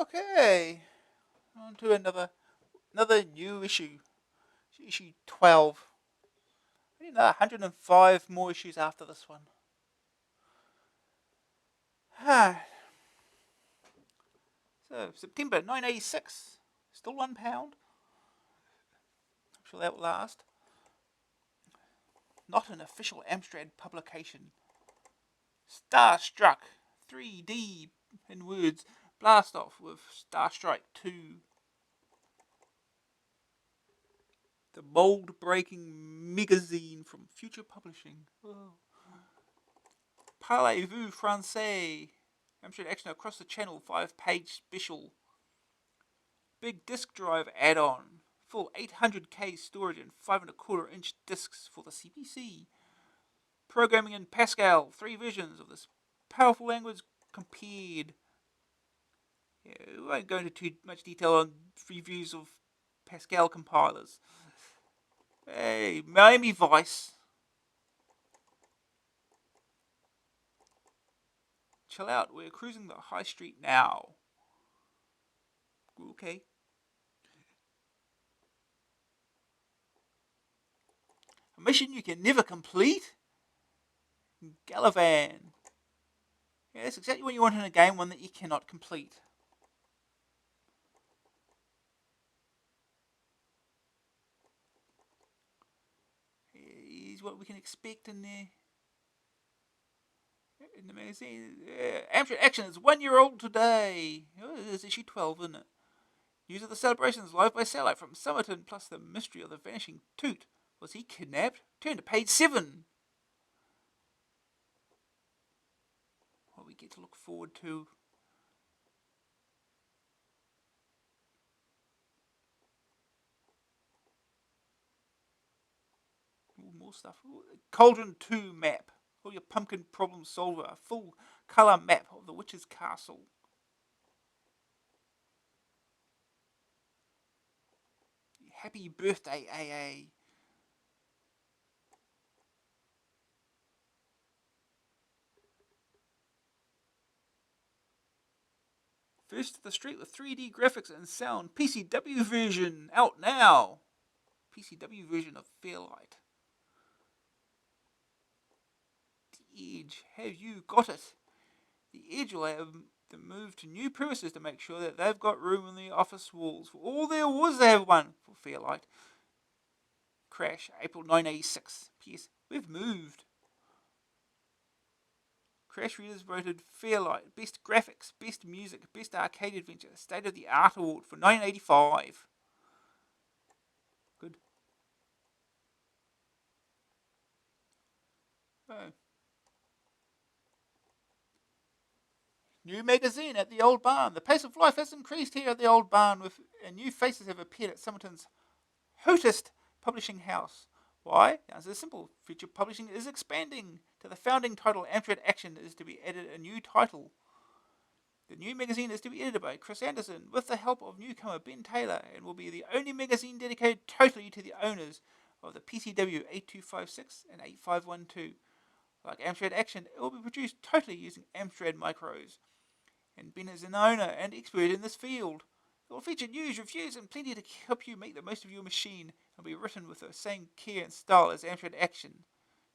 Okay, on to another new issue. Issue 12. I think there are 105 more issues after this one. So, September 1986. Still £1. I'm sure that will last. Not an official Amstrad publication. Starstruck 3D in words. Blast off with Starstrike II. The mold-breaking magazine from Future Publishing. Oh. Parlez-vous français? Amstrad Action across the channel, 5-page special. Big disk drive add-on. Full 800K storage and 5¼ inch discs for the CPC. Programming in Pascal, 3 versions of this powerful language compared. Yeah, we won't go into too much detail on reviews of Pascal compilers. Hey, Miami Vice. Chill out, we're cruising the high street now. Okay. A mission you can never complete? Galavan. Yeah, that's exactly what you want in a game, one that you cannot complete. Here's what we can expect in there. In the magazine, Amstrad Action is 1 year old today. Oh, it is issue 12, isn't it? News of the celebrations live by satellite from Somerton, plus the mystery of the vanishing Toot. Was he kidnapped? Turn to page 7. What we get to look forward to. Ooh, more stuff. Ooh, Cauldron 2 map. All your pumpkin problem solver. A full colour map of the witch's castle. Happy birthday, AA. First to the street with 3D graphics and sound. PCW version out now. PCW version of Fairlight. The Edge. Have you got it? The Edge will have to move to new premises to make sure that they've got room in the office walls. For all there was, they have one for Fairlight. Crash, April 1986. P.S. We've moved. Crash readers voted Fairlight Best Graphics, Best Music, Best Arcade Adventure, State of the Art Award for 1985. Good. Oh. New magazine at the Old Barn. The pace of life has increased here at the Old Barn, and new faces have appeared at Somerton's hottest publishing house. Why? The answer is simple. Future Publishing is expanding. To the founding title, Amstrad Action is to be added a new title. The new magazine is to be edited by Chris Anderson with the help of newcomer Ben Taylor, and will be the only magazine dedicated totally to the owners of the PCW 8256 and 8512. Like Amstrad Action, it will be produced totally using Amstrad micros. And Ben is an owner and expert in this field. It will feature news, reviews, and plenty to help you make the most of your machine. It will be written with the same care and style as Amstrad Action.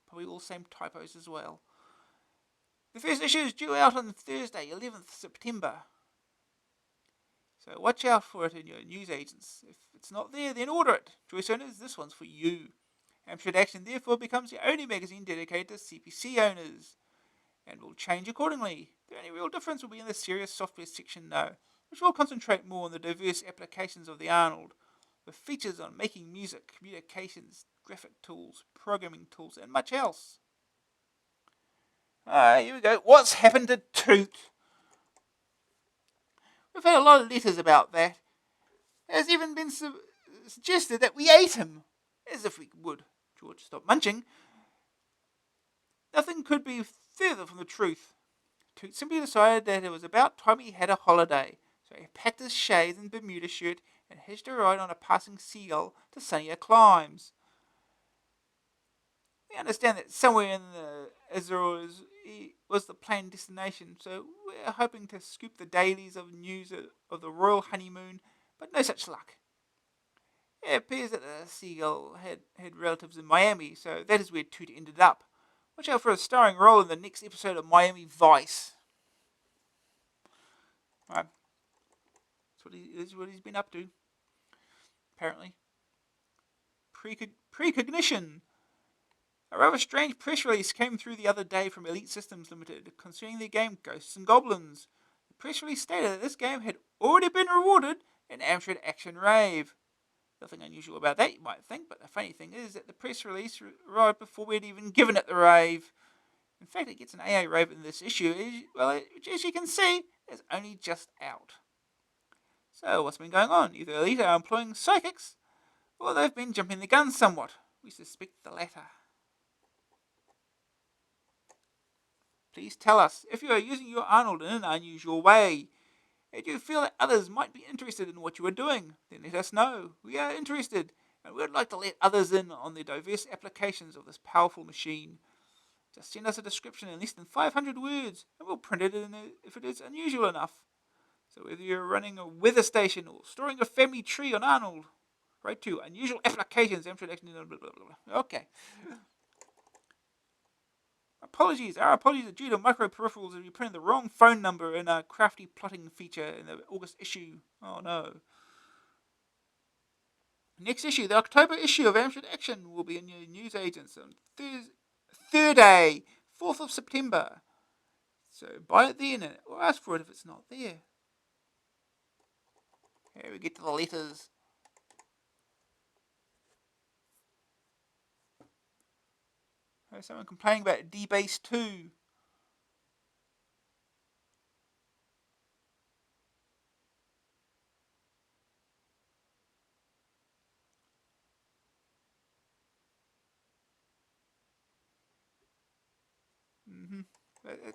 Probably all the same typos as well. The first issue is due out on Thursday, 11th September. So watch out for it in your newsagents. If it's not there, then order it. Choice owners, this one's for you. Amstrad Action therefore becomes the only magazine dedicated to CPC owners, and will change accordingly. The only real difference will be in the serious software section though, which will concentrate more on the diverse applications of the Arnold, with features on making music, communications, graphic tools, programming tools, and much else. Alright, here we go. What's happened to Toot? We've had a lot of letters about that. There's even been suggested that we ate him. As if we would. George, stop munching. Nothing could be further from the truth. Toot simply decided that it was about time he had a holiday, so he packed his shades and Bermuda shirt and hitched a ride on a passing seagull to sunnier climes. We understand that somewhere in the Azores was the planned destination, so we're hoping to scoop the dailies of news of the royal honeymoon, but no such luck. It appears that the seagull had relatives in Miami, so that is where Toot ended up. Watch out for a starring role in the next episode of Miami Vice. Right. That's what he's been up to, apparently. Precognition. A rather strange press release came through the other day from Elite Systems Limited concerning their game Ghosts and Goblins. The press release stated that this game had already been rewarded in Amstrad Action Rave. Nothing unusual about that, you might think, but the funny thing is that the press release arrived before we'd even given it the rave. In fact, it gets an AA rave in this issue, which, as you can see, is only just out. So, what's been going on? Either Elite are employing psychics, or they've been jumping the gun somewhat. We suspect the latter. Please tell us if you are using your Arnold in an unusual way. If you feel that others might be interested in what you are doing, then let us know. We are interested, and we would like to let others in on the diverse applications of this powerful machine. Just send us a description in less than 500 words, and we'll print it in if it is unusual enough. So whether you're running a weather station or storing a family tree on Arnold, right to unusual applications, Amstrad Action, blah, blah, blah. Okay. Our apologies are due to micro peripherals as we printed the wrong phone number in a crafty plotting feature in the August issue. Oh no. Next issue, the October issue of Amstrad Action, will be in your newsagents on Thursday, 4th of September. So buy it then or ask for it if it's not there. Here we get to the letters. There's someone complaining about D-Base 2.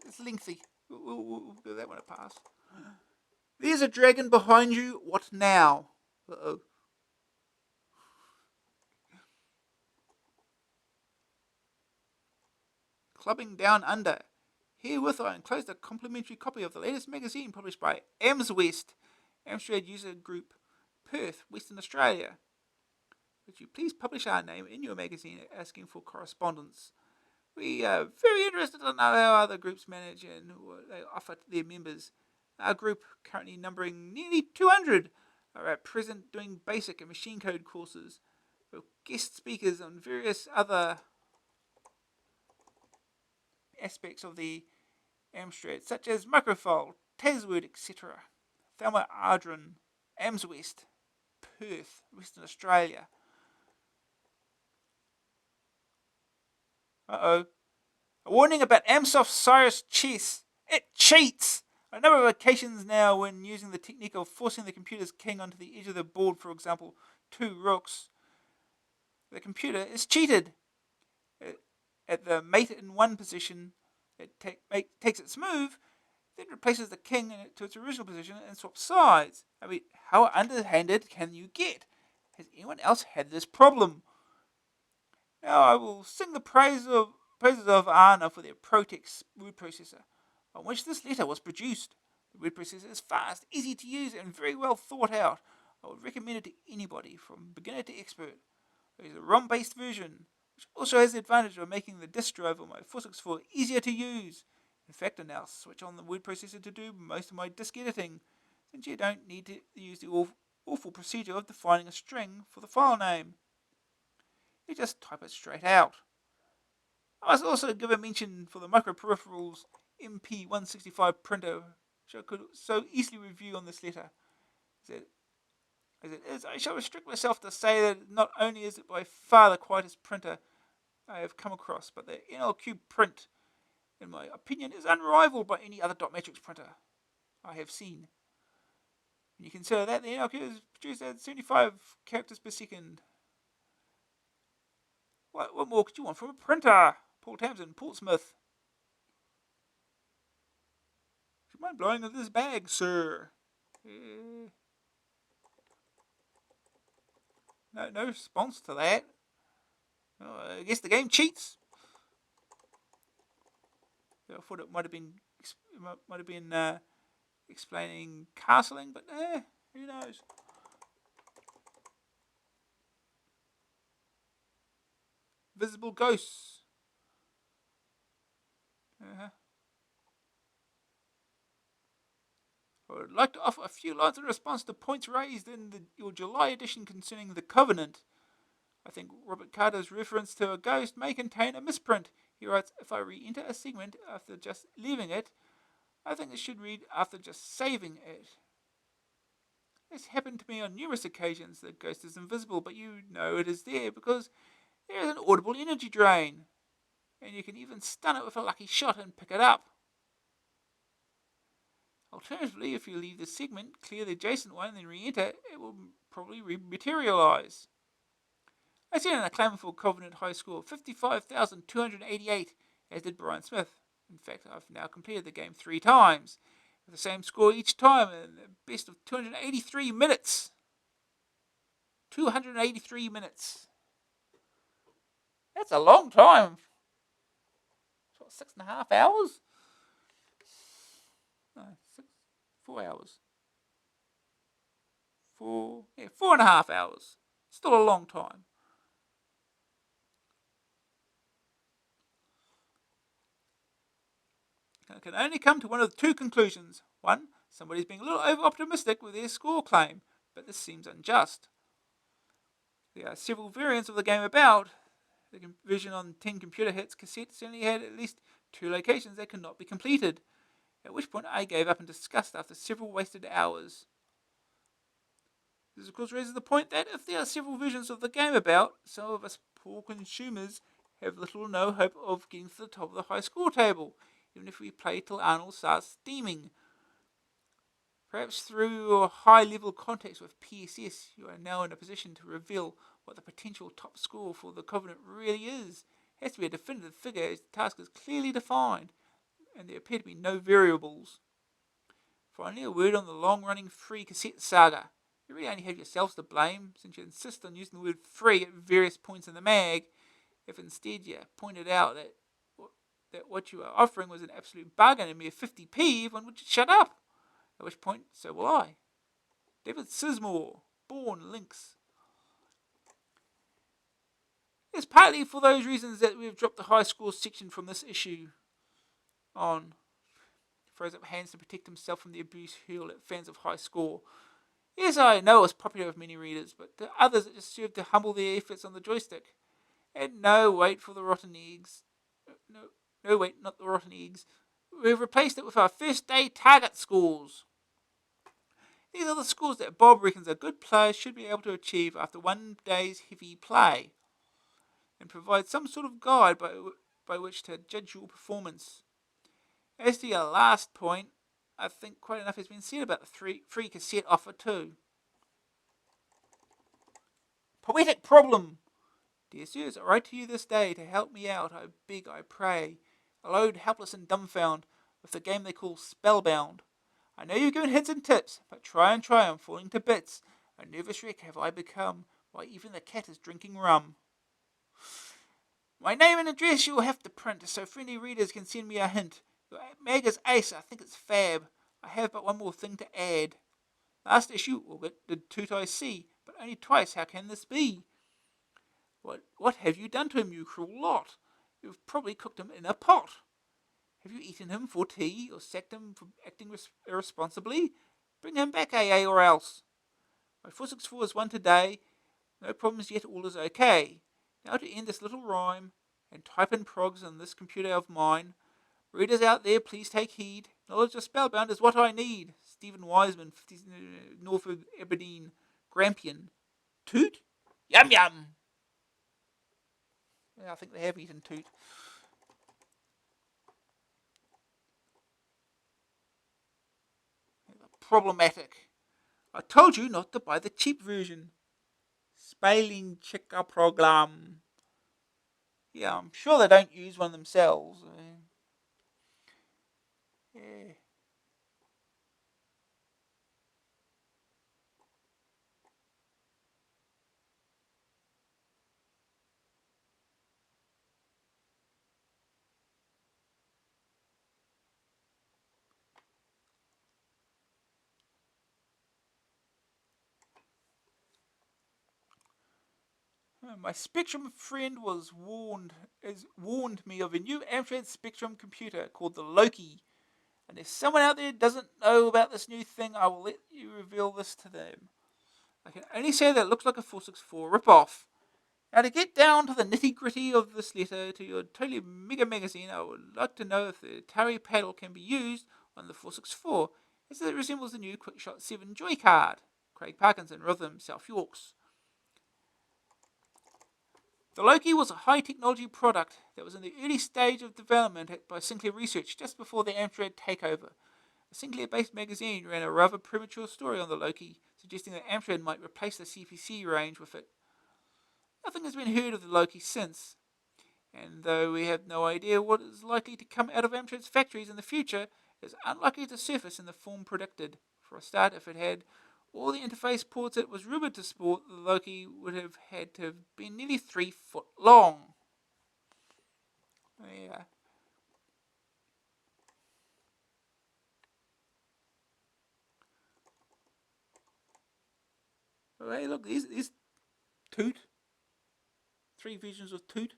It's lengthy. We'll give that one a pass. There's a dragon behind you. What now? Uh-oh. Clubbing Down Under. Herewith I enclosed a complimentary copy of the latest magazine published by Amswest, Amstrad User Group, Perth, Western Australia. Would you please publish our name in your magazine asking for correspondence? We are very interested to know how other groups manage and what they offer to their members. Our group, currently numbering nearly 200, are at present doing basic and machine code courses with guest speakers on various other aspects of the Amstrad, such as Microfold, Tasword, etc. Thelma Ardron, Amswest, Perth, Western Australia. Uh-oh. A warning about Amsoft Cyrus Chess. It cheats! On a number of occasions now, when using the technique of forcing the computer's king onto the edge of the board, for example, 2 rooks, the computer is cheated. At the mate in 1 position, it takes its move, then replaces the king to its original position and swaps sides. I mean, how underhanded can you get? Has anyone else had this problem? Now I will sing the praises of Arna for their Protex word processor, on which this letter was produced. The word processor is fast, easy to use, and very well thought out. I would recommend it to anybody, from beginner to expert. There is a ROM-based version, which also has the advantage of making the disk drive on my 464 easier to use. In fact, I now switch on the word processor to do most of my disk editing, since you don't need to use the awful procedure of defining a string for the file name. You just type it straight out. I must also give a mention for the microperipherals MP165 printer, which I could so easily review on this letter. As it is, I shall restrict myself to say that not only is it by far the quietest printer I have come across, but the NLQ print, in my opinion, is unrivaled by any other dot matrix printer I have seen. When you consider that the NLQ is produced at 75 characters per second. What more could you want from a printer? Paul Tamsin, Portsmouth. Do you mind blowing into this bag, sir? No response to that. Oh, I guess the game cheats. So I thought it might have been explaining castling, but who knows? Visible ghosts. Uh-huh. I would like to offer a few lines in response to points raised in your July edition concerning the Covenant. I think Robert Carter's reference to a ghost may contain a misprint. He writes, if I re-enter a segment after just leaving it, I think it should read after just saving it. This happened to me on numerous occasions. The ghost is invisible, but you know it is there because there is an audible energy drain. And you can even stun it with a lucky shot and pick it up. Alternatively, if you leave the segment, clear the adjacent one, and then re-enter, it will probably rematerialize. I set an acclaimable Covenant high score of 55,288, as did Brian Smith. In fact, I've now completed the game 3 times, with the same score each time, and the best of 283 minutes. 283 minutes. That's a long time. What, 6.5 hours? No, 4 hours. 4.5 hours. Still a long time. I can only come to one of 2 conclusions. One, somebody's being a little over-optimistic with their score claim, but this seems unjust. There are several variants of the game about. The version on 10 computer hits cassettes only had at least 2 locations that could not be completed, at which point I gave up in disgust after several wasted hours. This of course raises the point that if there are several versions of the game about, some of us poor consumers have little or no hope of getting to the top of the high score table, even if we play till Arnold starts steaming. Perhaps through your high-level contacts with PSS, you are now in a position to reveal what the potential top score for the Covenant really is. It has to be a definitive figure as the task is clearly defined, and there appear to be no variables. Finally, a word on the long-running free cassette saga. You really only have yourselves to blame, since you insist on using the word free at various points in the mag. If instead you pointed out that what you are offering was an absolute bargain, a mere 50p, everyone would shut up. At which point, so will I. David Sismore, Born Links. It's partly for those reasons that we've dropped the high scores section from this issue on. Throws up hands to protect himself from the abuse hurled at fans of high score. Yes, I know it's popular with many readers, but to others it just served to humble their efforts on the joystick. And no, wait for the rotten eggs. No, wait, not the rotten eggs. We've replaced it with our first day target scores. These are the scores that Bob reckons a good player should be able to achieve after one day's heavy play, and provide some sort of guide by which to judge your performance. As to your last point, I think quite enough has been said about the free cassette offer too. Poetic problem. Dear sirs, I write to you this day to help me out, I beg, I pray, alone, helpless and dumbfound, with the game they call Spellbound. I know you've given hints and tips, but try, I'm falling to bits. A nervous wreck have I become, why even the cat is drinking rum. My name and address you'll have to print, so friendly readers can send me a hint. Your mag is ace, I think it's fab. I have but one more thing to add. Last issue, Orbit, did Toot I see, but only twice, how can this be? What have you done to him, you cruel lot? You've probably cooked him in a pot. Have you eaten him for tea, or sacked him for acting irresponsibly? Bring him back, AA, or else. My 464 is one today. No problems yet, all is okay. Now to end this little rhyme, and type in progs on this computer of mine. Readers out there, please take heed. Knowledge of Spellbound is what I need. Stephen Wiseman, 50, Norfolk, Aberdeen, Grampian. Toot? Yum yum! Yeah, I think they have eaten Toot. Problematic. I told you not to buy the cheap version. Spelling checker program. Yeah, I'm sure they don't use one themselves. Yeah. My Spectrum friend warned me of a new Amstrad Spectrum computer called the Loki. And if someone out there doesn't know about this new thing, I will let you reveal this to them. I can only say that it looks like a 464 ripoff. Now, to get down to the nitty-gritty of this letter to your totally mega magazine, I would like to know if the Atari paddle can be used on the 464, as it resembles the new QuickShot 7 Joy card. Craig Parkinson, Rhythm, South Yorks. The Loki was a high-technology product that was in the early stage of development by Sinclair Research just before the Amstrad takeover. A Sinclair-based magazine ran a rather premature story on the Loki, suggesting that Amstrad might replace the CPC range with it. Nothing has been heard of the Loki since, and though we have no idea what is likely to come out of Amstrad's factories in the future, it is unlikely to surface in the form predicted. For a start, if it had all the interface ports it was rumoured to sport, the Loki would have had to have been nearly 3 foot long. Yeah. Oh, hey, look, these Toot. 3 versions of Toot.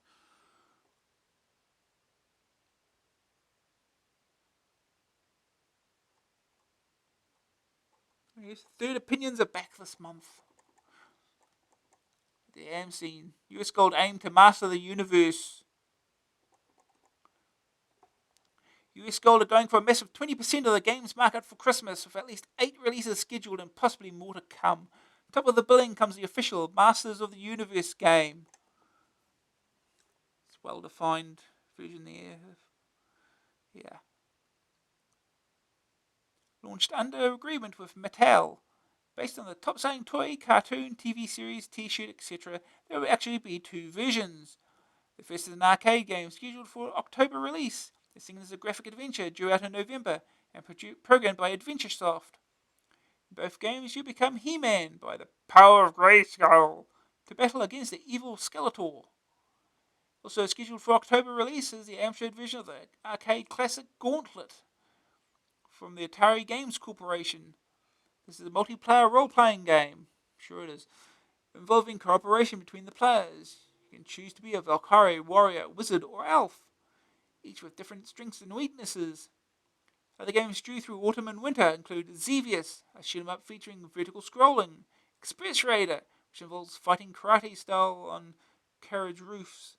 Yes, Third Opinions are back this month. The AM scene. US Gold aim to master the universe. US Gold are going for a massive 20% of the games market for Christmas, with at least 8 releases scheduled and possibly more to come. Top of the billing comes the official Masters of the Universe game. It's a well-defined version there. Yeah. Launched under agreement with Mattel. Based on the top-selling toy, cartoon, TV series, t-shirt, etc., there will actually be 2 versions. The first is an arcade game scheduled for October release. The second is a graphic adventure due out in November and programmed by AdventureSoft. In both games, you become He-Man by the power of Grayskull to battle against the evil Skeletor. Also scheduled for October release is the Amstrad version of the arcade classic Gauntlet from the Atari Games Corporation. This is a multiplayer role-playing game. Sure it is. Involving cooperation between the players. You can choose to be a Valkyrie, warrior, wizard, or elf, each with different strengths and weaknesses. Other games due through autumn and winter include Xevious, a shoot-'em-up featuring vertical scrolling, Express Raider, which involves fighting karate style on carriage roofs,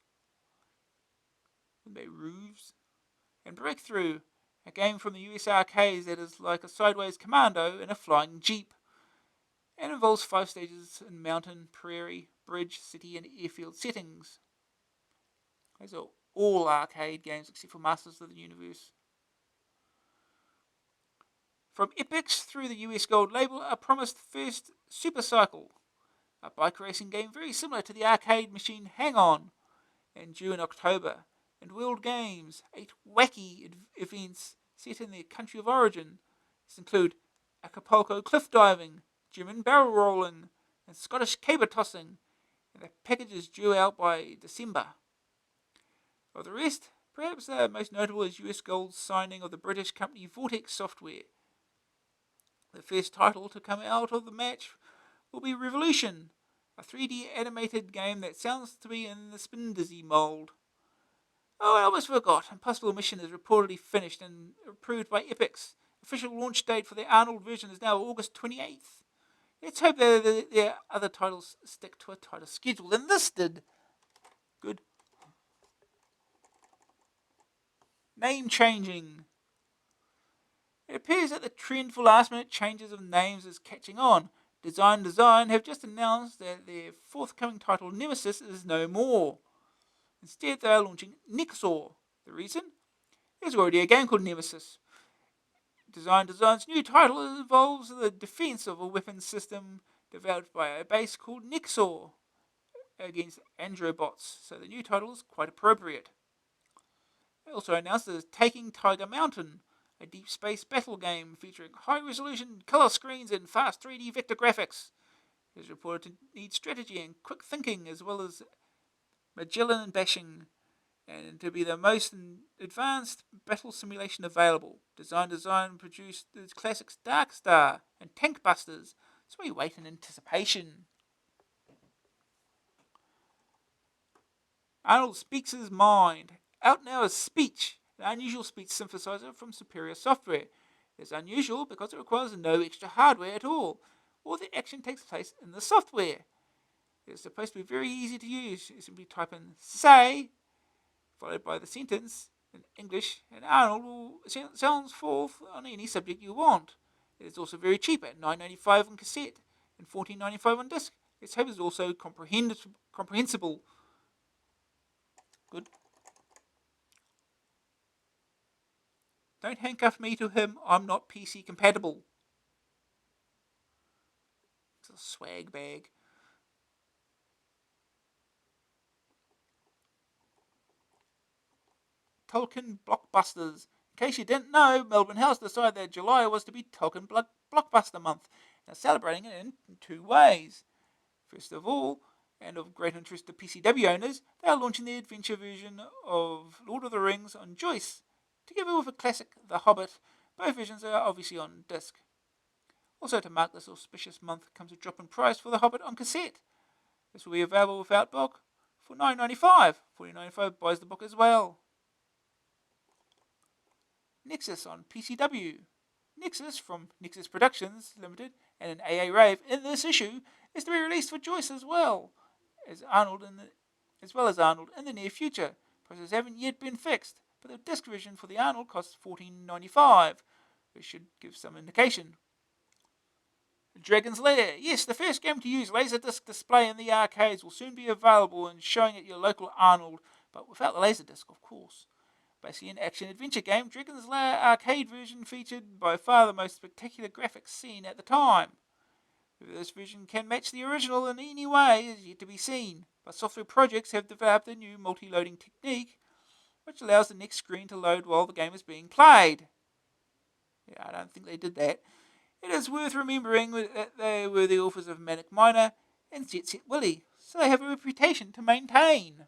and Breakthrough, a game from the US arcades that is like a sideways commando in a flying jeep, and involves 5 stages in mountain, prairie, bridge, city, and airfield settings. Those are all arcade games except for Masters of the Universe. From Epix through the US Gold label are promised first Super Cycle, a bike racing game very similar to the arcade machine Hang On, and due in October, and World Games, 8 wacky events set in their country of origin. These include Acapulco cliff diving, German barrel rolling, and Scottish caber tossing, and the package is due out by December. Of the rest, perhaps the most notable is US Gold's signing of the British company Vortex Software. The first title to come out of the match will be Revolution, a 3D animated game that sounds to be in the Spin Dizzy mould. Oh, I almost forgot. Impossible Mission is reportedly finished and approved by Epix. Official launch date for the Arnold version is now August 28th. Let's hope that their other titles stick to a tighter schedule than this did. Good. Name changing. It appears that the trend for last-minute changes of names is catching on. Design have just announced that their forthcoming title Nemesis is no more. Instead, they are launching Nixor. The reason? There's already a game called Nemesis. Design's new title involves the defense of a weapons system developed by a base called Nixor against Androbots, so the new title is quite appropriate. They also announced that Taking Tiger Mountain, a deep space battle game featuring high-resolution color screens and fast 3D vector graphics. It is reported to need strategy and quick thinking as well as Magellan bashing, and to be the most advanced battle simulation available. Design produced the classics Dark Star and Tank Busters, so we wait in anticipation. Arnold speaks his mind. Out now is Speech, an unusual speech synthesizer from Superior Software. It's unusual because it requires no extra hardware at all. All the action takes place in the software. It's supposed to be very easy to use. You simply type in say, followed by the sentence in English, and Arnold will sounds forth on any subject you want. It is also very cheap at $9.95 on cassette and $14.95 on disc. Its tape is also comprehensible. Good. Don't handcuff me to him. I'm not PC compatible. It's a swag bag. Tolkien blockbusters. In case you didn't know, Melbourne House decided that July was to be Tolkien blockbuster month. They're celebrating it in two ways. First of all, and of great interest to PCW owners, they are launching the adventure version of Lord of the Rings on Joyce, together with a classic The Hobbit. Both versions are obviously on disc. Also, to mark this auspicious month comes a drop in price for The Hobbit on cassette. This will be available without book for $9.95. $14.95 buys the book as well. Nexus on PCW. Nexus from Nexus Productions Limited and an AA Rave in this issue is to be released for Joyce as well as Arnold in the near future. Prices haven't yet been fixed, but the disc version for the Arnold costs $14.95, which should give some indication. Dragon's Lair. Yes, the first game to use Laserdisc display in the arcades will soon be available and showing at your local Arnold, but without the Laserdisc, of course. Basically an action-adventure game, Dragon's Lair arcade version featured by far the most spectacular graphics seen at the time. Whether this version can match the original in any way is yet to be seen, but software projects have developed a new multi-loading technique which allows the next screen to load while the game is being played. Yeah, I don't think they did that. It is worth remembering that they were the authors of Manic Miner and Jet Set Willy, so they have a reputation to maintain.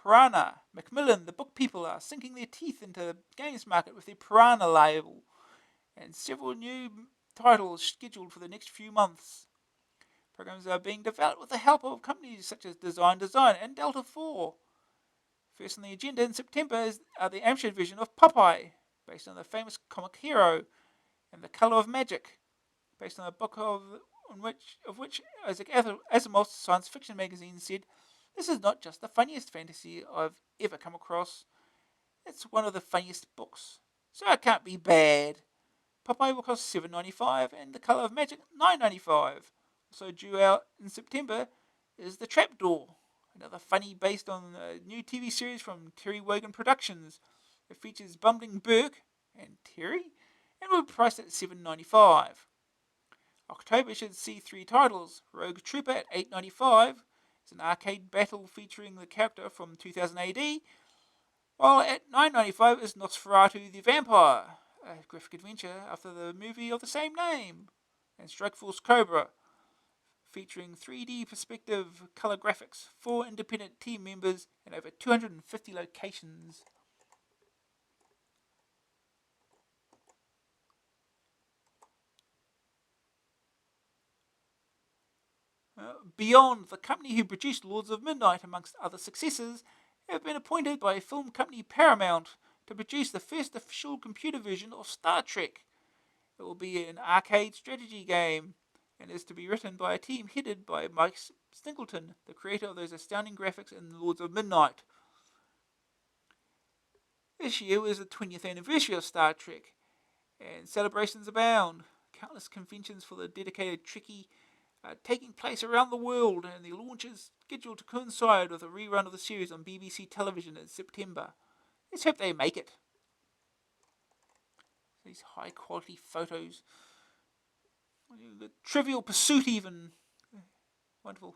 Piranha. Macmillan, the book people, are sinking their teeth into the games market with their Piranha label, and several new titles scheduled for the next few months. Programs are being developed with the help of companies such as Design and Delta 4. First on the agenda in September are the Amstrad version of Popeye, based on the famous comic hero, and The Color of Magic, based on a book of which Isaac Asimov's science fiction magazine said, "This is not just the funniest fantasy I've ever come across, it's one of the funniest books, so it can't be bad." Popeye will cost $7.95 and The Color of Magic $9.95. Also due out in September is The Trapdoor, another funny based on a new TV series from Terry Wogan Productions. It features bumbling Burke and Terry and will be priced at $7.95. October should see three titles. Rogue Trooper at $8.95. It's an arcade battle featuring the character from 2000 AD, while at $9.95 is Nosferatu the Vampire, a graphic adventure after the movie of the same name, and Strikeforce Cobra, featuring 3D perspective color graphics, 4 independent team members, and over 250 locations. Beyond, the company who produced Lords of Midnight, amongst other successes, have been appointed by film company Paramount to produce the first official computer version of Star Trek. It will be an arcade strategy game and is to be written by a team headed by Mike Singleton, the creator of those astounding graphics in Lords of Midnight. This year was the 20th anniversary of Star Trek, and celebrations abound. Countless conventions for the dedicated Trekkie are taking place around the world, and the launch is scheduled to coincide with a rerun of the series on BBC television in September. Let's hope they make it. These high quality photos. The Trivial Pursuit even. Wonderful.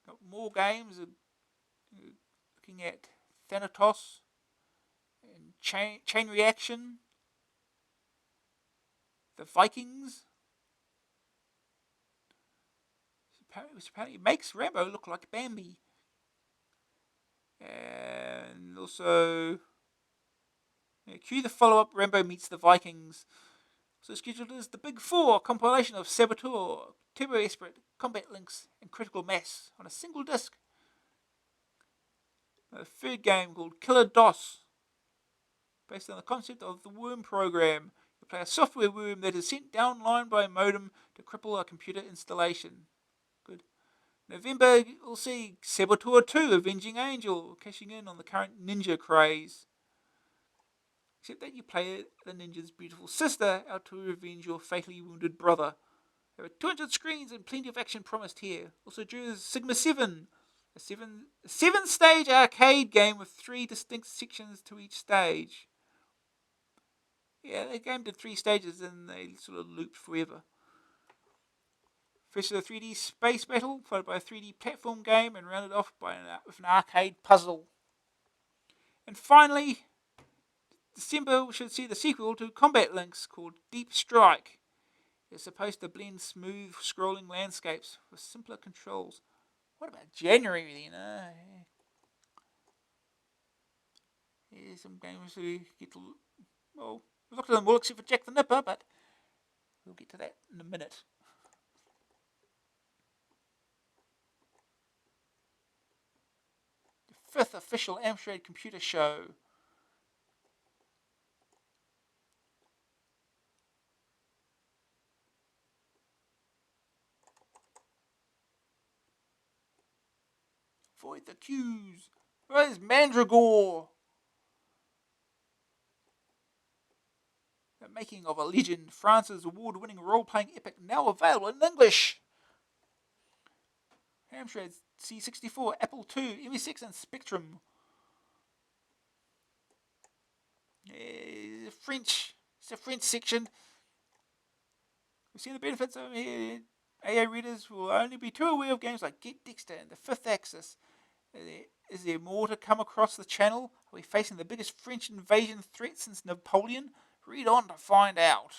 Got more games. Looking at Thanatos and Chain Reaction. The Vikings. Which apparently makes Rambo look like Bambi. And also, cue the follow-up Rambo Meets the Vikings. So scheduled is the Big Four compilation of Saboteur, Turbo Esprit, Combat Links, and Critical Mass on a single disc. A third game called Killer DOS, based on the concept of the worm program. You play a software worm that is sent downline by a modem to cripple a computer installation. Good. November, you'll see Saboteur II, Avenging Angel, cashing in on the current ninja craze. Except that you play the ninja's beautiful sister out to revenge your fatally wounded brother. There are 200 screens and plenty of action promised here. Also due is Sigma 7, a seven-stage arcade game with 3 distinct sections to each stage. Yeah, the game did 3 stages and they sort of looped forever. First, a 3D space battle, followed by a 3D platform game, and rounded off with an arcade puzzle. And finally, December we should see the sequel to Combat Links called Deep Strike. It's supposed to blend smooth scrolling landscapes with simpler controls. What about January then? Some games we get to... Well, we've looked at them all except for Jack the Nipper, but we'll get to that in a minute. The 5th official Amstrad computer show. Avoid the queues. Where's Mandragore? The making of a legend, France's award-winning role-playing epic, now available in English. Amstrad C64, Apple II, MSX, and Spectrum. French. It's a French section. We've seen the benefits over here. AA readers will only be too aware of games like Get Dexter and The Fifth Axis. Is there more to come across the channel? Are we facing the biggest French invasion threat since Napoleon? Read on to find out.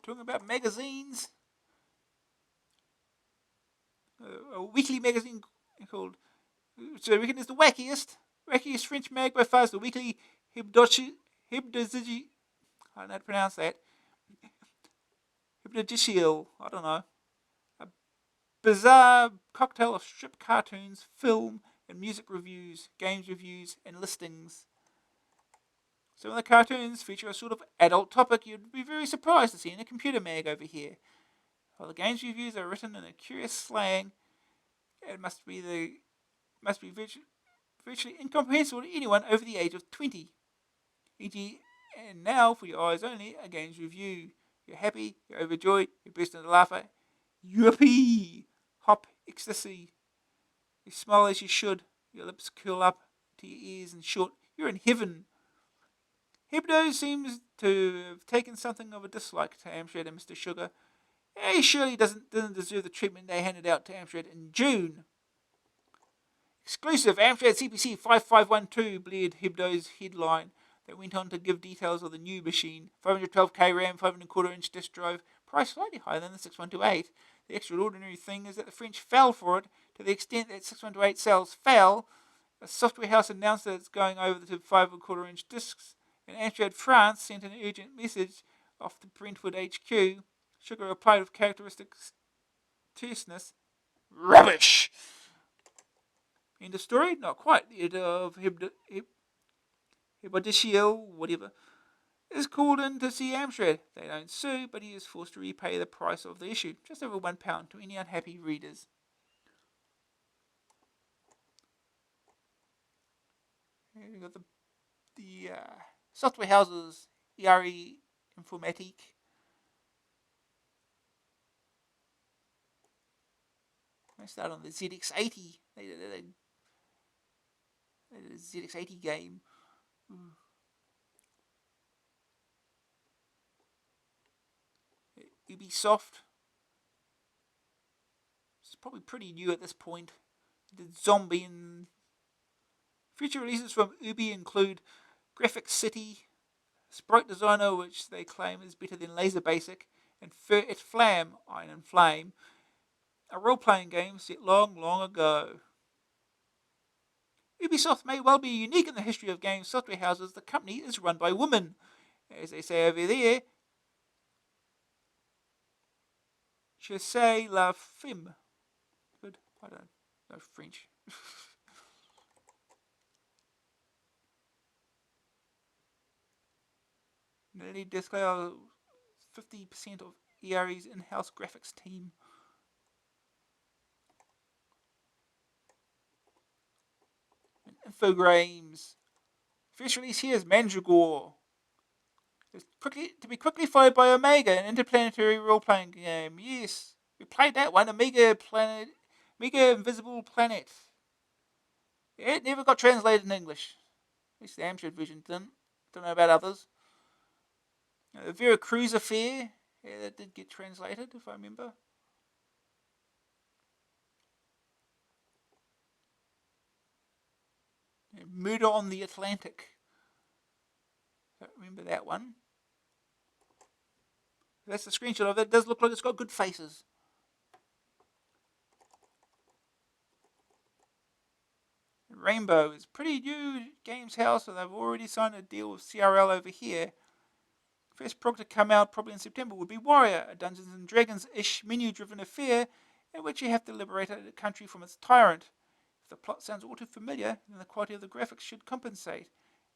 Talking about magazines. A weekly magazine called, which I reckon is the wackiest French mag by far, is the weekly Hebdoji. I don't know how to pronounce that. Hebdogiciel, I don't know. A bizarre cocktail of strip cartoons, film and music reviews, games reviews, and listings. Some of the cartoons feature a sort of adult topic you'd be very surprised to see in a computer mag over here. While the games reviews are written in a curious slang, it must be virtually incomprehensible to anyone over the age of 20. E.g., and now for your eyes only, a games review. You're happy, you're overjoyed, you're bursting into laughter. Yippee! Hop, ecstasy. You smile as you should, your lips curl up to your ears and short. You're in heaven. Hebdo seems to have taken something of a dislike to Amstrad and Mr. Sugar. He surely doesn't deserve the treatment they handed out to Amstrad in June. Exclusive Amstrad CPC 5512 blared Hebdo's headline that went on to give details of the new machine. 512k RAM, 5.25-inch disk drive, price slightly higher than the 6128. The extraordinary thing is that the French fell for it to the extent that 6128 sales fell. A software house announced that it's going over to 5.25-inch discs, and Amstrad France sent an urgent message off to Brentwood HQ. Sugar replied with characteristic terseness. Rubbish! End of story? Not quite. The editor of Hebdogiciel, whatever, is called in to see Amstrad. They don't sue, but he is forced to repay the price of the issue, just over £1 to any unhappy readers. Here we've got the software houses, ERE Informatique. They start on the ZX80. They did a ZX80 game. Ubisoft. It's probably pretty new at this point. The zombie and future releases from Ubi include Graphic City, Sprite Designer, which they claim is better than Laser Basic, and Fur et Flamme, Iron and Flame, a role-playing game set long, long ago. Ubisoft may well be unique in the history of game software houses. The company is run by women. As they say over there, je sais la femme. Good. I don't know French. Nearly disclose 50% of ERE's in-house graphics team. And Infogrames. First release here is Mandragore. To be quickly followed by Omega, an interplanetary role-playing game. Yes, we played that one, Omega Invisible Planet. It never got translated in English. At least the Amstrad version didn't. Don't know about others. Vera Cruz Affair. Yeah, that did get translated, if I remember. Murder on the Atlantic. I don't remember that one. That's the screenshot of it. It does look like it's got good faces. Rainbow is pretty new games house, so they've already signed a deal with CRL over here. First prog to come out probably in September would be Warrior, a Dungeons and Dragons-ish menu-driven affair in which you have to liberate a country from its tyrant. If the plot sounds all too familiar, then the quality of the graphics should compensate.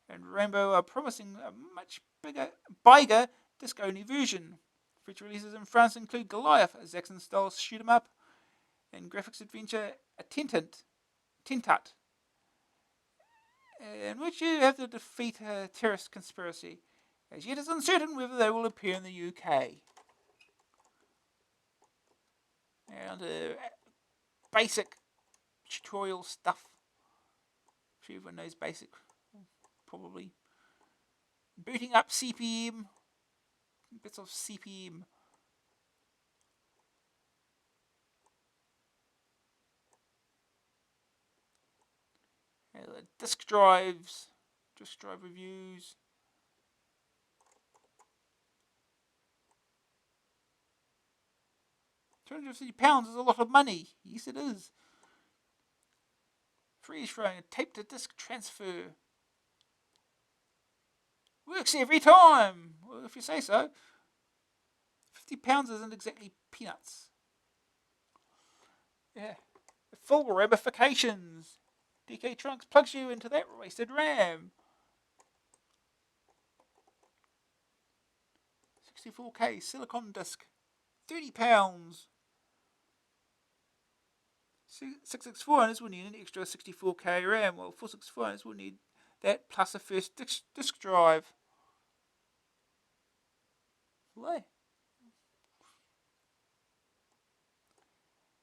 And Rainbow are promising a much bigger disc-only version. Future releases in France include Goliath, a Zaxxon-style shoot-'em-up, and graphics adventure a Tentat, in which you have to defeat a terrorist conspiracy. As yet, it's uncertain whether they will appear in the UK. And basic tutorial stuff. I'm sure everyone knows basic, probably. Booting up CPM. Bits of CPM. Disk drives. Disk drive reviews. £250 is a lot of money. Yes, it is. Freeze frame, tape to disk transfer. Works every time. Well, if you say so. £50 isn't exactly peanuts. Yeah. Full ramifications. DK Trunks plugs you into that wasted RAM. 64K silicon disc. £30. 664 owners will need an extra 64K RAM, while 464 owners will need that plus a first disk drive. Play.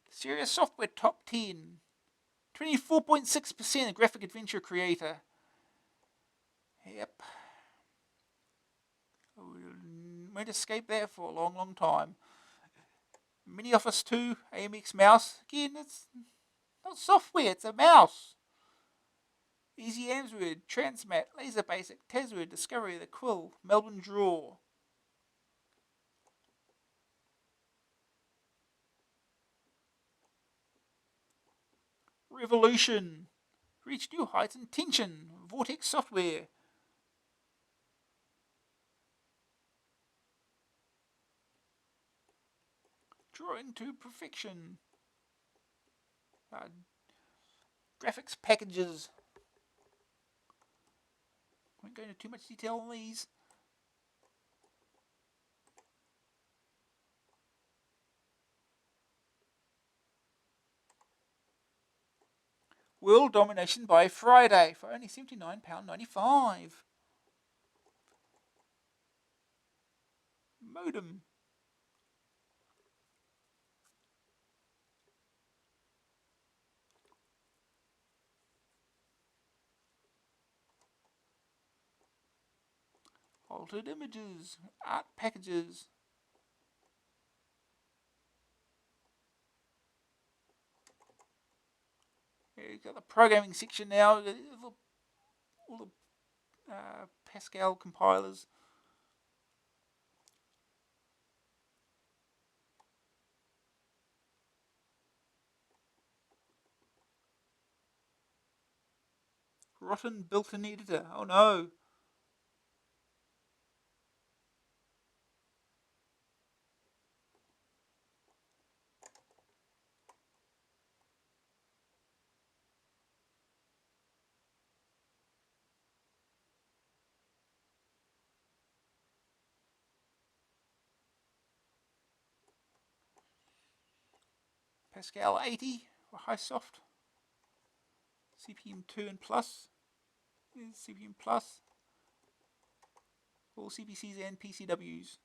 Serious Software Top 10. 24.6% graphic adventure creator. Yep. Won't escape that for a long, long time. Mini Office 2, AMX mouse. Again, it's not software, it's a mouse. Easy Amsword, Transmat, Laser Basic, Tazword, Discovery, The Quill, Melbourne Draw. Revolution. Reach new heights and tension. Vortex Software. Drawing to perfection. Graphics packages. Won't go into too much detail on these. World domination by Friday for only £79.95. Modem. Altered images. Art packages. you've got the programming section now. All the Pascal compilers. Rotten built-in editor. Oh no. Pascal 80 for high soft. CPM 2 and plus. Here's CPM plus. All CPCs and PCWs.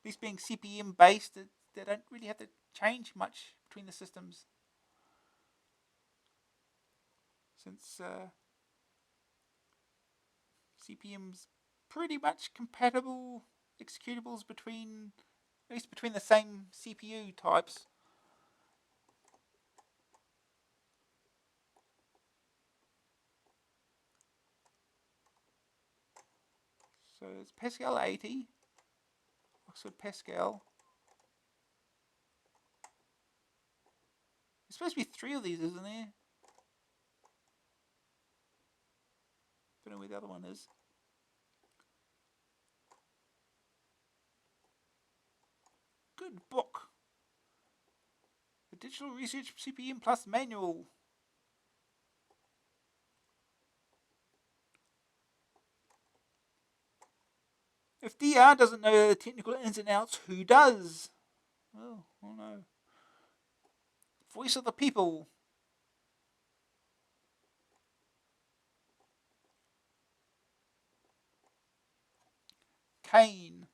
These being CPM based, they don't really have to change much between the systems. Since CPM's pretty much compatible executables between, at least between the same CPU types. So it's Pascal 80, Oxford Pascal. There's supposed to be 3 of these, isn't there? Don't know where the other one is. Good book. The Digital Research CPM Plus Manual. If DR doesn't know the technical ins and outs, who does? Oh no. Voice of the people. Kane.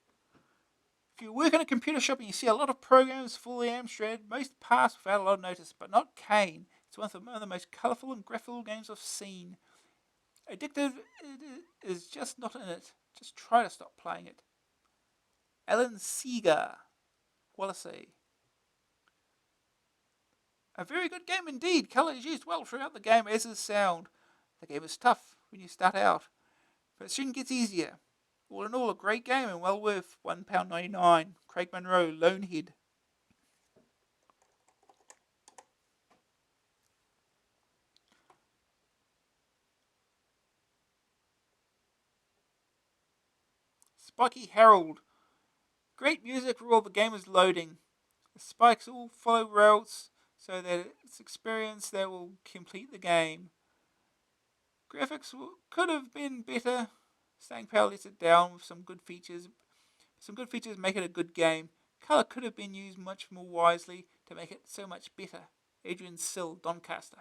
If you work in a computer shop and you see a lot of programs for the Amstrad, most pass without a lot of notice, but not Kane. It's one of the most colourful and graphical games I've seen. Addictive is just not in it. Just try to stop playing it. Alan Seeger. Wallasey. A very good game indeed. Colour is used well throughout the game, as is sound. The game is tough when you start out, but it soon gets easier. All in all, a great game and well worth £1.99. Craig Munro, Lonehead. Spiky Harold. Great music while the game is loading. The spikes all follow routes so that it's experience that will complete the game. Graphics could have been better. Staying power lets it down with some good features. Some good features make it a good game. Colour could have been used much more wisely to make it so much better. Adrian Sill, Doncaster.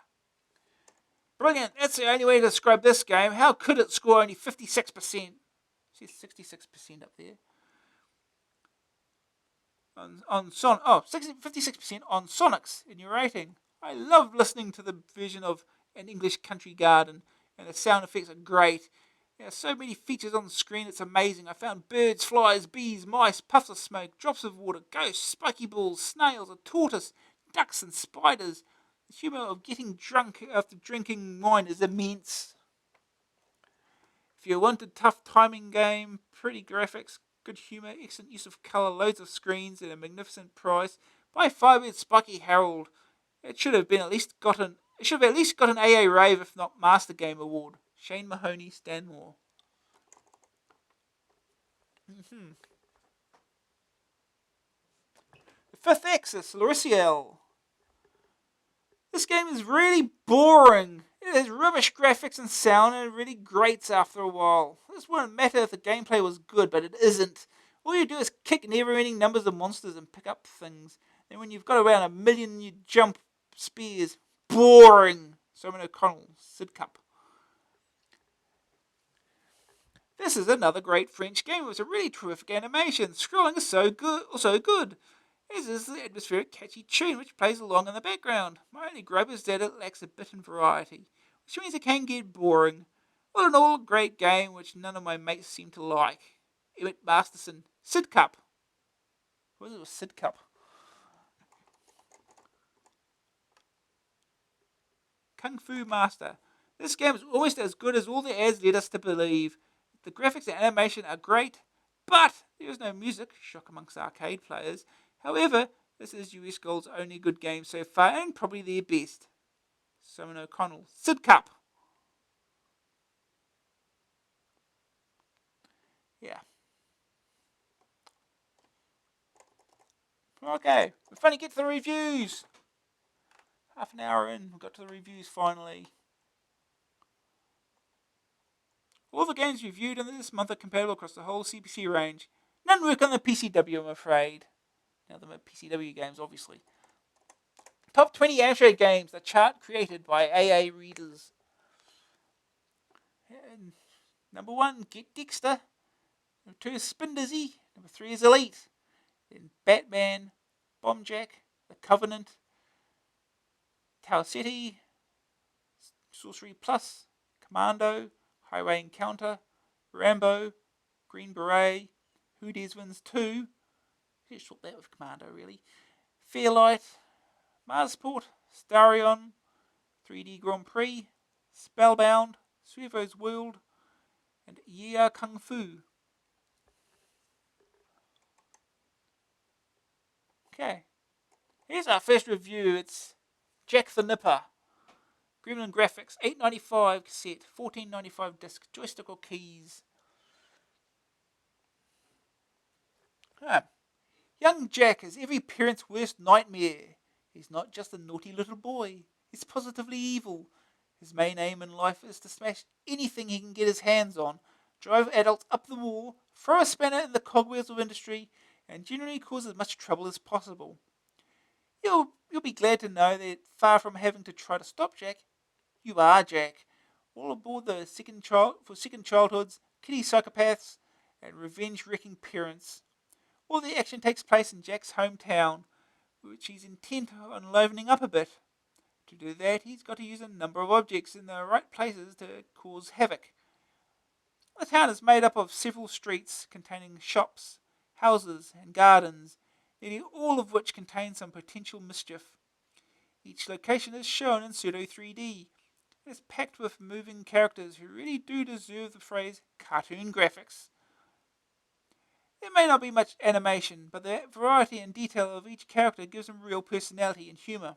Brilliant. That's the only way to describe this game. How could it score only 56%? See 66% up there. On 56% on Sonics in your rating. I love listening to the version of An English Country Garden, and the sound effects are great. There are so many features on the screen, it's amazing. I found birds, flies, bees, mice, puffs of smoke, drops of water, ghosts, spiky balls, snails, a tortoise, ducks and spiders. The humour of getting drunk after drinking wine is immense. If you want a tough timing game, pretty graphics, good humour, excellent use of colour, loads of screens, at a magnificent price, buy 5-bit Spiky Harold. It should have at least got an AA Rave, if not Master Game Award. Shane Mahoney, Stanmore. The Fifth Axis, Loriciel. This game is really boring. It has rubbish graphics and sound, and it really grates after a while. This wouldn't matter if the gameplay was good, but it isn't. All you do is kick never-ending numbers of monsters and pick up things. Then when you've got around 1,000,000, you jump spears. Boring. Simon O'Connell, Sid Cup. This is another great French game with a really terrific animation. Scrolling is so good. As is the atmospheric catchy tune which plays along in the background. My only gripe is that it lacks a bit in variety, which means it can get boring. All in all, a great game which none of my mates seem to like. Emmett Masterson, Sid Cup. What was it with Sid Cup? Kung Fu Master. This game is almost as good as all the ads led us to believe. The graphics and animation are great, but there is no music, shock amongst arcade players. However, this is US Gold's only good game so far, and probably their best. Simon O'Connell. Sid Cup. Yeah. Okay, we finally get to the reviews. Half an hour in, we got to the reviews finally. All the games reviewed in this month are compatible across the whole CPC range. None work on the PCW, I'm afraid. Now, the PCW games, obviously. Top 20 Amstrad games, the chart created by AA readers. And number 1, Get Dexter. Number 2 is Spin Dizzy. Number 3 is Elite. Then Batman, Bomb Jack, The Covenant, Tau City, Sorcery Plus, Commando, Highway Encounter, Rambo, Green Beret, Who Dares Wins 2. Just swap that with Commando, really. Fairlight, Marsport, Starion, 3D Grand Prix, Spellbound, Servo's World, and Yeah Kung Fu. Okay, here's our first review. It's Jack the Nipper. Gremlin graphics, $8.95 cassette, $14.95 disc, joystick or keys. Young Jack is every parent's worst nightmare. He's not just a naughty little boy. He's positively evil. His main aim in life is to smash anything he can get his hands on, drive adults up the wall, throw a spanner in the cogwheels of industry, and generally cause as much trouble as possible. You'll be glad to know that far from having to try to stop Jack, you are Jack. All aboard the second childhoods, kitty psychopaths, and revenge-wrecking parents. All the action takes place in Jack's hometown, which he's intent on livening up a bit. To do that, he's got to use a number of objects in the right places to cause havoc. The town is made up of several streets containing shops, houses, and gardens, nearly all of which contain some potential mischief. Each location is shown in pseudo 3D. It is packed with moving characters who really do deserve the phrase cartoon graphics. There may not be much animation, but the variety and detail of each character gives them real personality and humour.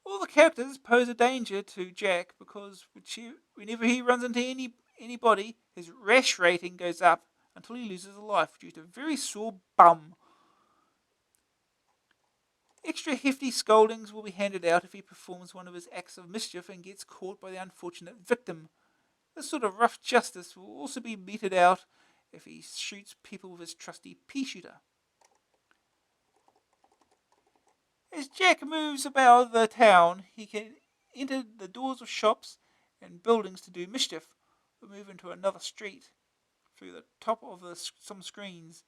All the characters pose a danger to Jack because whenever he runs into anybody, his rash rating goes up until he loses a life due to a very sore bum. Extra hefty scoldings will be handed out if he performs one of his acts of mischief and gets caught by the unfortunate victim. This sort of rough justice will also be meted out if he shoots people with his trusty pea shooter. As Jack moves about the town, he can enter the doors of shops and buildings to do mischief, or move into another street through the top of some screens.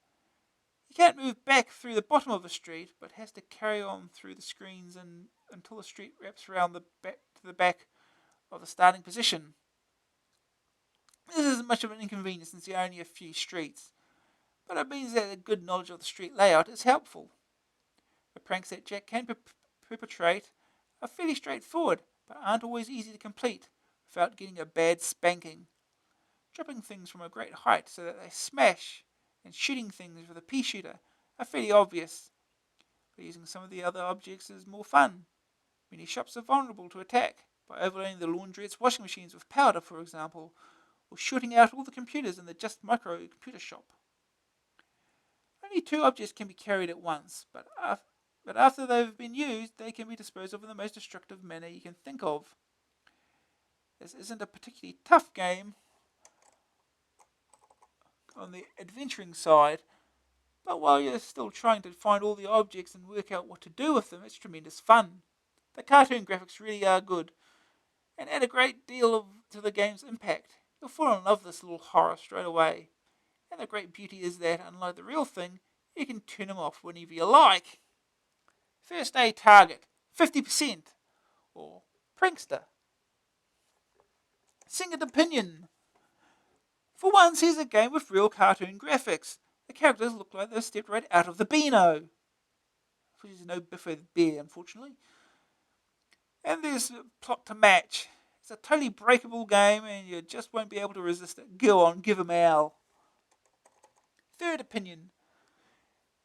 He can't move back through the bottom of the street, but has to carry on through the screens until the street wraps around to the back of the starting position. This isn't much of an inconvenience since there are only a few streets, but it means that a good knowledge of the street layout is helpful. The pranks that Jack can perpetrate are fairly straightforward, but aren't always easy to complete without getting a bad spanking. Dropping things from a great height so that they smash, and shooting things with a pea shooter are fairly obvious, but using some of the other objects is more fun. Many shops are vulnerable to attack by overloading the laundrettes' washing machines with powder, for example, or shooting out all the computers in the Just Micro computer shop. Only 2 objects can be carried at once, but after they've been used, they can be disposed of in the most destructive manner you can think of. This isn't a particularly tough game on the adventuring side, but while you're still trying to find all the objects and work out what to do with them, it's tremendous fun. The cartoon graphics really are good, and add a great deal to the game's impact. You'll fall in love with this little horror straight away. And the great beauty is that, unlike the real thing, you can turn them off whenever you like. First day target, 50%, or prankster. Second opinion. For once, here's a game with real cartoon graphics. The characters look like they've stepped right out of the Beano. Which is no Biffo the Bear, unfortunately. And there's a plot to match. It's a totally breakable game and you just won't be able to resist it. Go on, give 'em hell. Third opinion.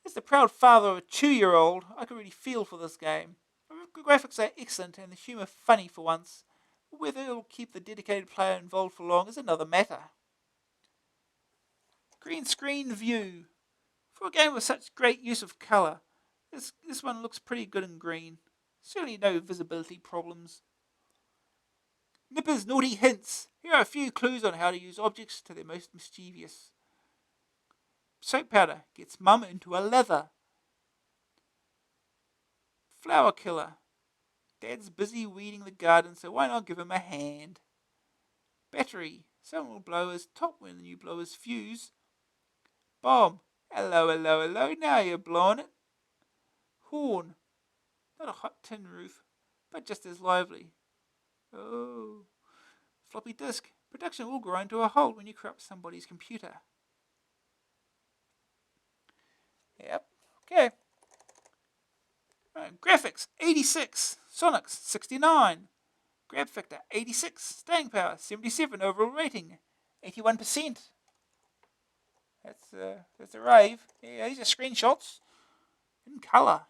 As the proud father of a 2-year-old, I can really feel for this game. The graphics are excellent and the humour funny for once. Whether it'll keep the dedicated player involved for long is another matter. Green screen view. For a game with such great use of colour, this one looks pretty good in green. Certainly no visibility problems. Nipper's naughty hints. Here are a few clues on how to use objects to their most mischievous. Soap powder gets mum into a leather. Flower killer. Dad's busy weeding the garden, so why not give him a hand? Battery. Someone will blow his top when you blow his fuse. Bomb. Hello, hello, hello. Now you're blowing it. Horn. Not a hot tin roof, but just as lively. Oh. Floppy disk. Production will grind to a halt when you corrupt somebody's computer. Yep. Okay. Right. Graphics 86. Sonics 69. Grab factor 86. Staying power 77. Overall rating 81%. That's a rave. Yeah, these are screenshots in colour.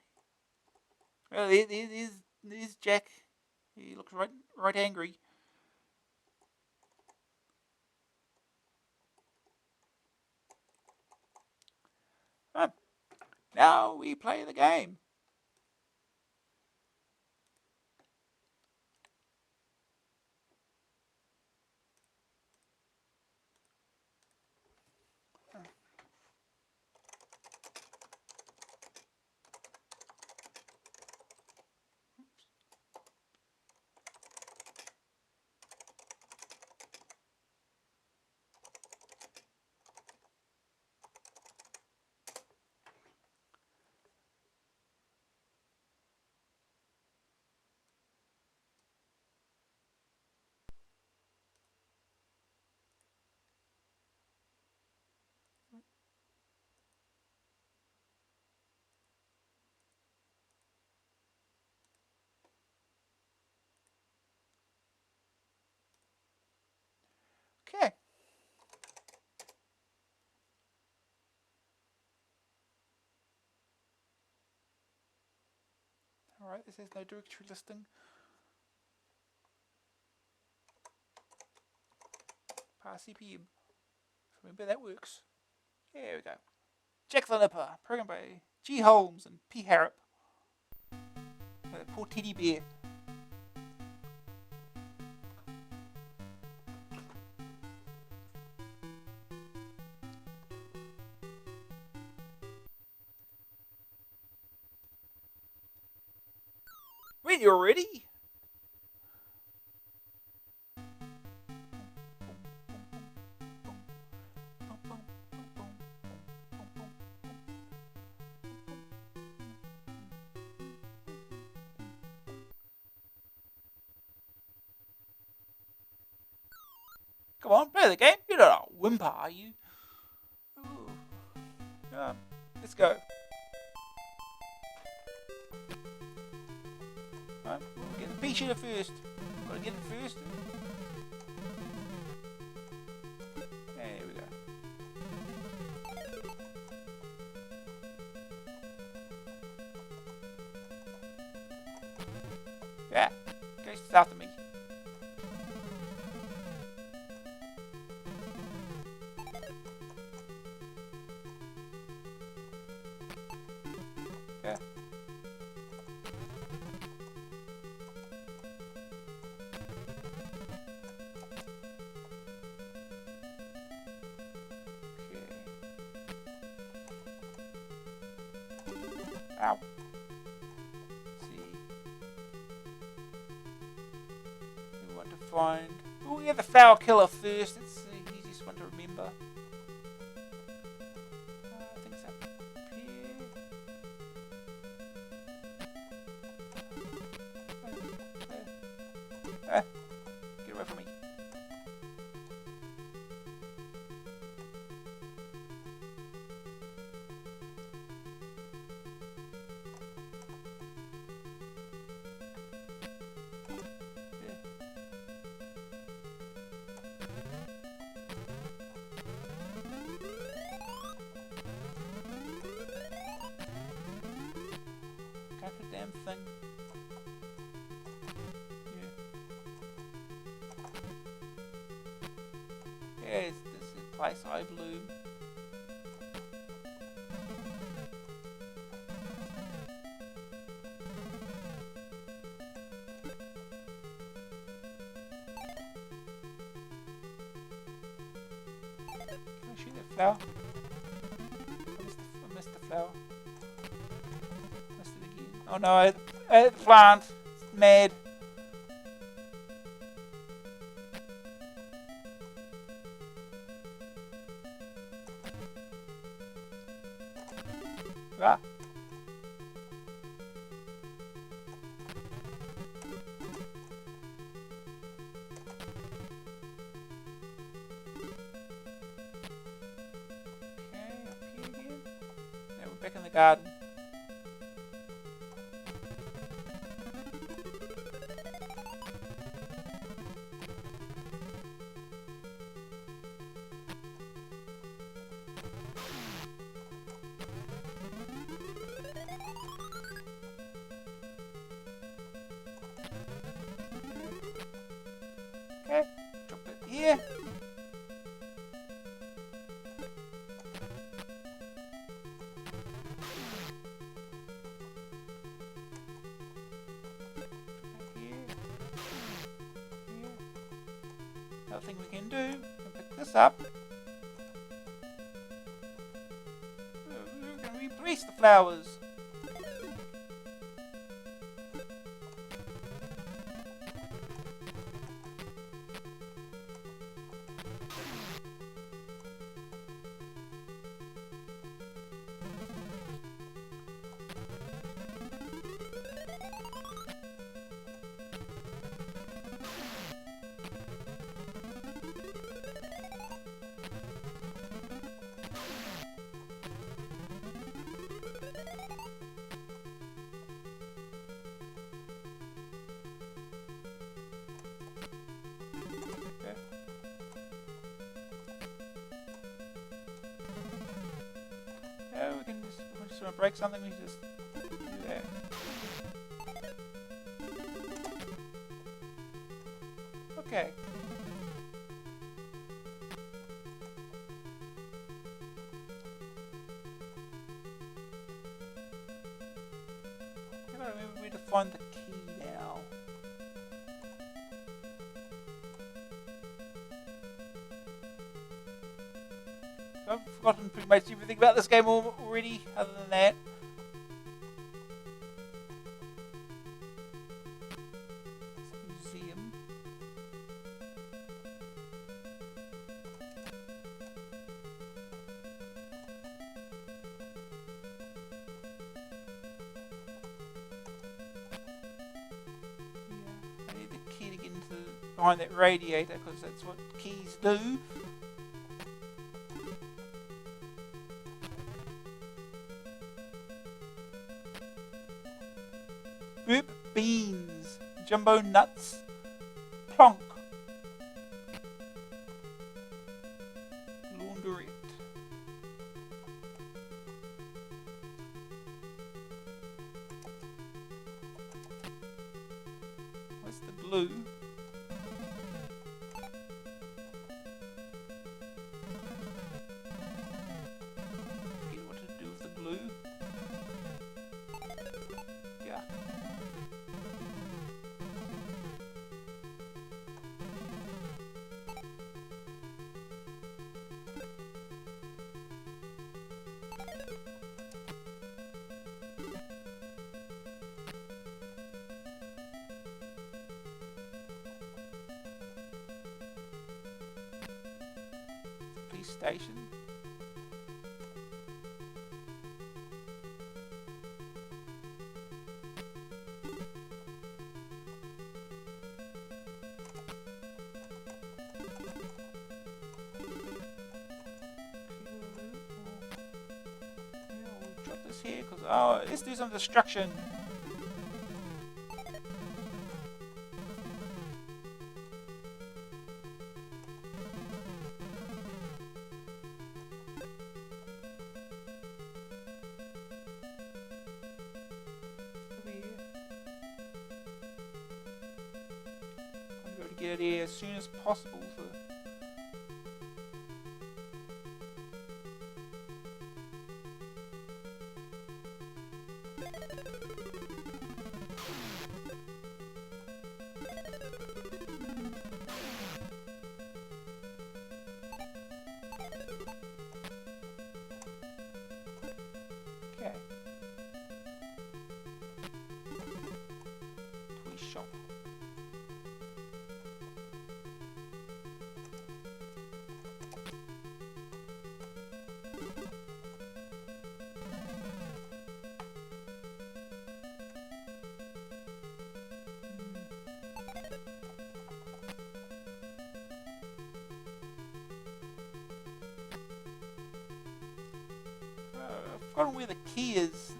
Well, there's Jack. He looks right angry. Now we play the game. Okay. Alright, this has no directory listing. Pass CPM. Remember that works. There we go. Jack the Nipper, programmed by G. Holmes and P. Harrop. That poor teddy bear. When you're ready. Come on, play the game. You're not a whimper, are you? Ooh. Let's go. Right, we'll get the pea shooter first. Gotta get it first. There we go. Yeah, go after me. Yeah. Ow. Let's see. We want to find. Oh, we have the foul killer first. It's the easiest one to remember. I think it's up here. Get away from me. damn thing. Yeah. Yes, this is a place I blew. Can I shoot that flower? I missed the flower. Missed it again. Oh no, I hit the plant. It's mad. Ah. Back in the garden. Okay, drop it here. Another thing we can do, we can pick this up. We can replace the flowers. We can just, if we just want to break something, we just do that. Okay. I gotta remember where to find the key now. I've forgotten pretty much everything about this game already, other than that. Museum. Yeah, I need the key to get into behind that radiator because that's what keys do. Boop, beans, jumbo nuts, plonk, laundrette. What's the glue? Forget what to do with the glue. Yeah. Police station. Here because let's do some destruction. Over here. get it here as soon as possible. So. Okay. Toy shop. I've forgotten where the key is.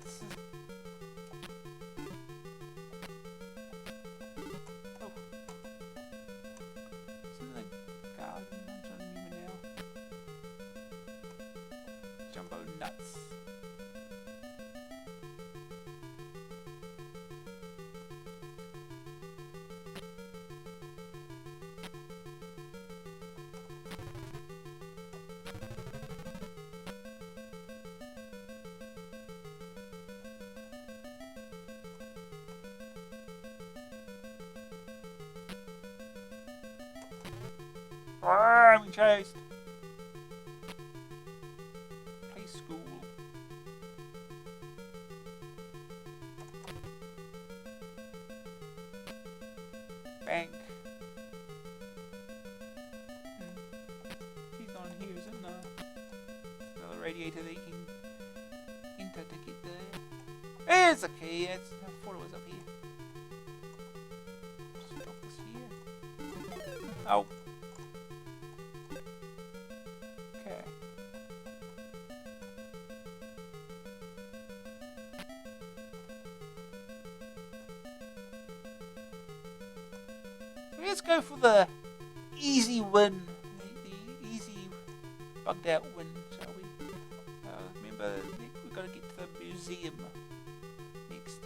Oh. It's in the garden. I'm trying to remember now. Jumbo nuts. I'm chased. Play school. Bank. He's not in here, isn't there? Another radiator that you can enter to get there. There's a key. I thought it was up here. Just drop this here. Oh. Okay. So let's go for the easy win. The easy bugged out win, shall we? Remember, we've got to get to the museum next.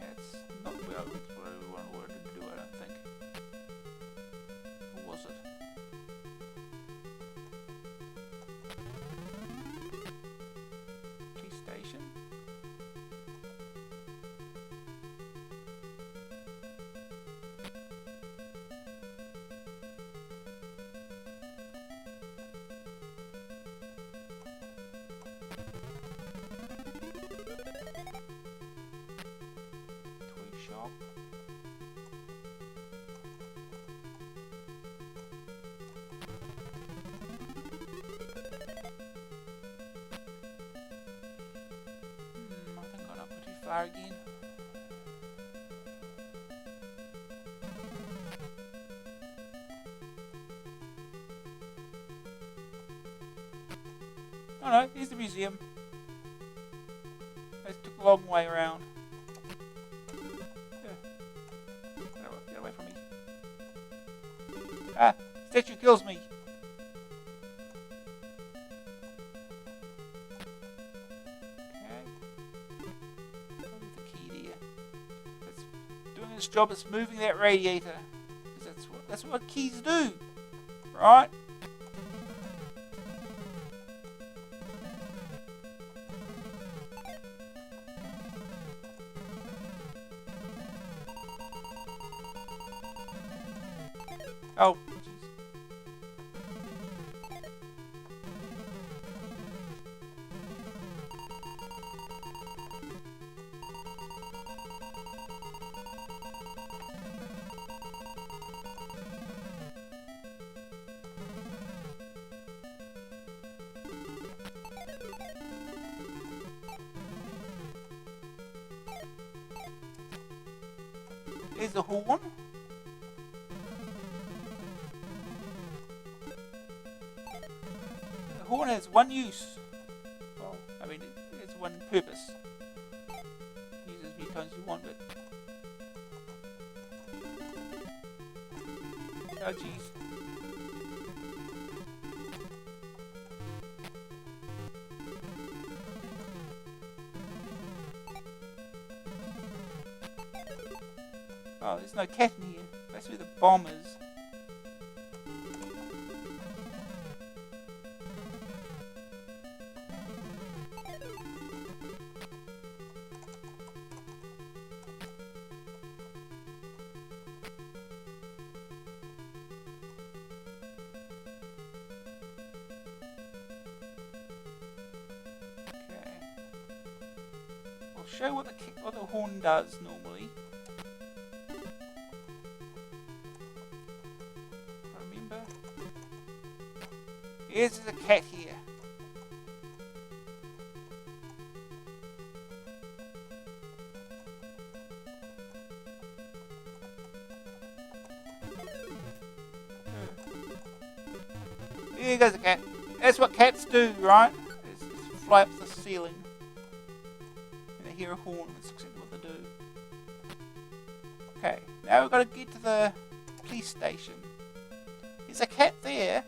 That's not what we wanted to do, I don't think. Or was it? Police station? Toy shop? I think I'm not too far again. Oh no, here's the museum. I just took a long way around. Yeah. Get away from me. Ah! Statue kills me! Okay. Where's the key there? It's doing its job, it's moving that radiator. 'Cause that's what keys do. Right? Oh, jeez. There's the horn. The horn has one use. Well, I mean, it's one purpose. Use as many times as you want, but... Oh, jeez. Oh, there's no cat in here. That's where the bomb is. I'll show what the horn does normally. Remember? Here's a cat here. Here goes a cat. That's what cats do, right? Is fly up the ceiling. And they hear a horn, that's exactly what they do. Okay, now we've got to get to the police station. There's a cat there.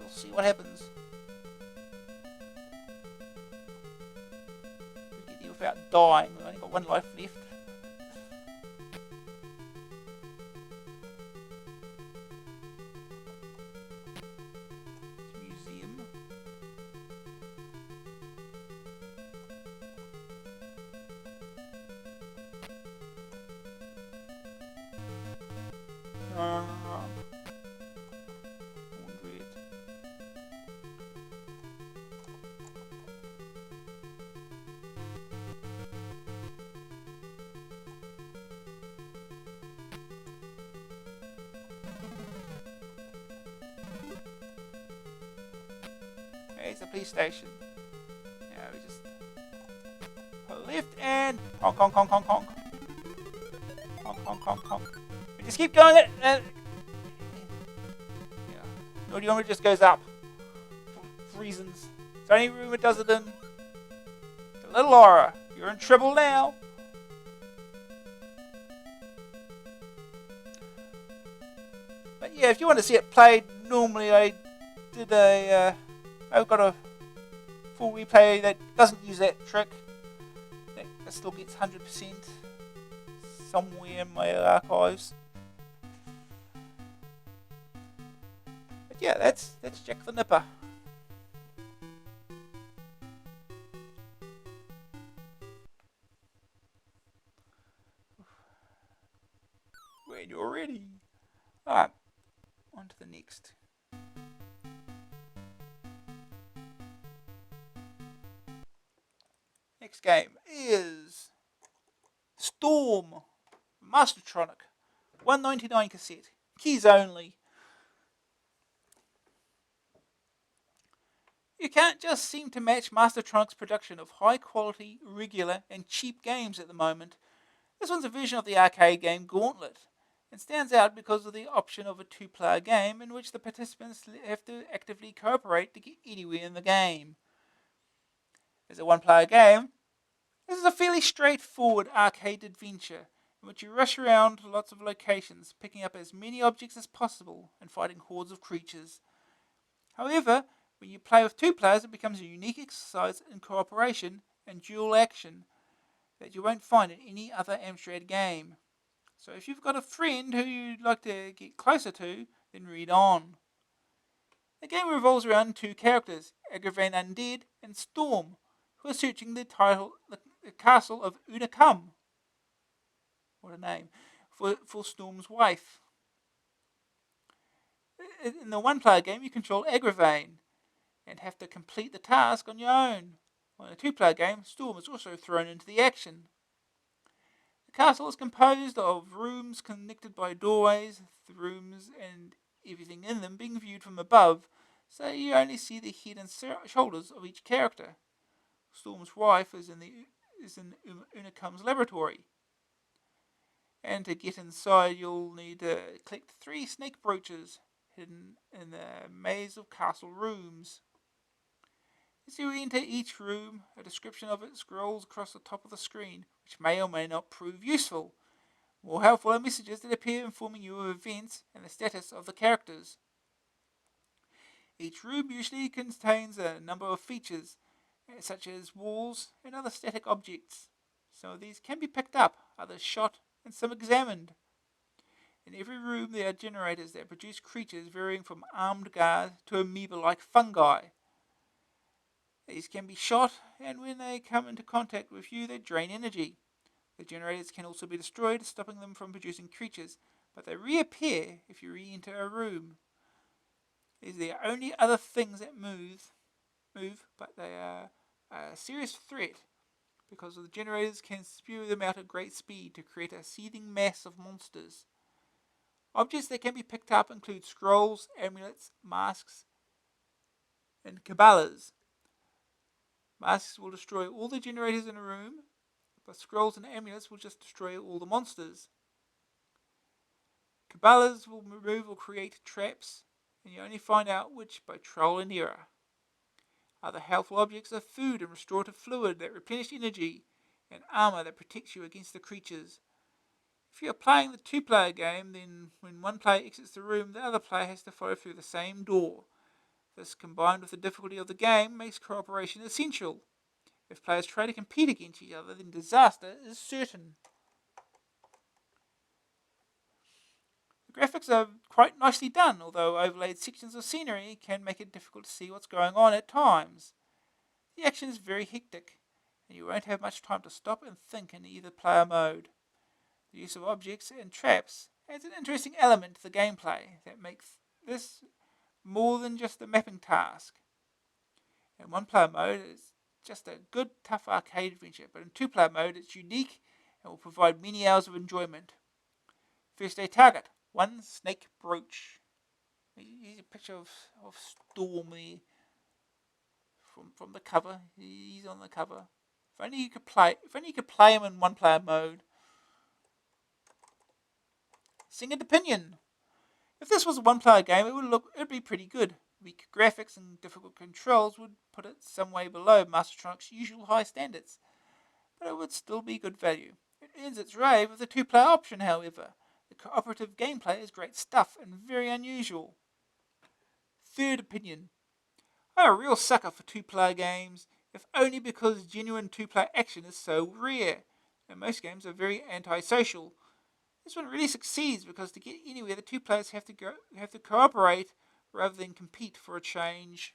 We'll see what happens. We get there without dying. We've only got one life left. Museum. It's a police station. Now we just pull left and honk, honk, honk, honk, honk. Honk, honk, honk, honk. We just keep going it. Yeah. No, the armor just goes up for reasons. It's the only room it does it in. Little Laura, you're in trouble now. But yeah, if you want to see it played, normally I've got a full replay that doesn't use that trick. That still gets 100% somewhere in my archives. But yeah, that's Jack the Nipper. When you're ready. Alright, on to the next. Next game is Storm, Mastertronic, $1.99 cassette, keys only. You can't just seem to match Mastertronic's production of high quality, regular and cheap games at the moment. This one's a version of the arcade game Gauntlet, and stands out because of the option of a two-player game in which the participants have to actively cooperate to get anywhere in the game. As a one-player game, this is a fairly straightforward arcade adventure in which you rush around to lots of locations, picking up as many objects as possible and fighting hordes of creatures. However, when you play with two players, it becomes a unique exercise in cooperation and dual action that you won't find in any other Amstrad game. So if you've got a friend who you'd like to get closer to, then read on. The game revolves around two characters, Agravain Undead and Storm, who are searching the castle of Unacum. What a name. For Storm's wife. In the one-player game, you control Agravain and have to complete the task on your own. While in a two-player game, Storm is also thrown into the action. The castle is composed of rooms connected by doorways, the rooms and everything in them being viewed from above, so you only see the head and shoulders of each character. Storm's wife is in Unacum's laboratory. And to get inside, you'll need to collect 3 snake brooches hidden in the maze of castle rooms. As you enter each room, a description of it scrolls across the top of the screen, which may or may not prove useful. More helpful are messages that appear informing you of events and the status of the characters. Each room usually contains a number of features, such as walls and other static objects. Some of these can be picked up, others shot, and some examined. In every room there are generators that produce creatures varying from armed guards to amoeba-like fungi. These can be shot, and when they come into contact with you, they drain energy. The generators can also be destroyed, stopping them from producing creatures, but they reappear if you re-enter a room. These are the only other things that move, but they are a serious threat because the generators can spew them out at great speed to create a seething mass of monsters. Objects that can be picked up include scrolls, amulets, masks, and cabbalas. Masks will destroy all the generators in a room, but scrolls and amulets will just destroy all the monsters. Cabbalas will remove or create traps, and you only find out which by trial and error. Other helpful objects are food and restorative fluid that replenish energy, and armor that protects you against the creatures. If you are playing the two-player game, then when one player exits the room, the other player has to follow through the same door. This, combined with the difficulty of the game, makes cooperation essential. If players try to compete against each other, then disaster is certain. The graphics are quite nicely done, although overlaid sections of scenery can make it difficult to see what's going on at times. The action is very hectic, and you won't have much time to stop and think in either player mode. The use of objects and traps adds an interesting element to the gameplay that makes this more than just a mapping task. In one-player mode, it's just a good, tough arcade adventure, but in two-player mode, it's unique and will provide many hours of enjoyment. First day target, one snake brooch. Here's a picture of Storm there from the cover. He's on the cover. If only you could play him in one-player mode. Singed opinion. If this was a one-player game, it'd be pretty good. Weak graphics and difficult controls would put it some way below Mastertronic's usual high standards, but it would still be good value. It earns its rave with the two-player option, however. The cooperative gameplay is great stuff and very unusual. Third opinion. I'm a real sucker for two-player games, if only because genuine two-player action is so rare, and most games are very antisocial. This one really succeeds because to get anywhere, the two players have to cooperate rather than compete for a change.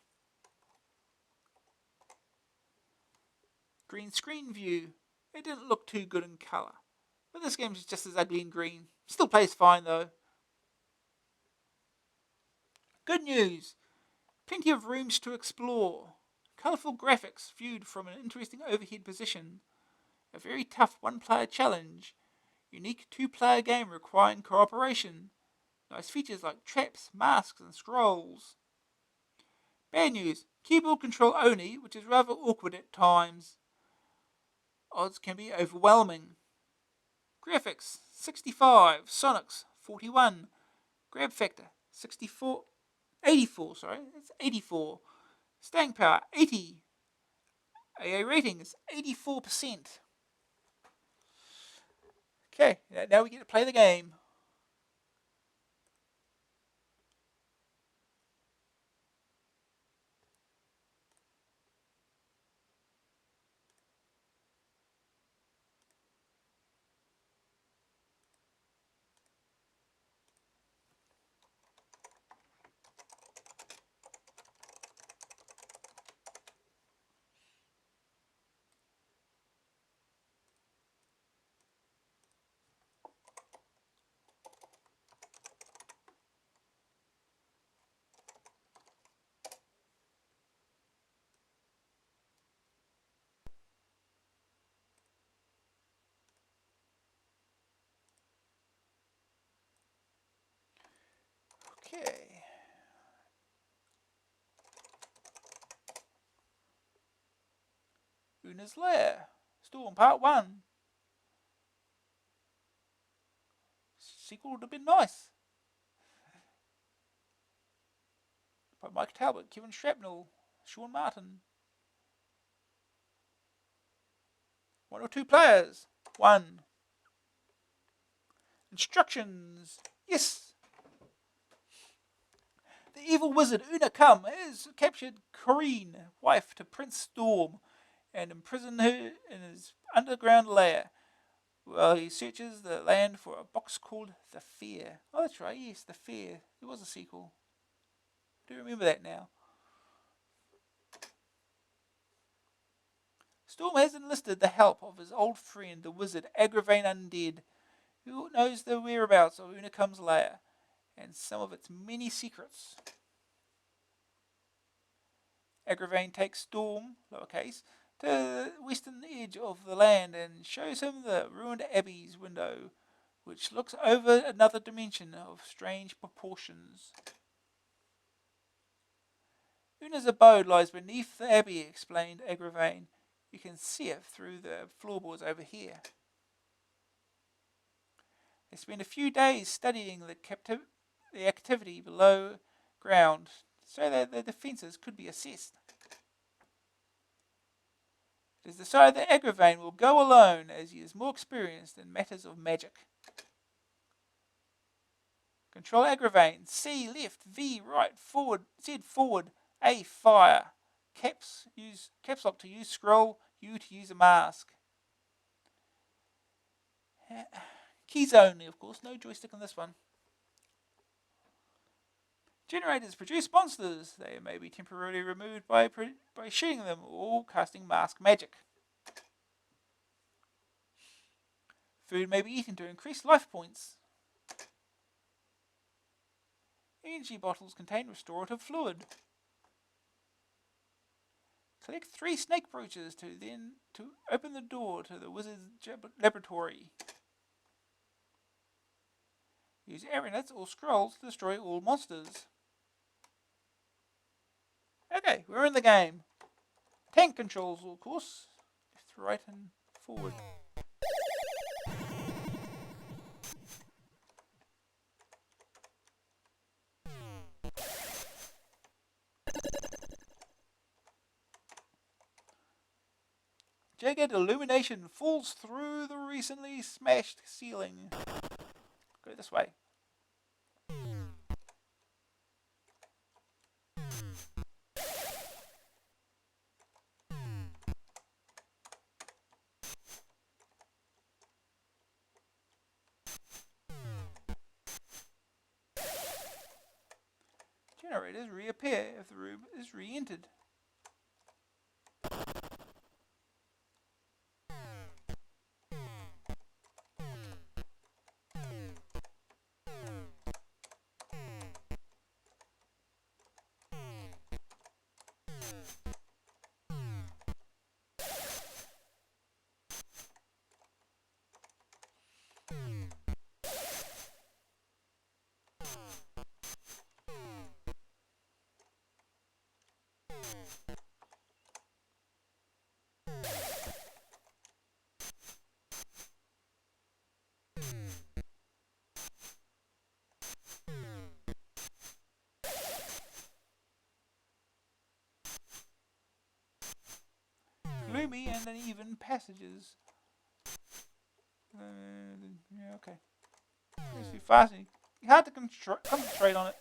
Green screen view. It didn't look too good in colour, but this game is just as ugly in green. Still plays fine though. Good news. Plenty of rooms to explore. Colourful graphics viewed from an interesting overhead position. A very tough one-player challenge. Unique two-player game requiring cooperation. Nice features like traps, masks, and scrolls. Bad news. Keyboard control only, which is rather awkward at times. Odds can be overwhelming. Graphics 65, Sonics 41, grab factor 84, it's 84. Staying power 80. AA rating is 84%. Okay, now we get to play the game. Okay. Una's Lair. Storm Part 1. Sequel would have been nice. By Mike Talbot, Kevin Shrapnel, Sean Martin. 1 or 2 players. 1. Instructions. Yes. The evil wizard Una Cum has captured Corrine, wife to Prince Storm, and imprisoned her in his underground lair. Well, he searches the land for a box called The Fear. Oh, that's right, yes, The Fear. There was a sequel. I do remember that now. Storm has enlisted the help of his old friend, the wizard Agravain Undead, who knows the whereabouts of Unicum's lair and some of its many secrets. Agravain takes Storm, lowercase, to the western edge of the land and shows him the ruined abbey's window, which looks over another dimension of strange proportions. Una's abode lies beneath the abbey, explained Agravain. You can see it through the floorboards over here. They spent a few days studying the activity below ground so that the defences could be assessed. It is decided that Agravain will go alone as he is more experienced in matters of magic. Control Agravain. C left, V right, forward, Z forward, A fire. Caps lock to use scroll, U to use a mask. Keys only, of course, no joystick on this one. Generators produce monsters. They may be temporarily removed by shooting them or casting mask magic. Food may be eaten to increase life points. Energy bottles contain restorative fluid. Collect 3 snake brooches to open the door to the wizard's laboratory. Use arrownuts or scrolls to destroy all monsters. Okay, we're in the game. Tank controls, of course. Left, right, and forward. Jagged illumination falls through the recently smashed ceiling. Go this way. Generators reappear if the room is re-entered. Gloomy and uneven passages. Yeah, okay. It's too fast. Hard to concentrate on it.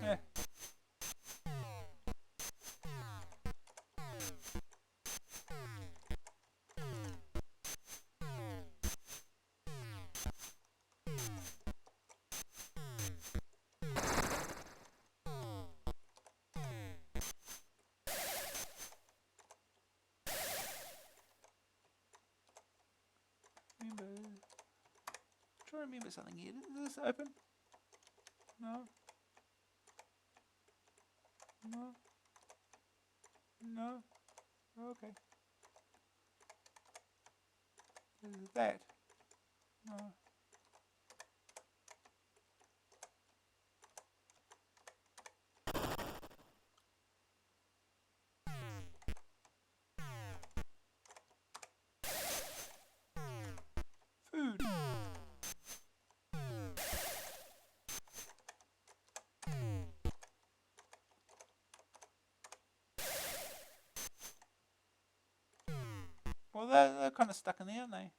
Yeah. Try to remember something here. Is this open? No. No. No. Okay. Is that? No. Food. Well, they're kind of stuck in there, aren't they?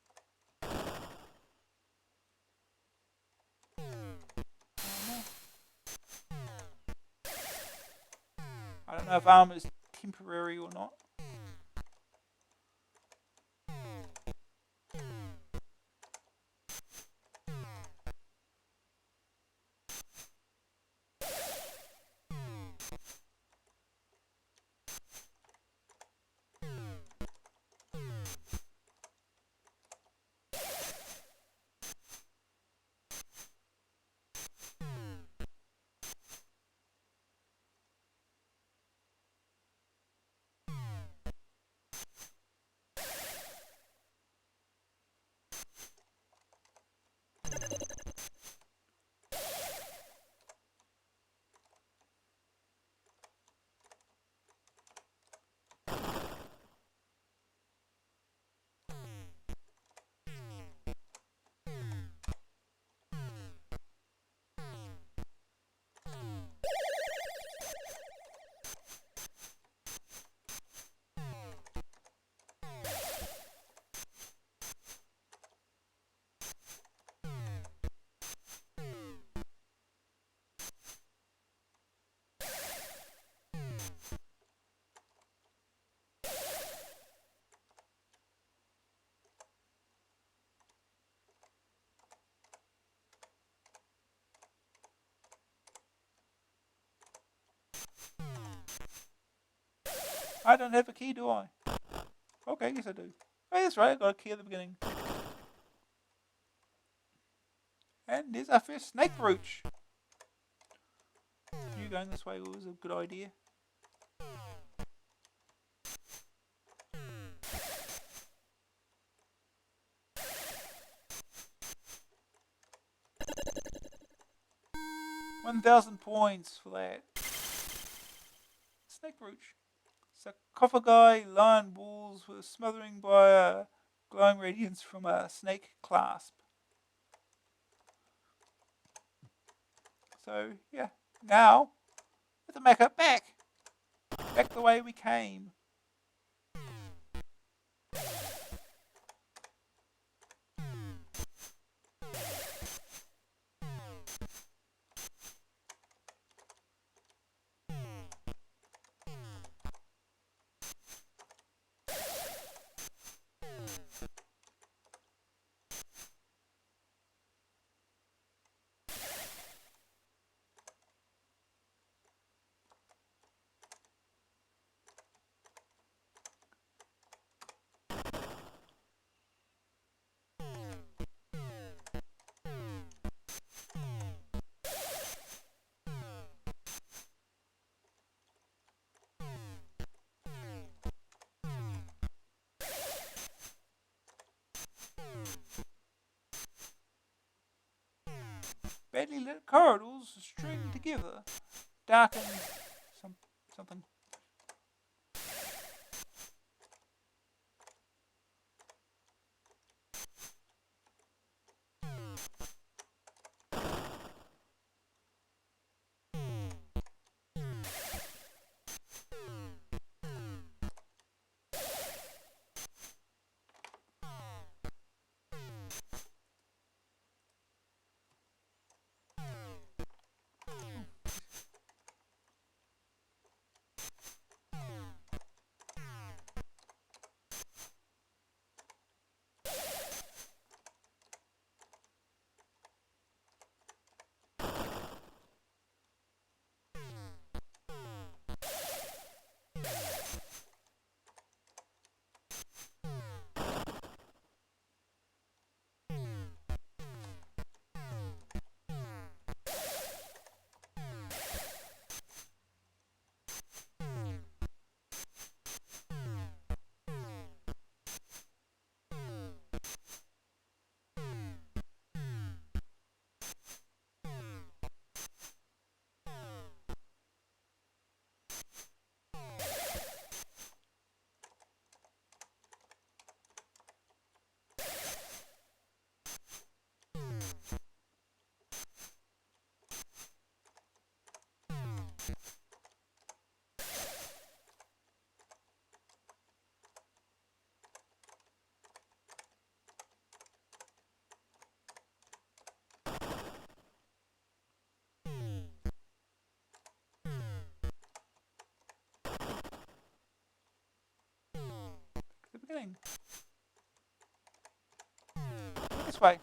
don't know if armor's temporary or not. I don't have a key, do I? Okay, yes I do. Oh, that's right, I got a key at the beginning. And there's our first snake brooch. You going this way was a good idea. $1,000 points for that. Snake brooch. Sarcophagi lion walls were smothering by a glowing radiance from a snake clasp. So, yeah. Now, we have to make it back. Back the way we came. Badly lit corridors string together, darkened something. this way.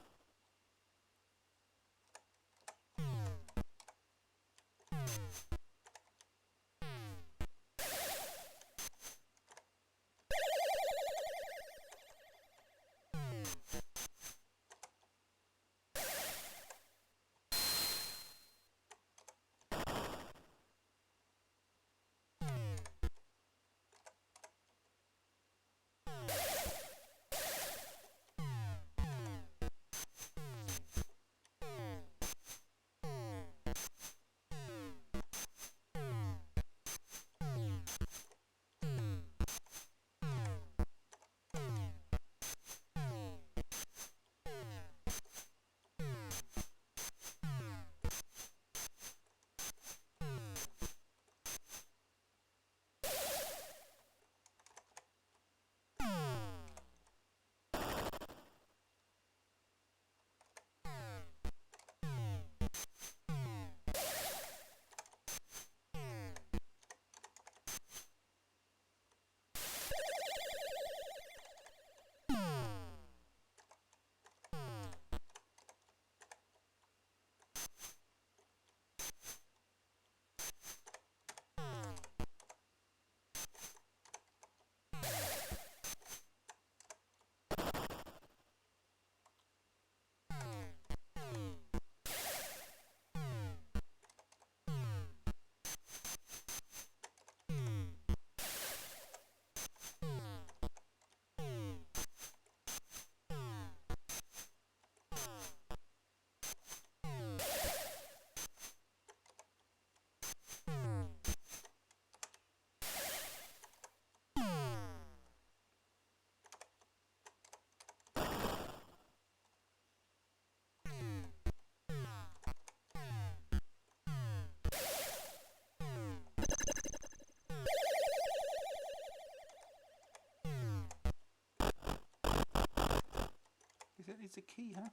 That needs a key, huh?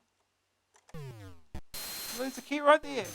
Well, there's a key right there.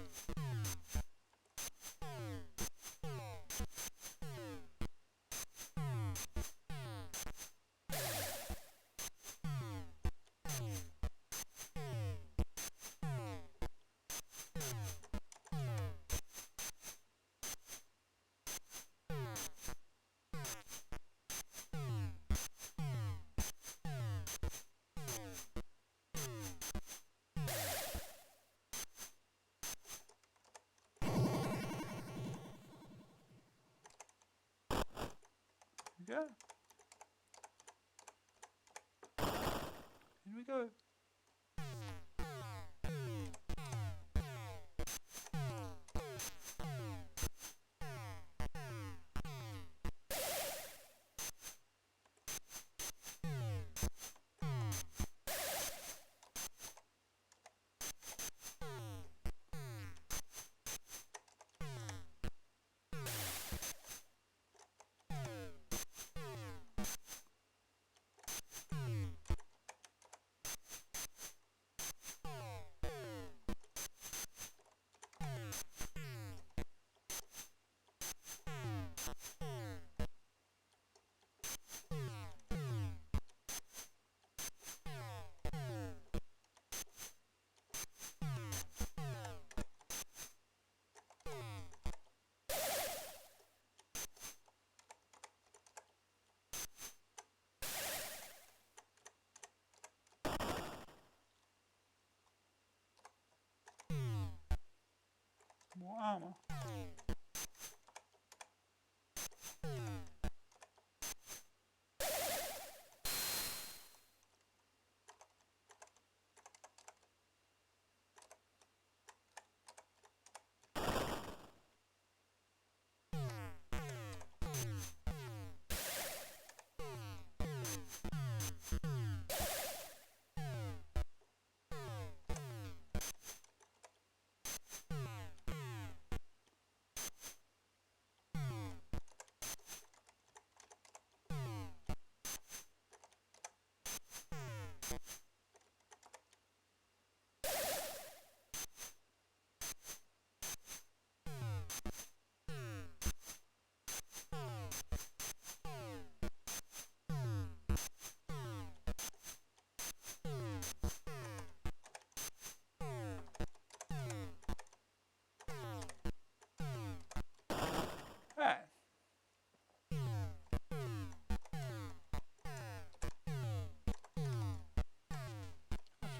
Here we go.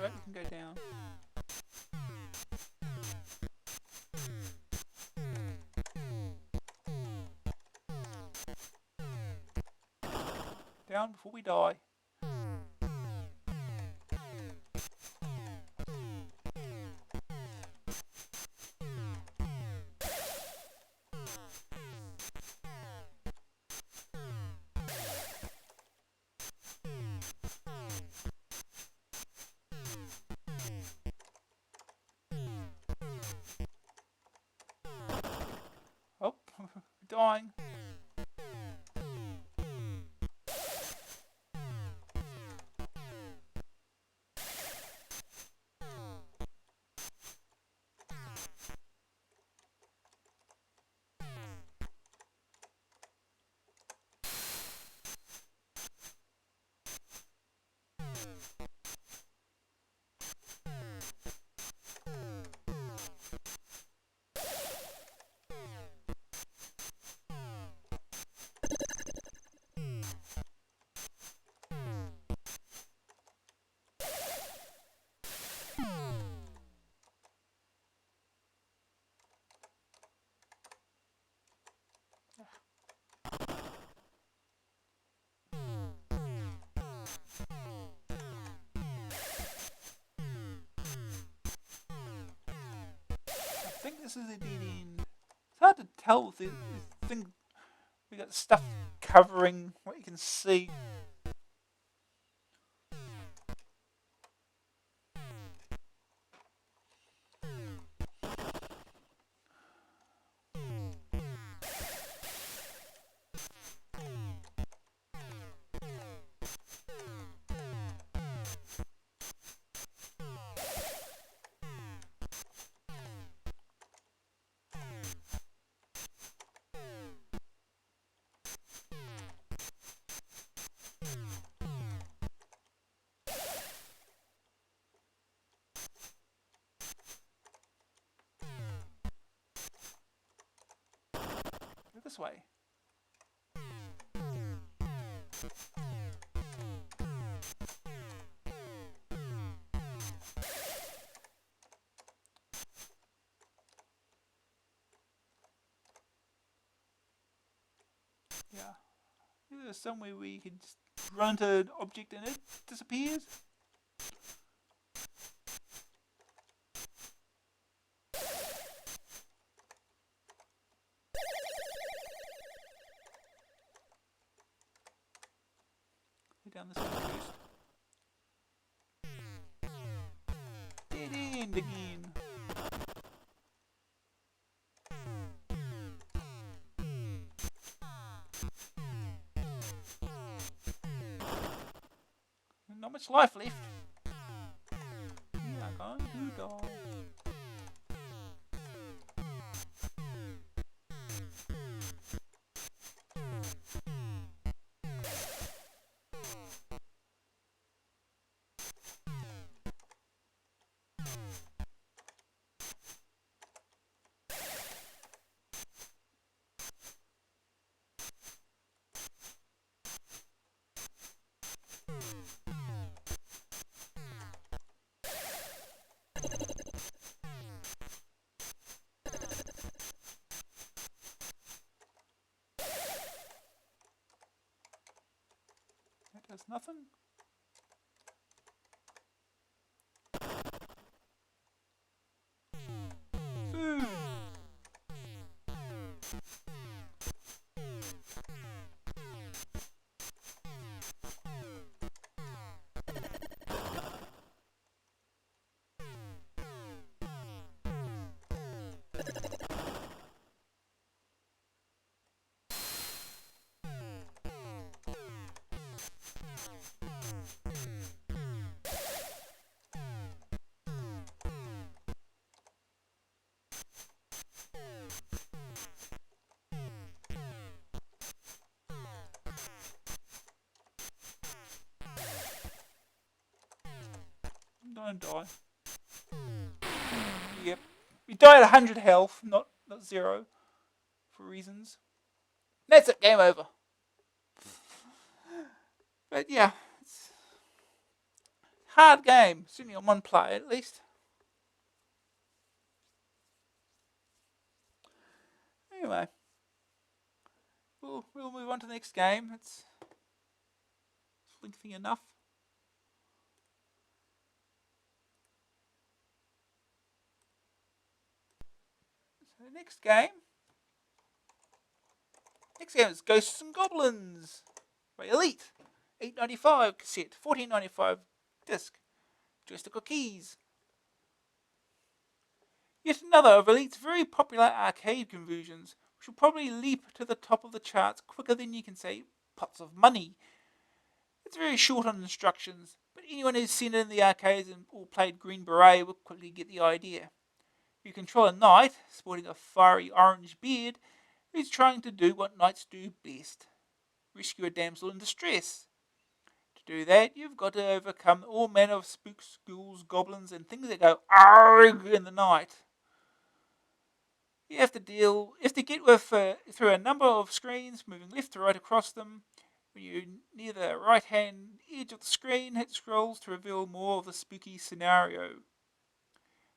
right, we can go down. Down before we die. Oh, dying. I think this is a dead end. It's hard to tell with this thing. We got stuff covering what you can see. Go this way. Yeah. There's somewhere where you can just run into an object and it disappears. Go down this one first. Dead end again. Not much life left. We are going to die. That does nothing. Food. Don't die. Yep. We died at 100 health, not 0, for reasons. That's it, game over. But yeah, it's Hard game, certainly on one player at least. Anyway, we'll move on to the next game. It's lengthy enough. So the next game is Ghosts and Goblins by Elite. $8.95 cassette, $14.95 disc, joystick or keys. Yet another of Elite's very popular arcade conversions, which will probably leap to the top of the charts quicker than you can say pots of money. It's very short on instructions, but anyone who's seen it in the arcades or played Green Beret will quickly get the idea. You control a knight, sporting a fiery orange beard, who's trying to do what knights do best: rescue a damsel in distress. To do that, you've got to overcome all manner of spooks, ghouls, goblins, and things that go arg in the night. You have to get through a number of screens, moving left to right across them. When you're near the right-hand edge of the screen, hit scrolls to reveal more of the spooky scenario.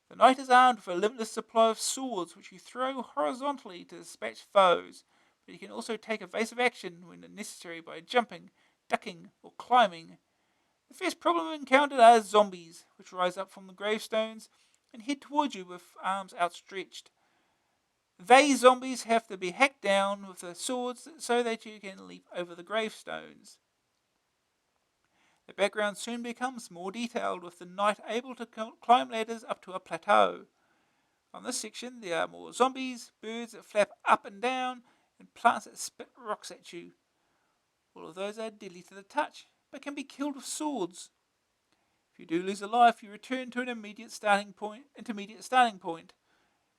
The knight is armed with a limitless supply of swords, which you throw horizontally to dispatch foes, but you can also take evasive action when necessary by jumping, ducking, or climbing. The first problem encountered are zombies, which rise up from the gravestones and head towards you with arms outstretched. They zombies have to be hacked down with the swords so that you can leap over the gravestones. The background soon becomes more detailed, with the knight able to climb ladders up to a plateau. On this section there are more zombies, birds that flap up and down, and plants that spit rocks at you. All of those are deadly to the touch, but can be killed with swords. If you do lose a life, you return to an intermediate starting point,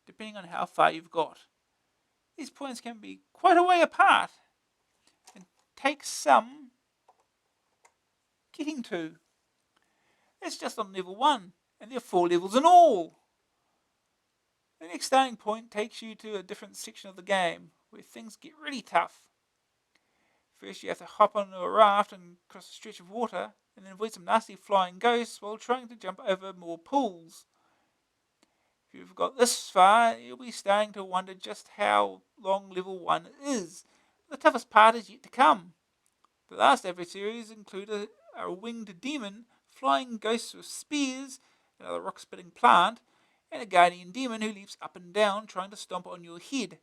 depending on how far you've got. These points can be quite a way apart, and take some getting to. It's just on level 1, and there are 4 levels in all. The next starting point takes you to a different section of the game, where things get really tough. First you have to hop onto a raft and cross a stretch of water, and then avoid some nasty flying ghosts while trying to jump over more pools. If you've got this far, you'll be starting to wonder just how long level 1 is. The toughest part is yet to come. The last adversaries include a winged demon, flying ghosts with spears, another rock-spitting plant, and a guardian demon who leaps up and down trying to stomp on your head.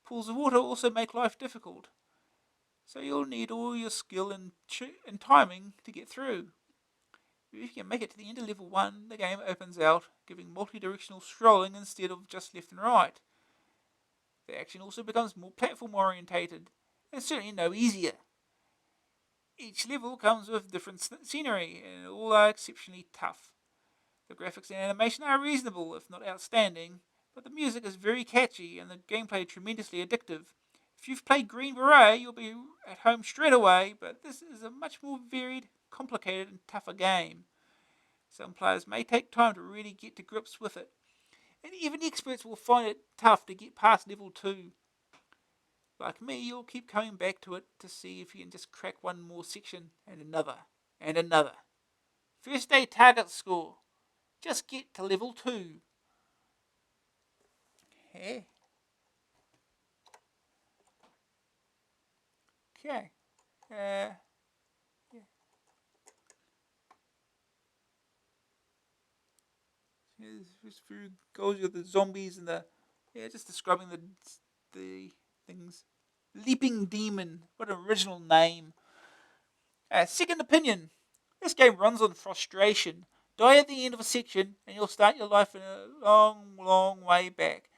Pools of water also make life difficult, so you'll need all your skill and timing to get through. If you can make it to the end of level 1, the game opens out, giving multi-directional scrolling instead of just left and right. The action also becomes more platform orientated, and certainly no easier. Each level comes with different scenery, and all are exceptionally tough. The graphics and animation are reasonable, if not outstanding, but the music is very catchy and the gameplay tremendously addictive. If you've played Green Beret, you'll be at home straight away, but this is a much more varied, complicated, and tougher game. Some players may take time to really get to grips with it, and even experts will find it tough to get past level 2. Like me, you'll keep coming back to it to see if you can just crack one more section, and another, and another. First day target score. Just get to level 2. Okay. Okay. Yeah. Here's through goes with the zombies and just describing the things. Leaping Demon. What an original name. Second opinion. This game runs on frustration. Die at the end of a section, and you'll start your life in a long, long way back.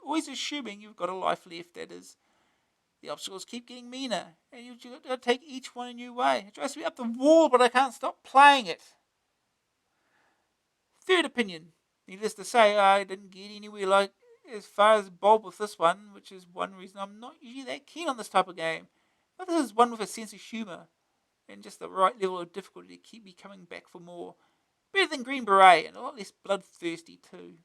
Always assuming you've got a life left, that is. The obstacles keep getting meaner, and you've got to take each one a new way. It drives me up the wall, but I can't stop playing it. Third opinion. Needless to say, I didn't get anywhere like as far as Bob with this one, which is one reason I'm not usually that keen on this type of game. But this is one with a sense of humour, and just the right level of difficulty to keep me coming back for more. Better than Green Beret, and a lot less bloodthirsty too.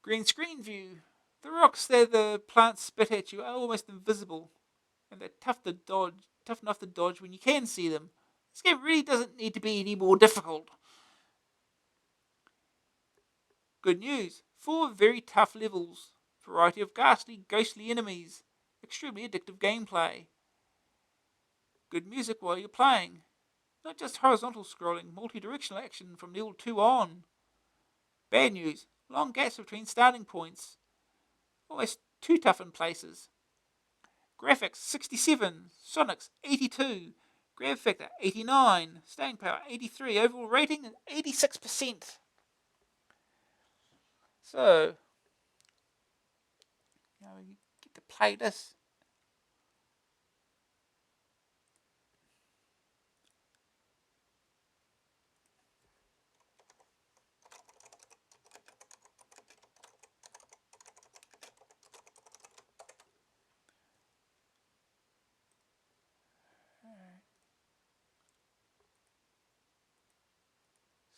Green screen view. The rocks that the plants spit at you are almost invisible, and they're tough enough to dodge when you can see them. This game really doesn't need to be any more difficult. Good news. 4 very tough levels. Variety of ghostly enemies. Extremely addictive gameplay. Good music while you're playing. Not just horizontal scrolling, multi-directional action from level 2 on. Bad news. Long gaps between starting points. Almost too tough in places. Graphics 67, Sonics 82, Grab Factor 89, Staying Power 83, overall rating 86%. So, now we get to play this.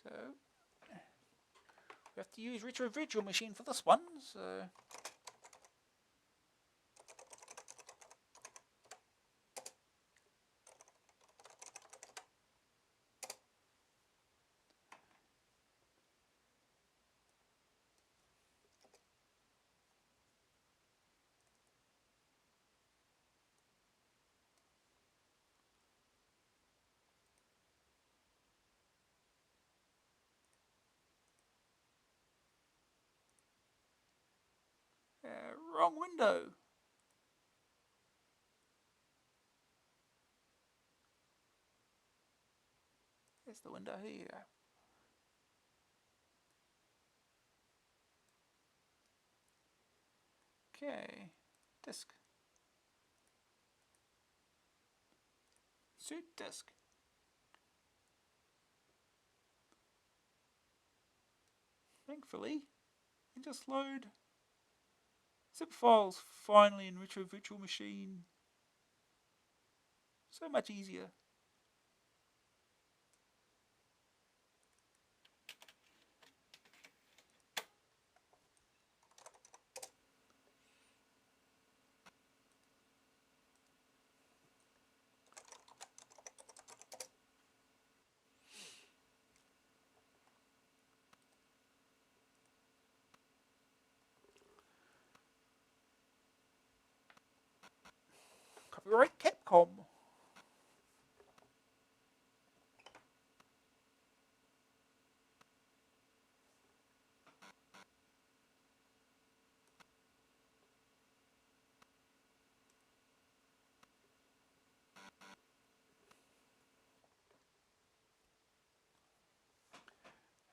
So, we have to use Retro Virtual Machine for this one, so... wrong window. There's the window here. Okay, disk. Insert disk. Thankfully, you can just load zip files finally in Retro Virtual Machine. So much easier. Copyright Capcom.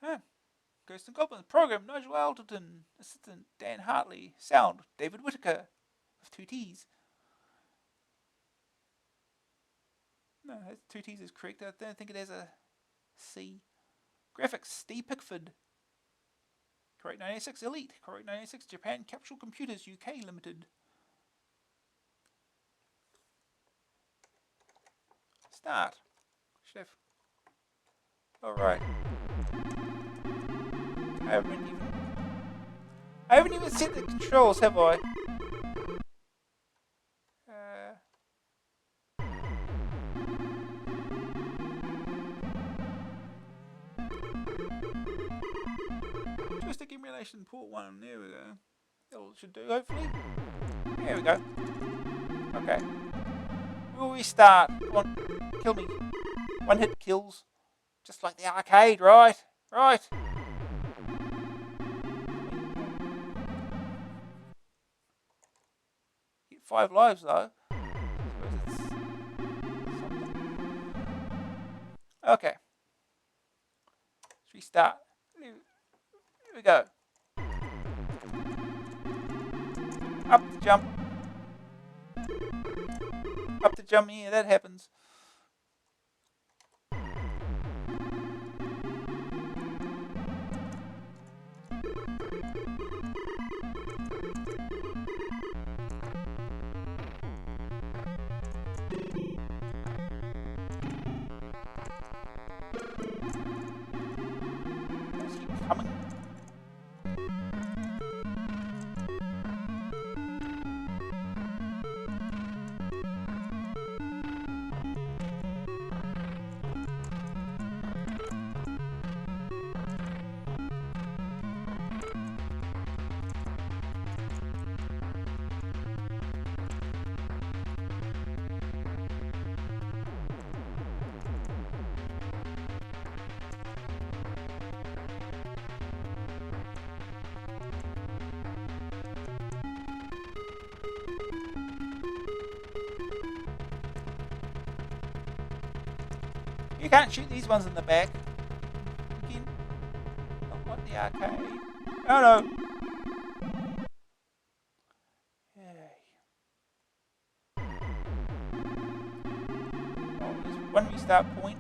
Huh. Ghosts and Goblins. Program Nigel Alderton. Assistant Dan Hartley. Sound David Whittaker. With 2 T's. No, 2 T's is correct. I don't think it has a C. Graphics Steve Pickford. Correct 96 Elite. Correct 96 Japan Capsule Computers UK Limited. Start. Chef. Alright. I haven't even set the controls, have I? Joystick emulation port 1. There we go. That should do, hopefully. There we go. Okay. We'll restart. Come on. Kill me. 1 hit kills. Just like the arcade, right? Right. Get 5 lives, though. Okay. Let's restart. Here we go. Up to jump. Up to jump, yeah, that happens. Let's keep coming. You can't shoot these ones in the back. Again, not like the arcade. Oh no! Oh, there's one restart point.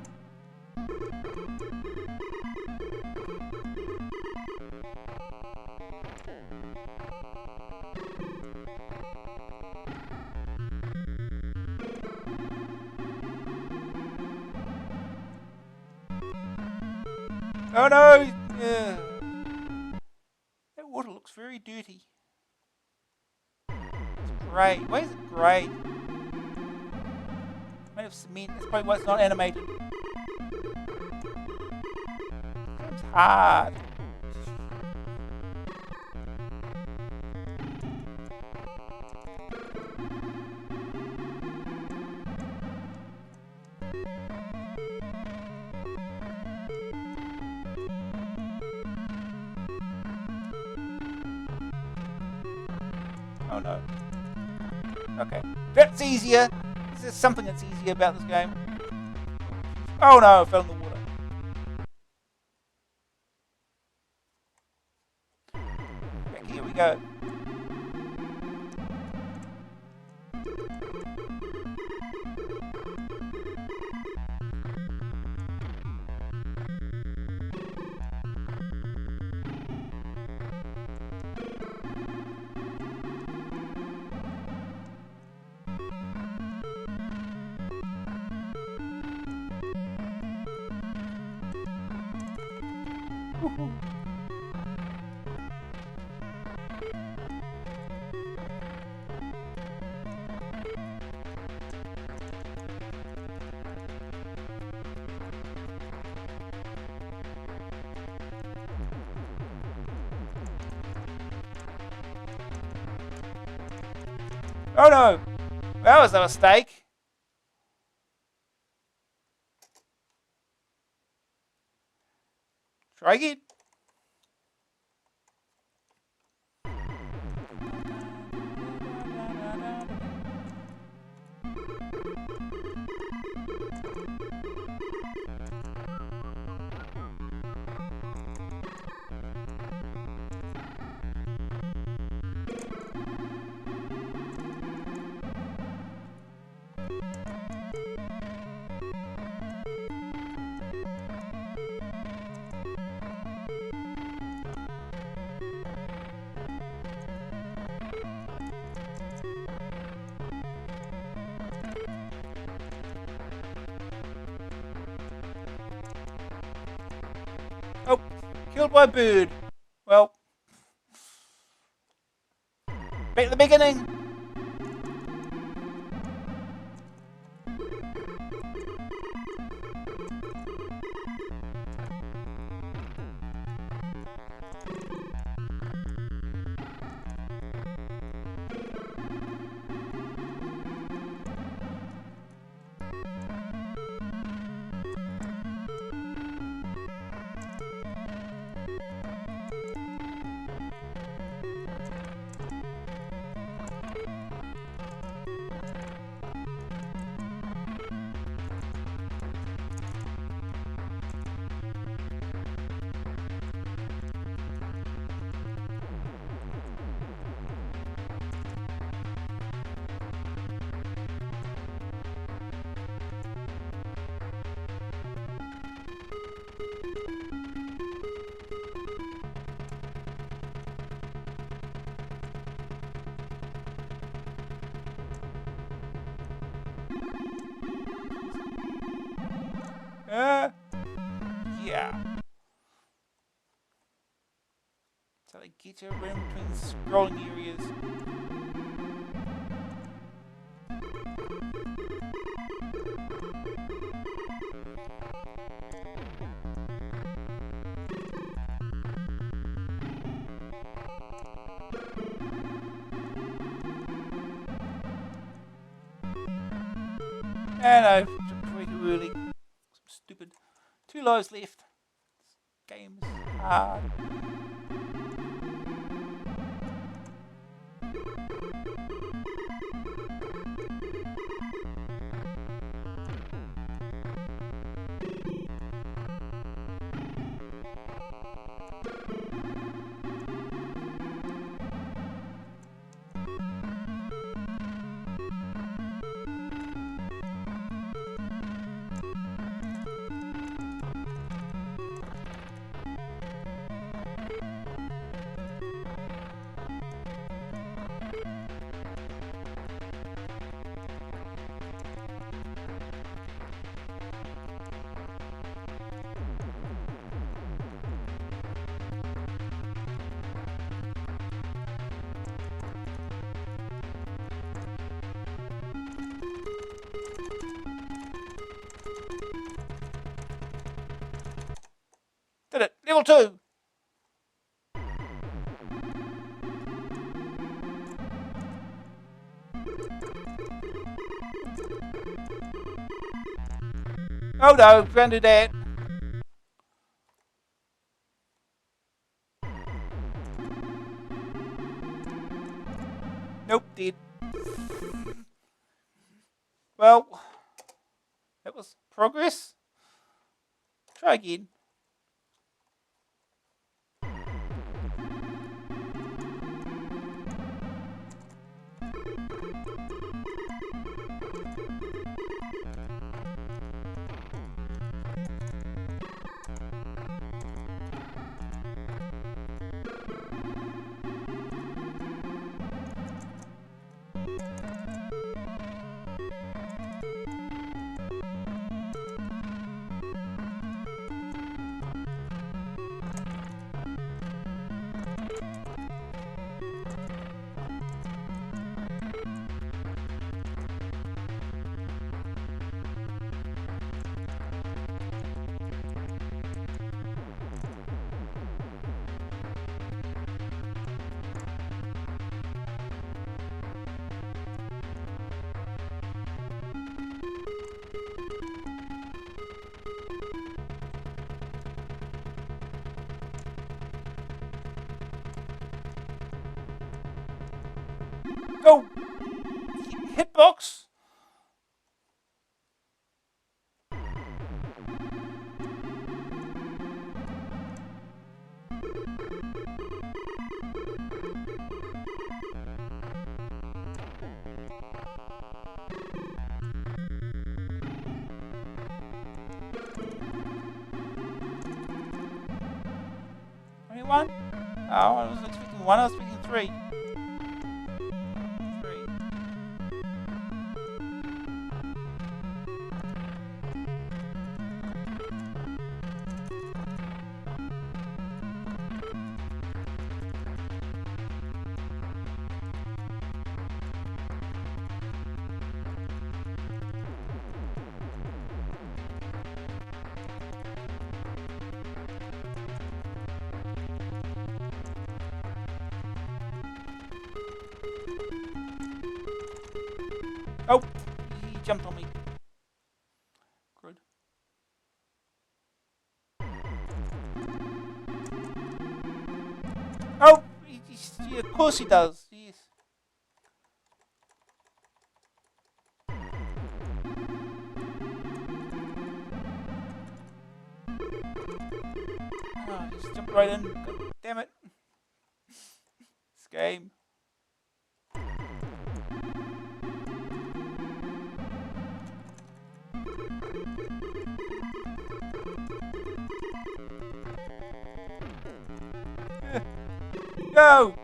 Oh no! That water looks very dirty. It's grey. Why is it grey? Made of cement. That's probably why it's not animated. It's hard. Oh no. Okay. That's easier. There's something that's easier about this game. Oh no, I fell in the water. Back here we go. Oh no! That was a mistake. Try again. Oh, killed by a bird. Well, back to the beginning. Yeah. So they get you around between the scrolling areas. And I jumped way too early. Some stupid. 2 lives left. This game's hard. Did it. Level 2. Oh no, can't do that. Nope, did. Well, that was progress. Try again. Go! Hitbox! Only one? Oh, I wasn't expecting one, I was expecting 3. 3. Oh! He jumped on me. Good. Oh! Of course he does. Yes. Oh, just jumped right in. God damn it. This game. Go!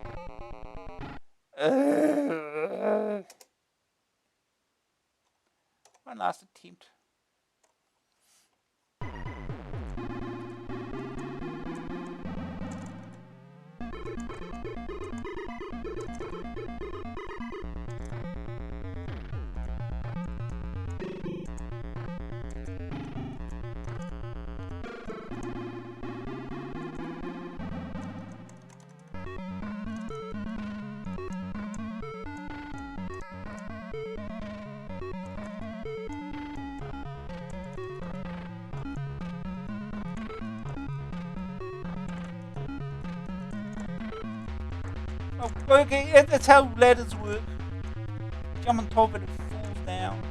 One last attempt. Oh, okay, that's how ladders work. Jump on top and it falls down.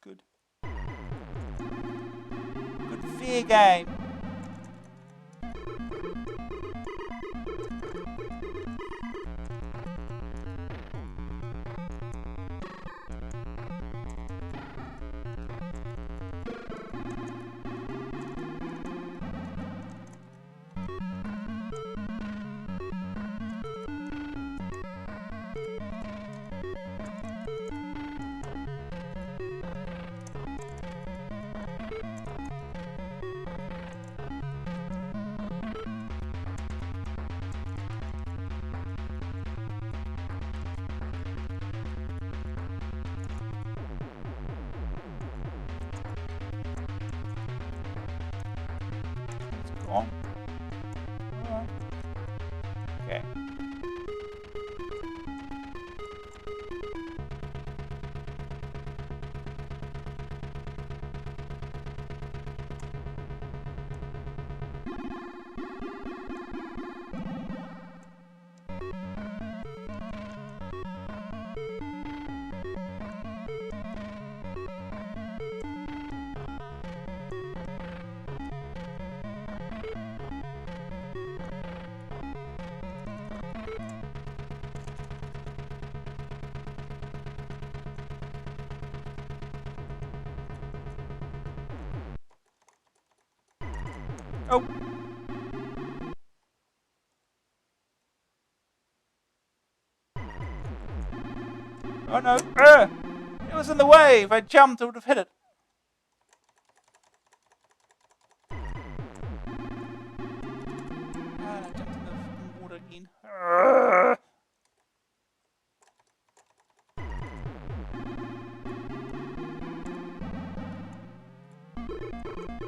Good. Good fair game. Come on. Okay. Oh. Oh no. It was in the way. If I jumped, I would have hit it. I jumped in the water again.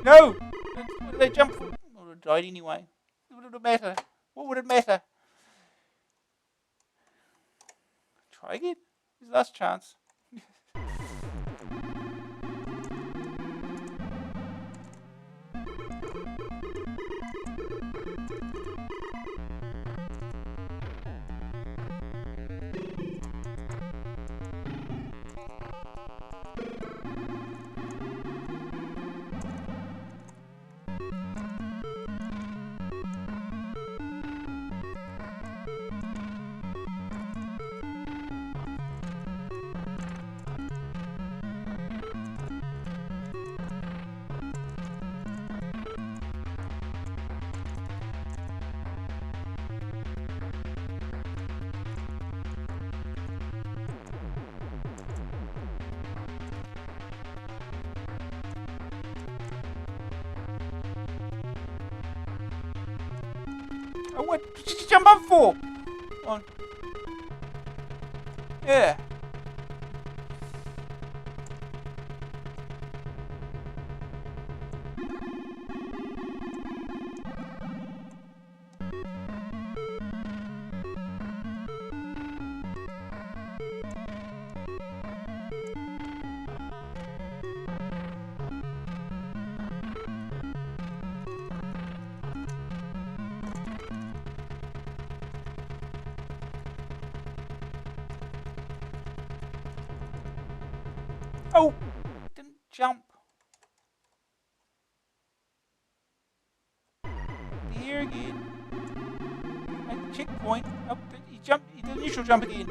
No! What did I jump for? I would have died anyway. What would it matter? What would it matter? Try again. His last chance. Oh, what did you jump up for? On. Yeah. Oh, didn't jump. Here again. At checkpoint. Oh, he jumped. He did the initial jump again.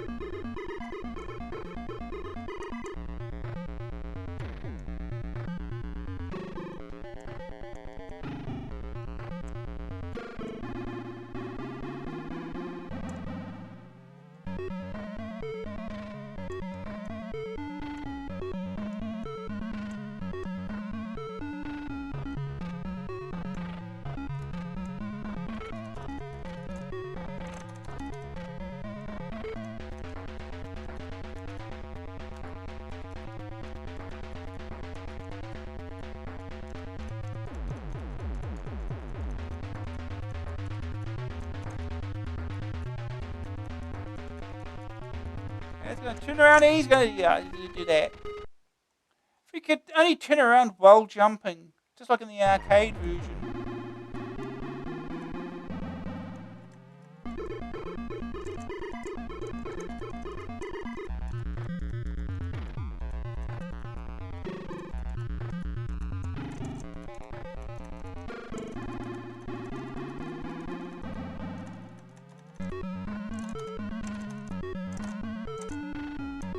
It's going to turn around and he's going to do that. If he could only turn around while jumping, just like in the arcade version.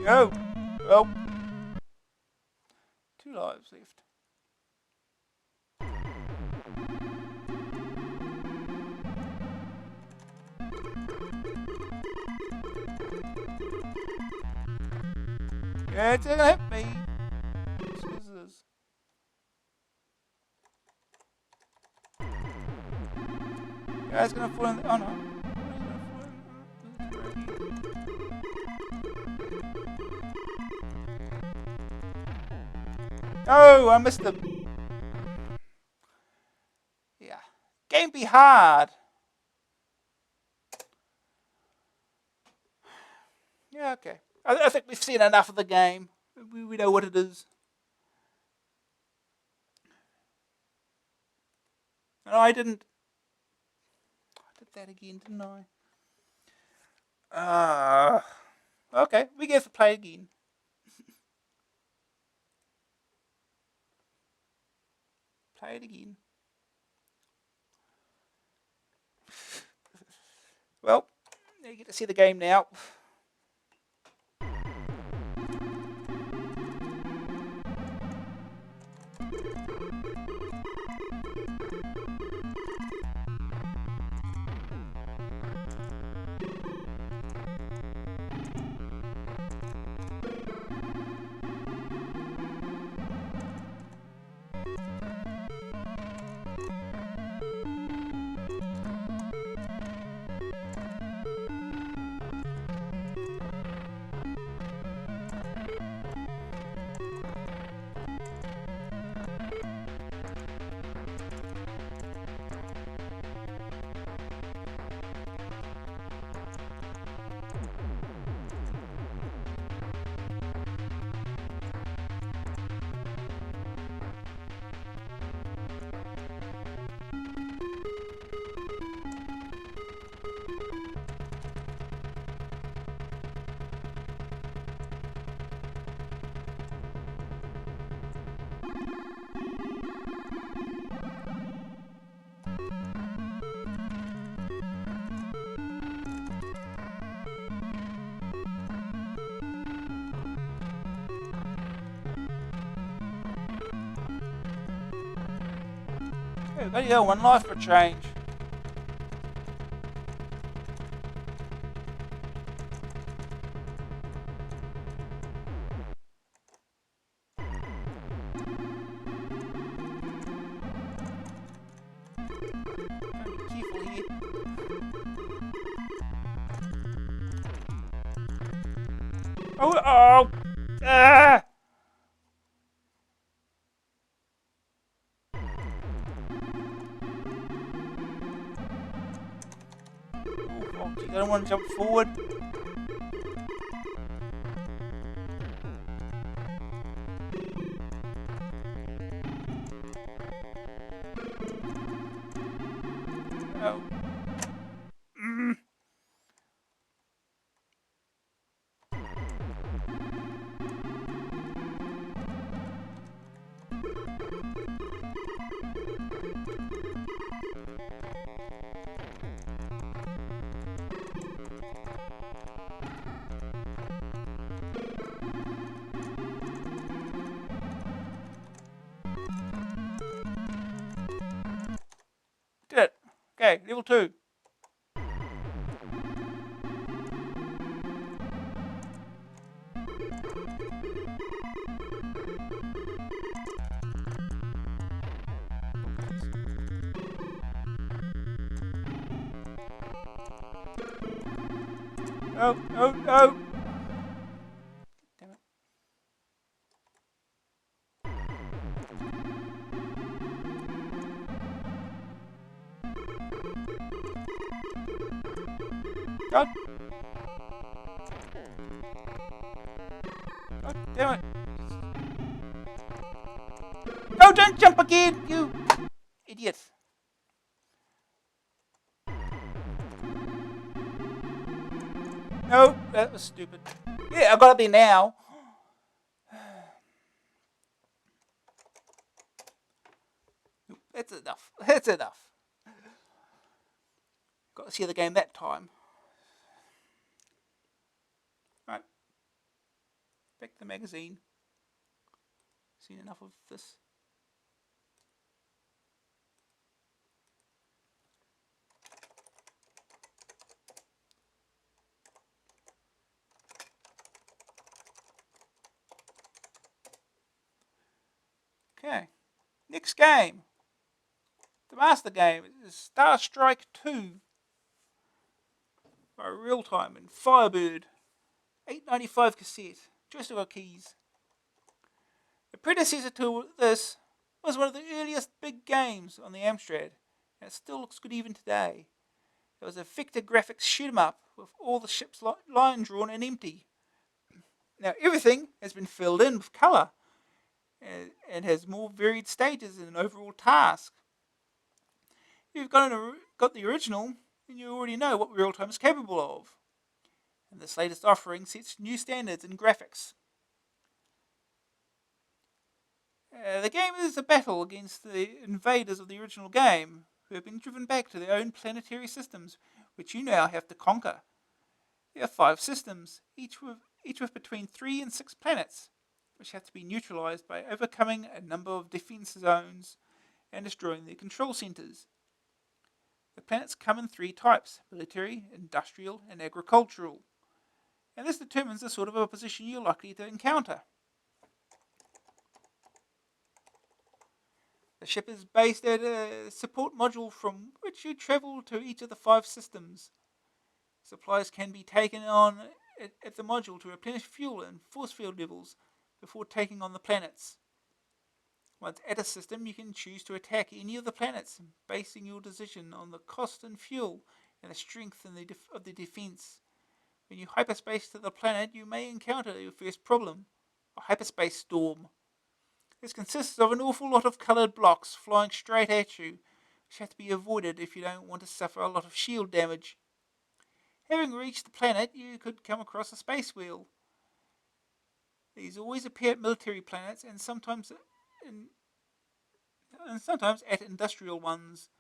No! Well, 2 lives left. Yeah, it's gonna hit me. Scissors. Yeah, it's gonna fall in the. Oh no. Oh, I missed him. Yeah, be hard. Yeah, okay. I think we've seen enough of the game. We know what it is. No, I didn't. I did that again, didn't I? Okay, we get to play again. Play it again. Well, you get to see the game now. Yeah, bloody hell, one life for change. Be careful here. Oh! Ah! Oh, geez, I don't want to jump forward. Oh. Did it. Okay, level 2. Oh, oh, oh! Damn it. God. God damn it. No, don't jump again, you idiot. No, that was stupid. Yeah, I gotta be now. That's enough. That's enough. Got to see the game that time. Right. Back to the magazine. Seen enough of this. Okay. Next game. The master game is Starstrike II. By real time in Firebird. 895 cassette. Joystick keys. The predecessor to this was one of the earliest big games on the Amstrad. and it still looks good even today. It was a vector graphics shoot 'em up with all the ships line drawn and empty. Now everything has been filled in with colour and has more varied stages in an overall task. If you've got the original, then you already know what real time is capable of. And this latest offering sets new standards in graphics. The game is a battle against the invaders of the original game, who have been driven back to their own planetary systems, which you now have to conquer. There are 5 systems, each with between 3 and 6 planets, which have to be neutralized by overcoming a number of defense zones and destroying their control centers. The planets come in 3 types: military, industrial, and agricultural, and this determines the sort of opposition you're likely to encounter. The ship is based at a support module from which you travel to each of the 5 systems. Supplies can be taken on at the module to replenish fuel and force field levels before taking on the planets. Once at a system, you can choose to attack any of the planets, basing your decision on the cost and fuel and the strength of the defense. When you hyperspace to the planet, you may encounter your first problem, a hyperspace storm. This consists of an awful lot of coloured blocks flying straight at you, which have to be avoided if you don't want to suffer a lot of shield damage. Having reached the planet, you could come across a space wheel. These always appear at military planets and sometimes at industrial ones.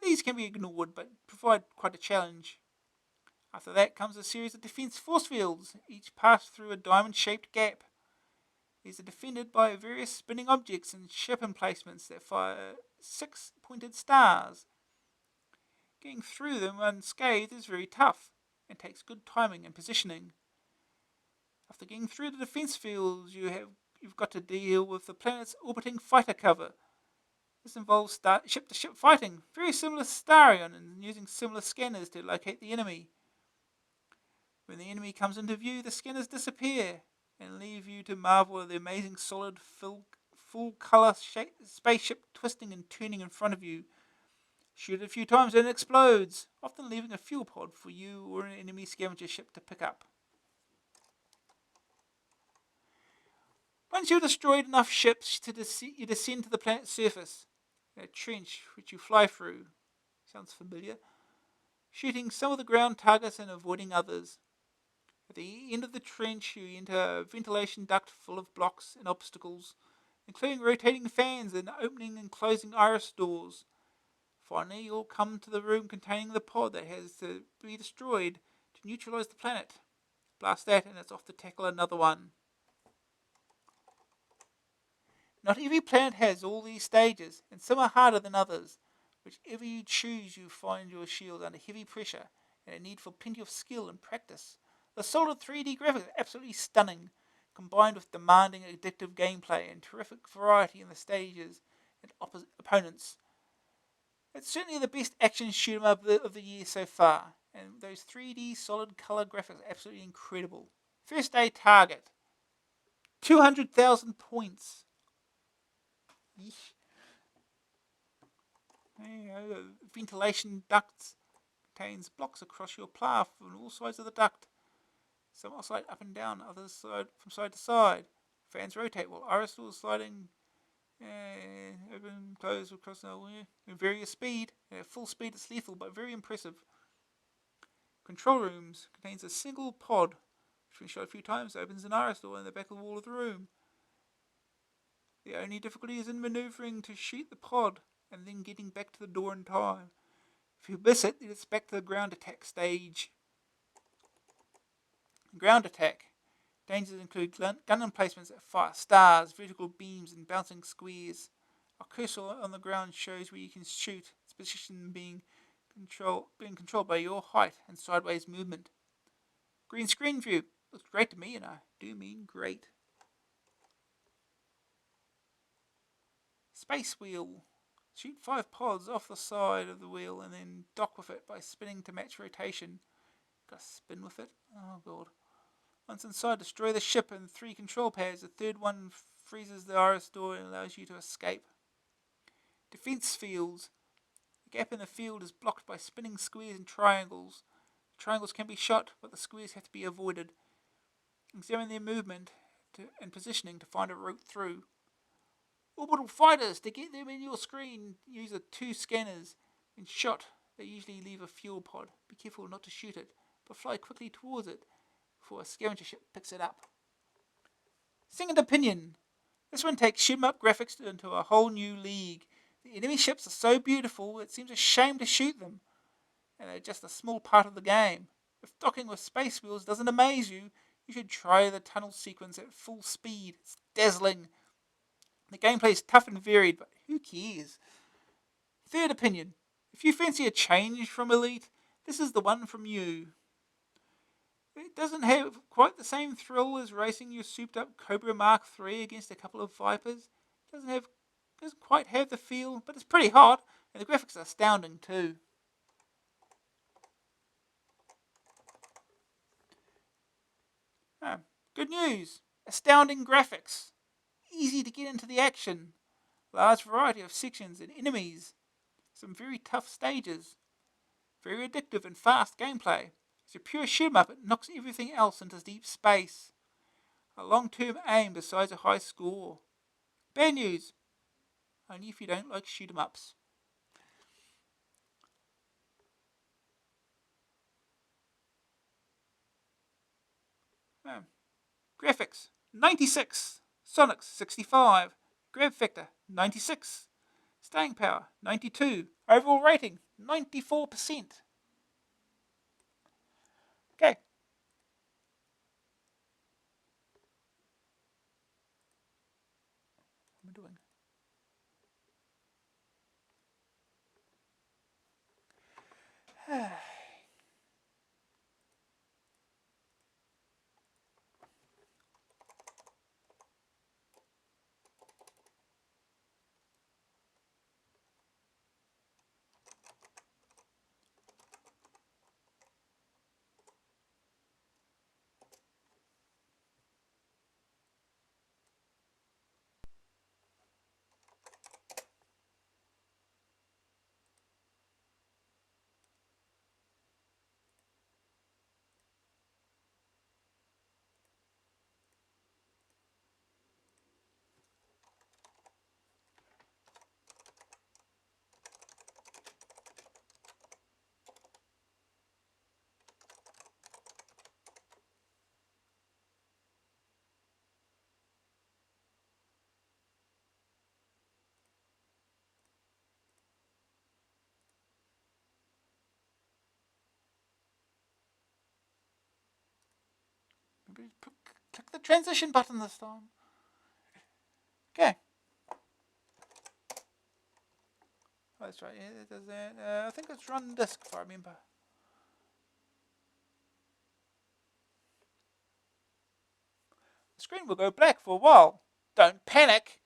These can be ignored but provide quite a challenge. After that comes a series of defense force fields, each passed through a diamond-shaped gap. These are defended by various spinning objects and ship emplacements that fire 6 pointed stars. Getting through them unscathed is very tough and takes good timing and positioning. After getting through the defense fields, you've got to deal with the planet's orbiting fighter cover. This involves ship-to-ship fighting, very similar to Starion, and using similar scanners to locate the enemy. When the enemy comes into view, the scanners disappear and leave you to marvel at the amazing solid, full-colour spaceship twisting and turning in front of you. Shoot it a few times and it explodes, often leaving a fuel pod for you or an enemy scavenger ship to pick up. Once you've destroyed enough ships, you descend to the planet's surface, in a trench which you fly through. Sounds familiar. Shooting some of the ground targets and avoiding others. At the end of the trench, you enter a ventilation duct full of blocks and obstacles, including rotating fans and opening and closing iris doors. Finally, you'll come to the room containing the pod that has to be destroyed to neutralize the planet. Blast that and it's off to tackle another one. Not every planet has all these stages, and some are harder than others. Whichever you choose, you find your shield under heavy pressure and a need for plenty of skill and practice. The solid 3D graphics are absolutely stunning, combined with demanding, addictive gameplay and terrific variety in the stages and opponents. It's certainly the best action shoot 'em up of the year so far, and those 3D solid colour graphics are absolutely incredible. First day target, 200,000 points. Yeesh. Ventilation ducts contains blocks across your path on all sides of the duct. Some oscillate up and down, others from side to side. Fans rotate while iris doors sliding open, close across in various speed. At full speed it's lethal but very impressive. Control rooms contains a single pod, which when shot a few times opens an iris door in the back of the wall of the room. The only difficulty is in maneuvering to shoot the pod and then getting back to the door in time. If you miss it, then it's back to the ground attack stage. Ground attack. Dangers include gun emplacements that fire stars, vertical beams, and bouncing squares. A cursor on the ground shows where you can shoot, its position being controlled by your height and sideways movement. Green screen view. Looks great to me, and I do mean great. Space wheel. Shoot 5 pods off the side of the wheel and then dock with it by spinning to match rotation. Gotta spin with it? Oh god. Once inside, destroy the ship and 3 control pads. The third one freezes the iris door and allows you to escape. Defense fields. The gap in the field is blocked by spinning squares and triangles. Triangles can be shot, but the squares have to be avoided. Examine their movement and positioning to find a route through. Orbital fighters, to get them in your screen, use the 2 scanners. When shot, they usually leave a fuel pod. Be careful not to shoot it, but fly quickly towards it before a scavenger ship picks it up. Second opinion. This one takes shoot-'em-up graphics into a whole new league. The enemy ships are so beautiful, it seems a shame to shoot them, and they're just a small part of the game. If docking with space wheels doesn't amaze you, you should try the tunnel sequence at full speed. It's dazzling. The gameplay is tough and varied, but who cares? Third opinion. If you fancy a change from Elite, this is the one from you. It doesn't have quite the same thrill as racing your souped-up Cobra Mark III against a couple of Vipers. It doesn't quite have the feel, but it's pretty hot, and the graphics are astounding too. Good news! Astounding graphics. Easy to get into the action. Large variety of sections and enemies. Some very tough stages. Very addictive and fast gameplay. It's a pure shoot-'em-up. It knocks everything else into deep space. A long-term aim besides a high score. Bad news. Only if you don't like shoot-'em-ups. Graphics 96. Sonics 65. Grab factor 96. Staying power 92. Overall rating 94%. Okay. What am I doing? Maybe click the transition button this time. Okay. Oh, that's right. Yeah, it does that. I think it's run disk, if I remember. The screen will go black for a while. Don't panic.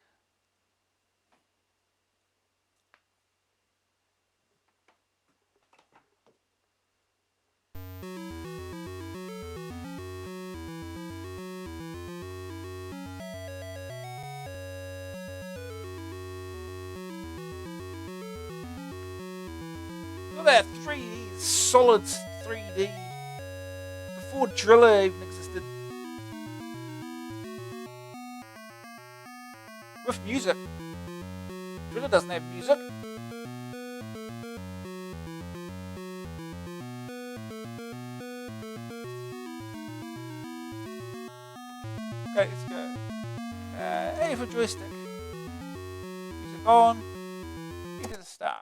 Look at that 3D, solid 3D. Before Driller even existed. With music. Driller doesn't have music. Okay, let's go. A for joystick. Music on. Into the start.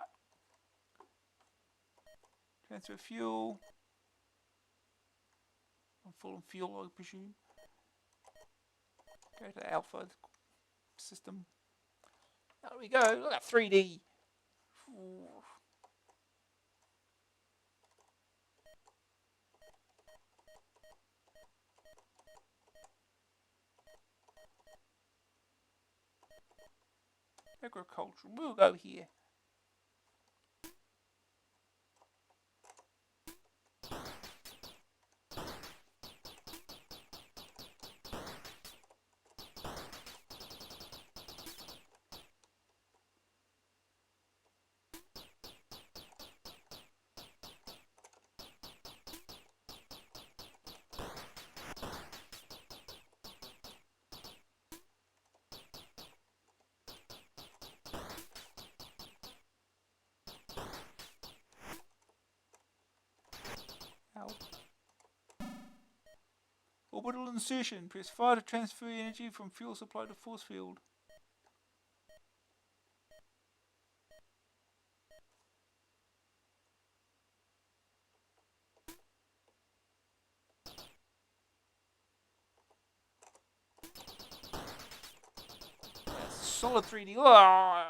Transfer fuel. I'm full of fuel, I presume. Go to alpha system. There we go. Look at that 3D. Ooh. Agricultural. We'll go here. Orbital insertion. Press fire to transfer energy from fuel supply to force field. Solid 3D. Oh.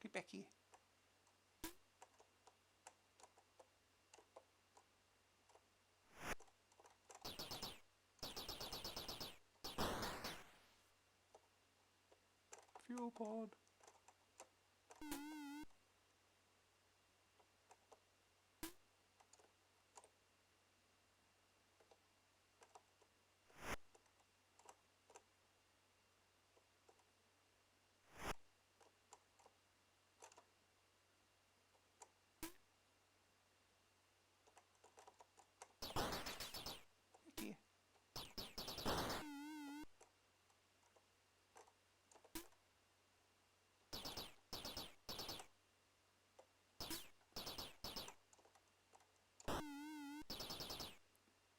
Get back here. Fuel pod. Here.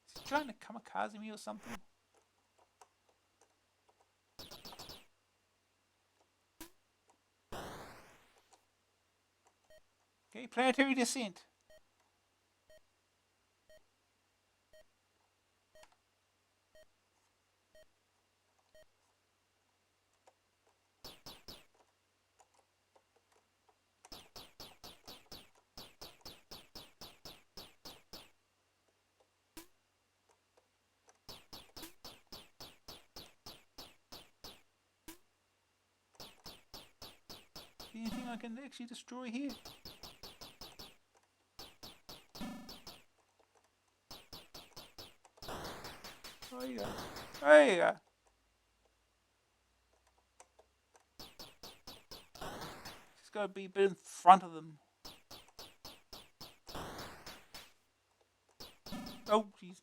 Is he trying to kamikaze me or something? Okay, planetary descent. Anything I can actually destroy here? Oh yeah. Oh yeah. Just gotta be a bit in front of them. Oh jeez.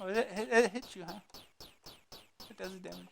Oh, it hits you, huh? It does the damage.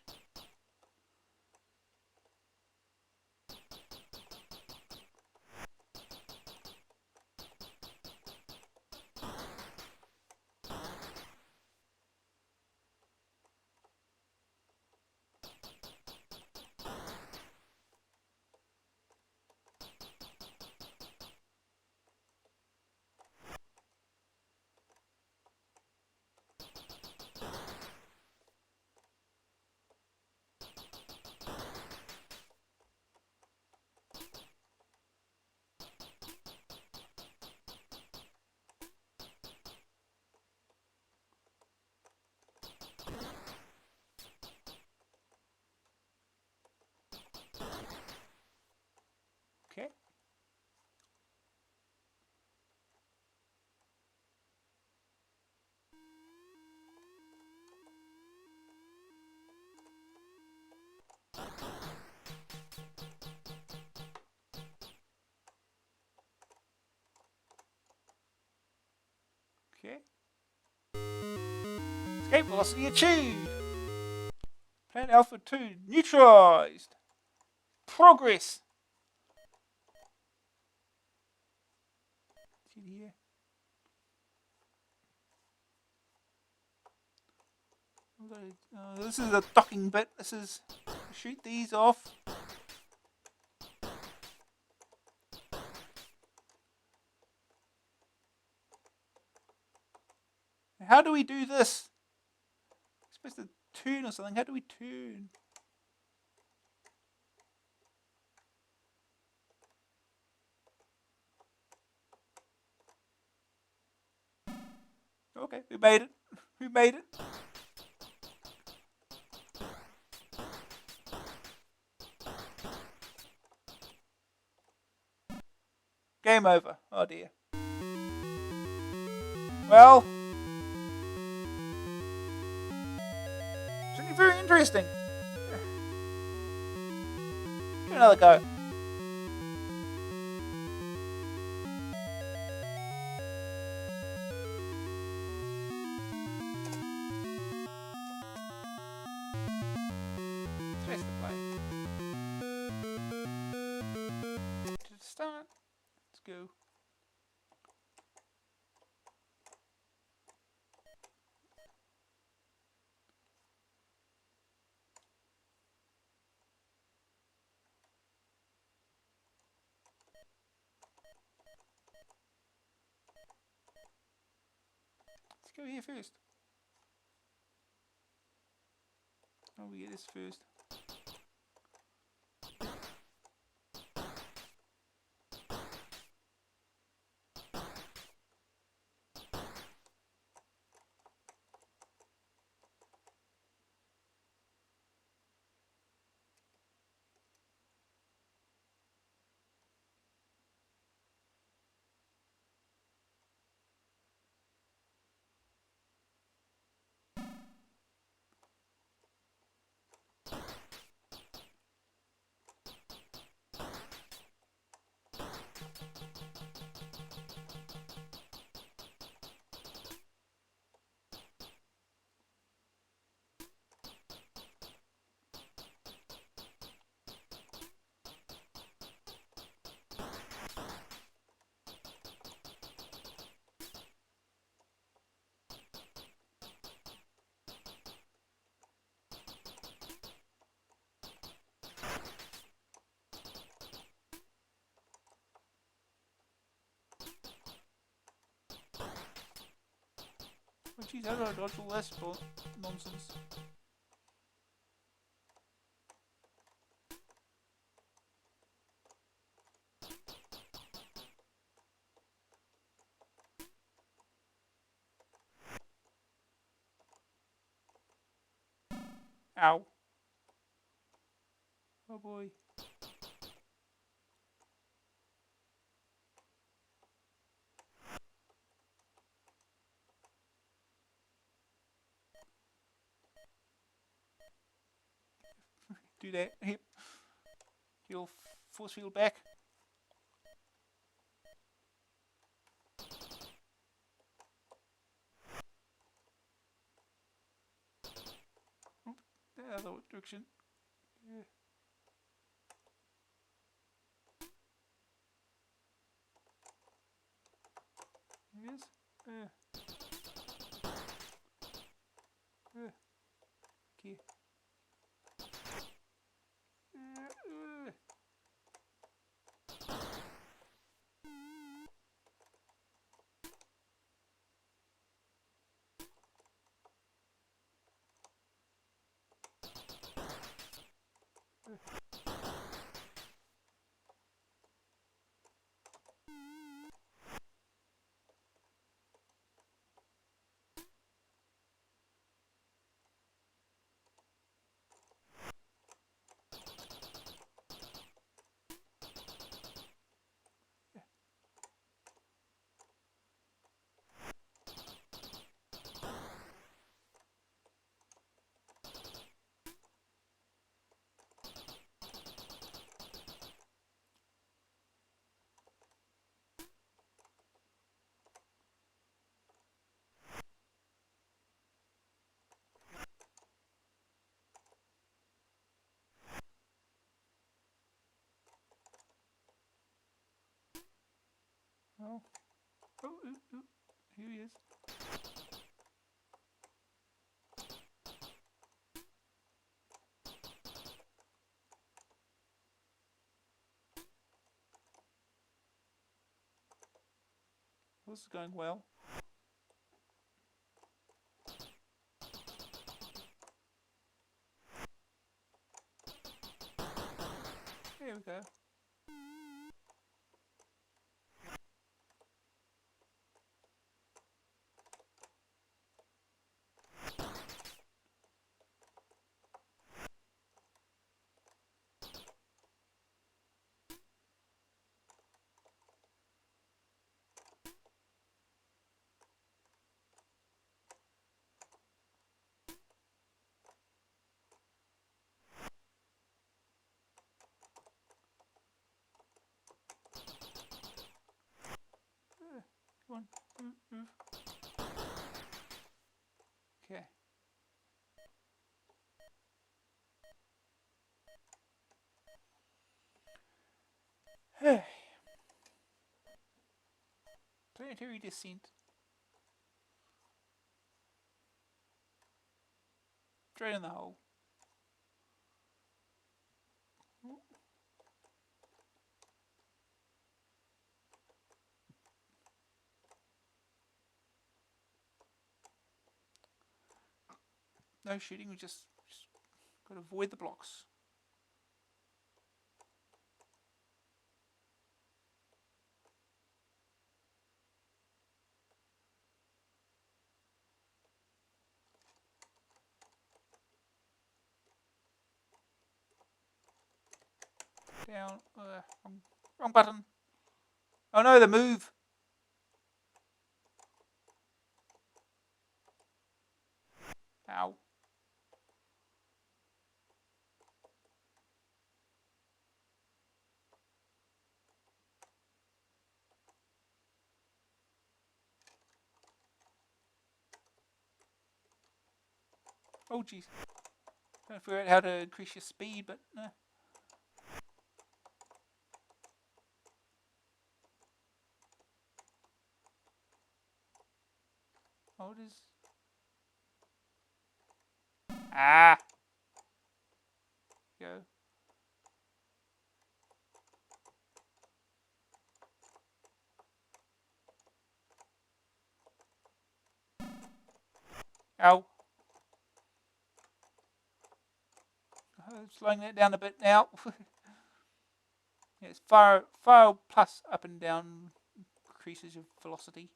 Okay. Okay. Escape velocity achieved. Planet Alpha 2 neutralized. Progress. See here. This is a docking bit. This is shoot these off. How do we do this? We're supposed to turn or something. How do we turn? Okay, we made it. We made it. Game over. Oh dear. Well, certainly very interesting. Give it another go. press the play. To start, let's go. Let's go here first. Oh, we get this first. Oh jeez, how do I dodge all this nonsense? Ow. Oh boy. Do that. Yep. You'll force field back. The other direction. Yeah. Here it is. Okay. Oh. Oh. Here he is. This is going well. There we go. Planetary descent. Straight in the hole. No shooting, we just got to avoid the blocks. Down. Wrong button. Oh no, the move. Ow. Oh jeez. Trying to figure out how to increase your speed, but no. Oh, it is. Ah. Go. Ow. Slowing that down a bit now. Yeah, it's fire plus up and down increases your velocity.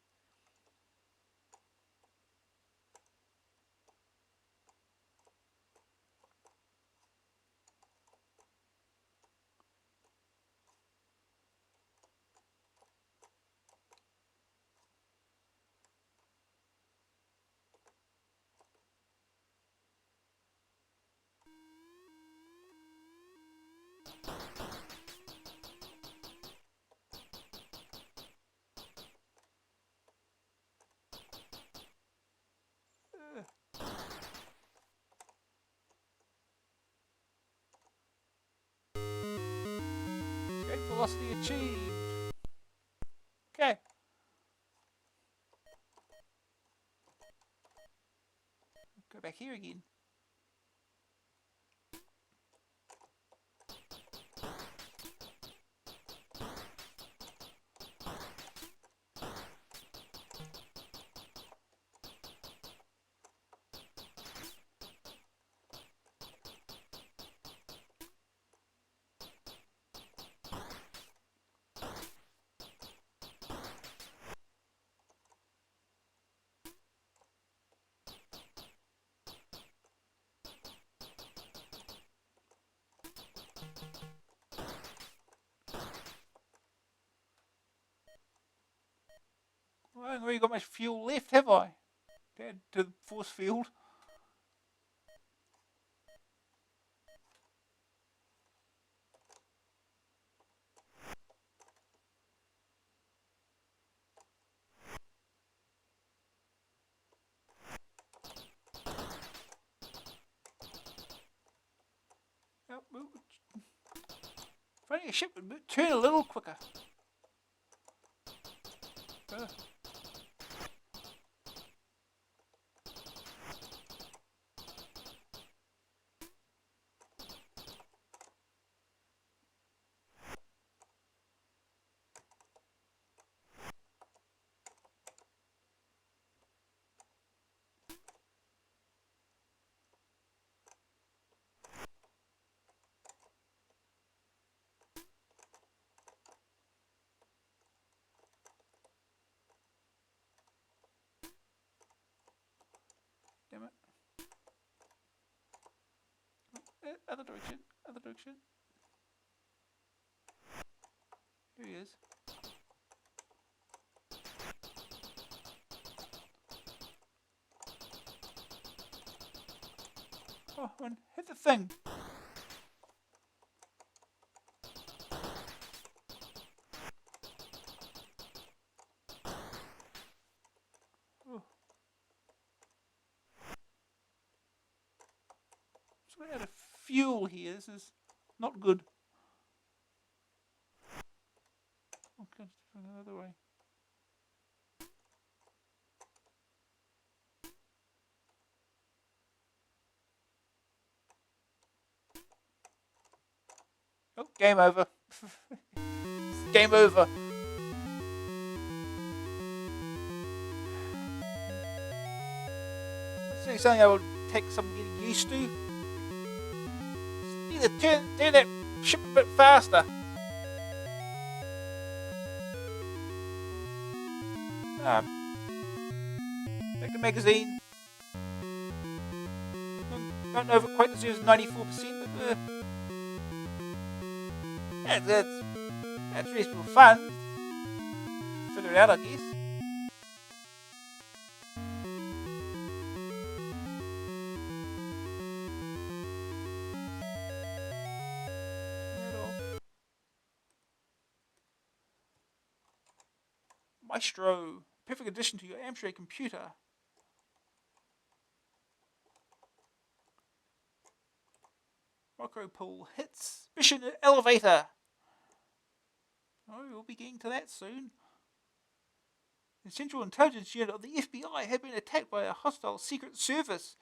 Great velocity achieved. Okay. Go back here again. Well, I haven't really got much fuel left, have I? To add to the force field. If only a ship would turn a little quicker. Damn it. Other direction. Other direction. Here he is. Oh, man, hit the thing. Oh. So out of fuel here. This is not good. Another way. Oh, game over. Game over. It's something I will take some getting used to. Either turn that ship a bit faster. Ah, back to magazine. Don't know if it quite deserves 94%, but that's reasonable fun. Figure it out, I guess. Maestro, perfect addition to your Amstrad computer. Micropole hits. Mission elevator. Oh, we'll be getting to that soon. The Central Intelligence Unit of the FBI had been attacked by a hostile secret service.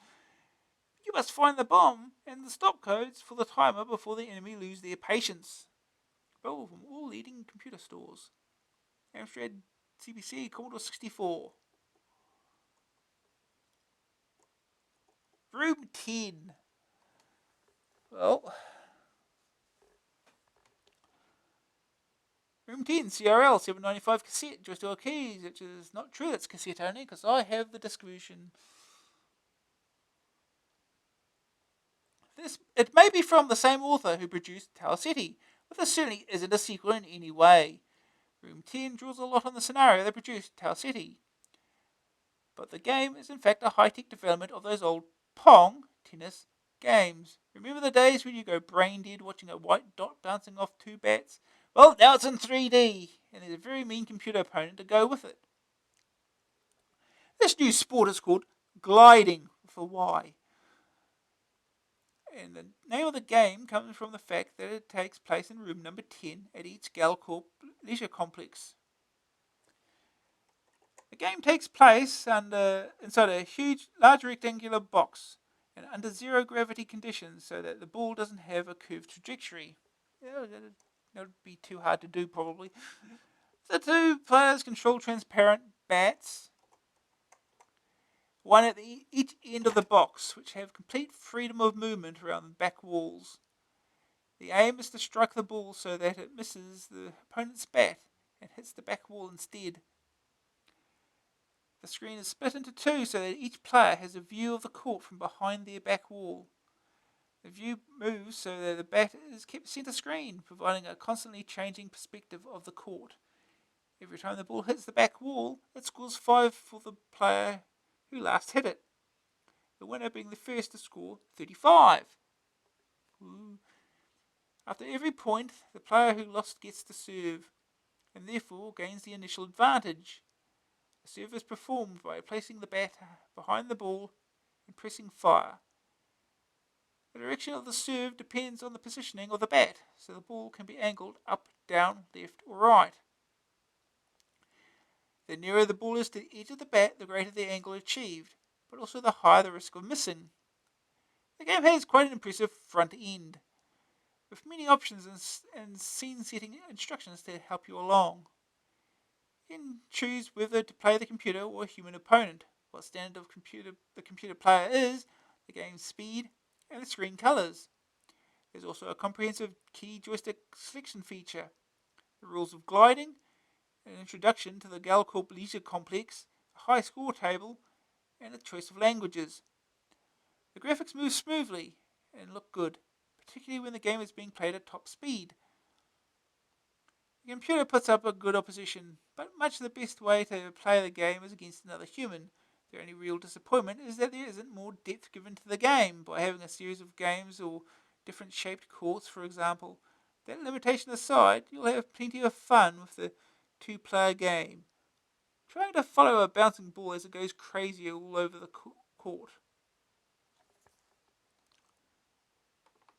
You must find the bomb and the stop codes for the timer before the enemy lose their patience. Available from all leading computer stores. Amstrad CPC Commodore 64. Room 10. Well, Room 10 CRL 795 cassette, joystick keys, which is not true, it's cassette only because I have the disc version. It may be from the same author who produced Tower City, but this certainly isn't a sequel in any way. Room 10 draws a lot on the scenario that produced Tower City. But the game is in fact a high-tech development of those old Pong tennis games. Remember the days when you go brain dead watching a white dot bouncing off two bats? Well, now it's in 3D, and there's a very mean computer opponent to go with it. This new sport is called gliding, with a Y. And the name of the game comes from the fact that it takes place in room number 10 at each Galcorp leisure complex. The game takes place inside a large rectangular box and under zero gravity conditions so that the ball doesn't have a curved trajectory. Yeah, that would be too hard to do probably. The two players control transparent bats, one at each end of the box, which have complete freedom of movement around the back walls. The aim is to strike the ball so that it misses the opponent's bat and hits the back wall instead. The screen is split into two so that each player has a view of the court from behind their back wall. The view moves so that the bat is kept center screen, providing a constantly changing perspective of the court. Every time the ball hits the back wall, it scores 5 for the player who last hit it. The winner being the first to score 35. Ooh. After every point, the player who lost gets to serve, and therefore gains the initial advantage. The serve is performed by placing the bat behind the ball and pressing fire. The direction of the serve depends on the positioning of the bat, so the ball can be angled up, down, left, or right. The nearer the ball is to the edge of the bat, the greater the angle achieved, but also the higher the risk of missing. The game has quite an impressive front end, with many options and scene setting instructions to help you along. You can choose whether to play the computer or a human opponent, what standard of the computer player is, the game's speed, and the screen colours. There's also a comprehensive key joystick selection feature, the rules of gliding, an introduction to the Galcorp Leisure Complex, a high score table, and a choice of languages. The graphics move smoothly and look good, particularly when the game is being played at top speed. The computer puts up a good opposition, but much the best way to play the game is against another human. The only real disappointment is that there isn't more depth given to the game by having a series of games or different shaped courts, for example. That limitation aside, you'll have plenty of fun with the two-player game, trying to follow a bouncing ball as it goes crazy all over the court.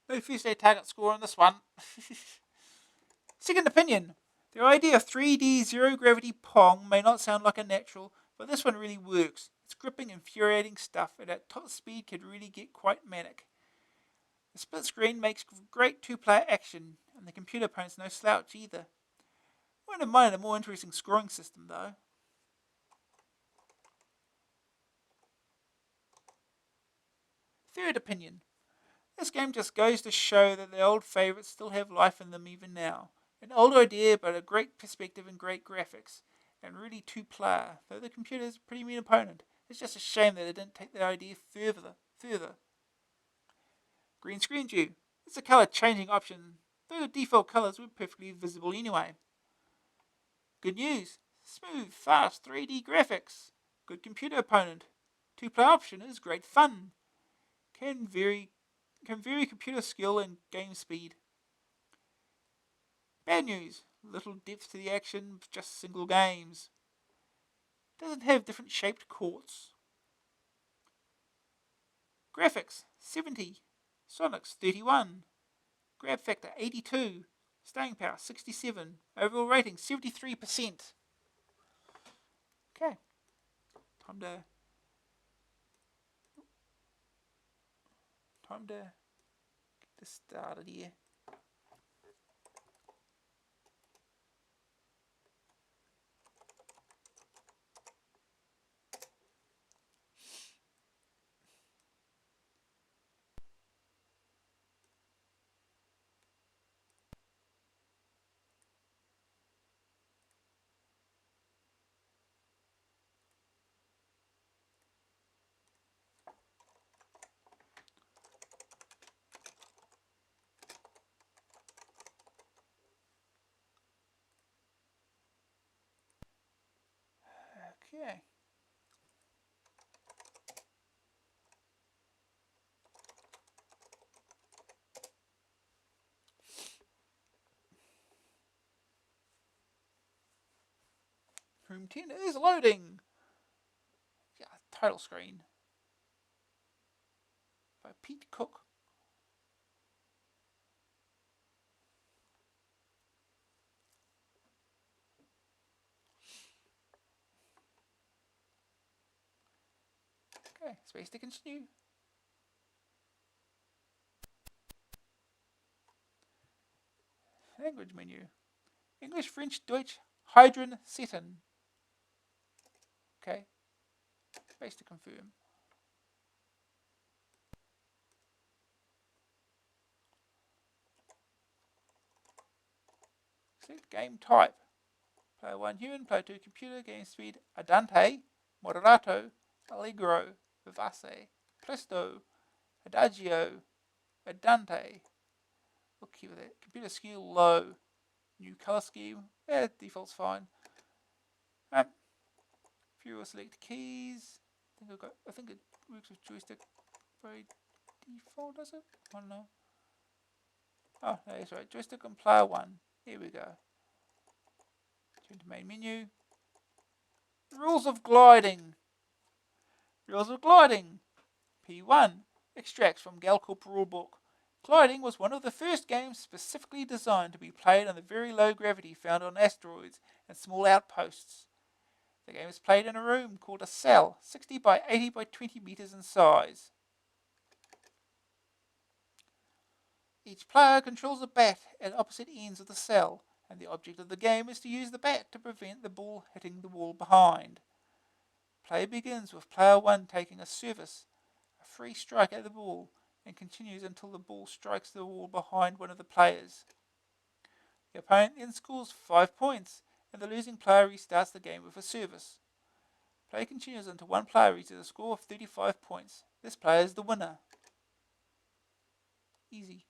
No first day target score on this one. Second opinion. The idea of 3D zero-gravity Pong may not sound like a natural, but this one really works. It's gripping, infuriating stuff, and at top speed can really get quite manic. The split screen makes great two-player action, and the computer opponent's no slouch either. I wouldn't mind a more interesting scoring system though. Third opinion. This game just goes to show that the old favourites still have life in them even now. An old idea, but a great perspective and great graphics. And really two-player, though the computer is a pretty mean opponent. It's just a shame that they didn't take the idea further. Green screen view. It's a colour changing option, though the default colours were perfectly visible anyway. Good news. Smooth, fast 3D graphics. Good computer opponent. Two-player option is great fun. Can vary computer skill and game speed. Bad news. Little depth to the action, just single games. Doesn't have different shaped courts. Graphics 70. Sonics 31. Grab factor 82. Staying power 67. Overall rating 73%. Okay. Time to get this started here. Okay. Room 10 is loading. Yeah, title screen. By Pete Cook. Okay, space to continue. Language menu. English, French, Deutsch, Hydran, Seton. Okay. Space to confirm. Select game type. Player 1 human, player 2 computer, game speed Andante, Moderato, Allegro, Vivace, Presto, Adagio, Andante. We'll keep with it. Computer skill low. New color scheme. Yeah, default's fine. Fewer select keys. I think it works with joystick by default, does it? I don't know. Oh, no, that's right. Joystick on player 1. Here we go. Turn to main menu. Rules of gliding. Rules of gliding. P1. Extracts from Galcorp rulebook. Gliding was one of the first games specifically designed to be played on the very low gravity found on asteroids and small outposts. The game is played in a room called a cell, 60 by 80 by 20 meters in size. Each player controls a bat at opposite ends of the cell, and the object of the game is to use the bat to prevent the ball hitting the wall behind. Play begins with player 1 taking a service, a free strike at the ball, and continues until the ball strikes the wall behind one of the players. The opponent then scores 5 points, and the losing player restarts the game with a service. Play continues until one player reaches a score of 35 points. This player is the winner. Easy.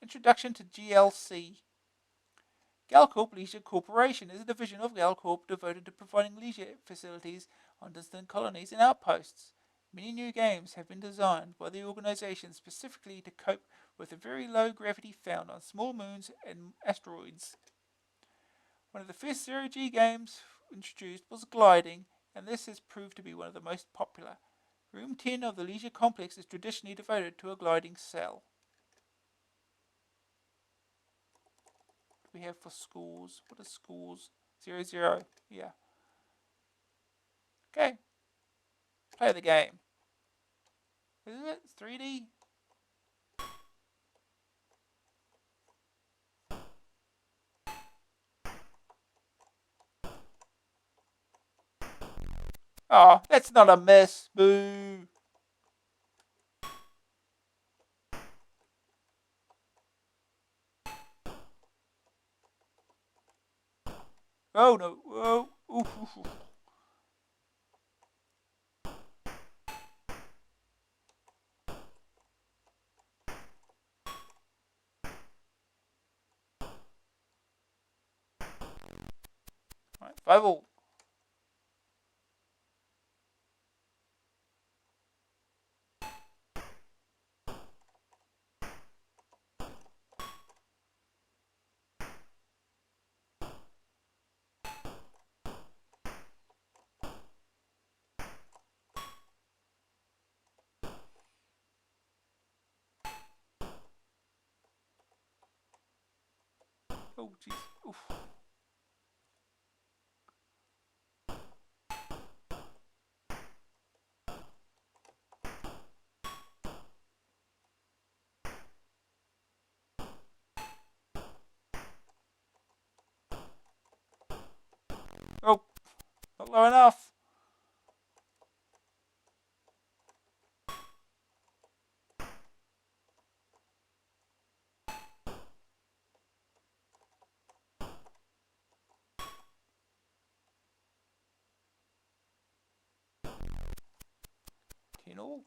Introduction to GLC. Galcorp Leisure Corporation is a division of Galcorp devoted to providing leisure facilities on distant colonies and outposts. Many new games have been designed by the organization specifically to cope with the very low gravity found on small moons and asteroids. One of the first zero-G games introduced was gliding, and this has proved to be one of the most popular. Room 10 of the leisure complex is traditionally devoted to a gliding cell. What do we have for scores? What are scores? 0-0. Yeah. Okay. Play the game. Isn't it? It's 3D. Oh, that's not a miss. Boo. Oh no. Oh. Oof, oof, oof. Right, 5-all. Oh jeez. Oof. Oh, not low enough. All.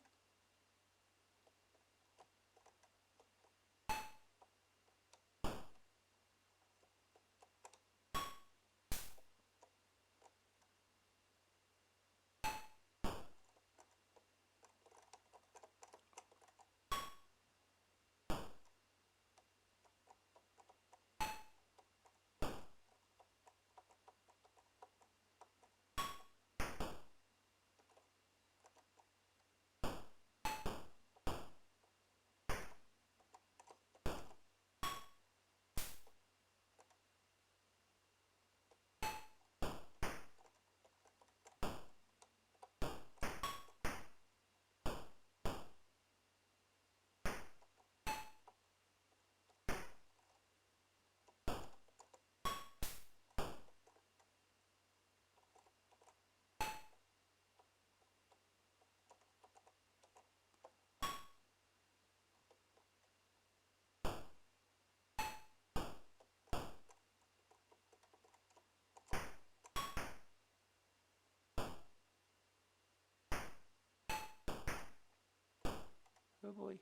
Oh boy.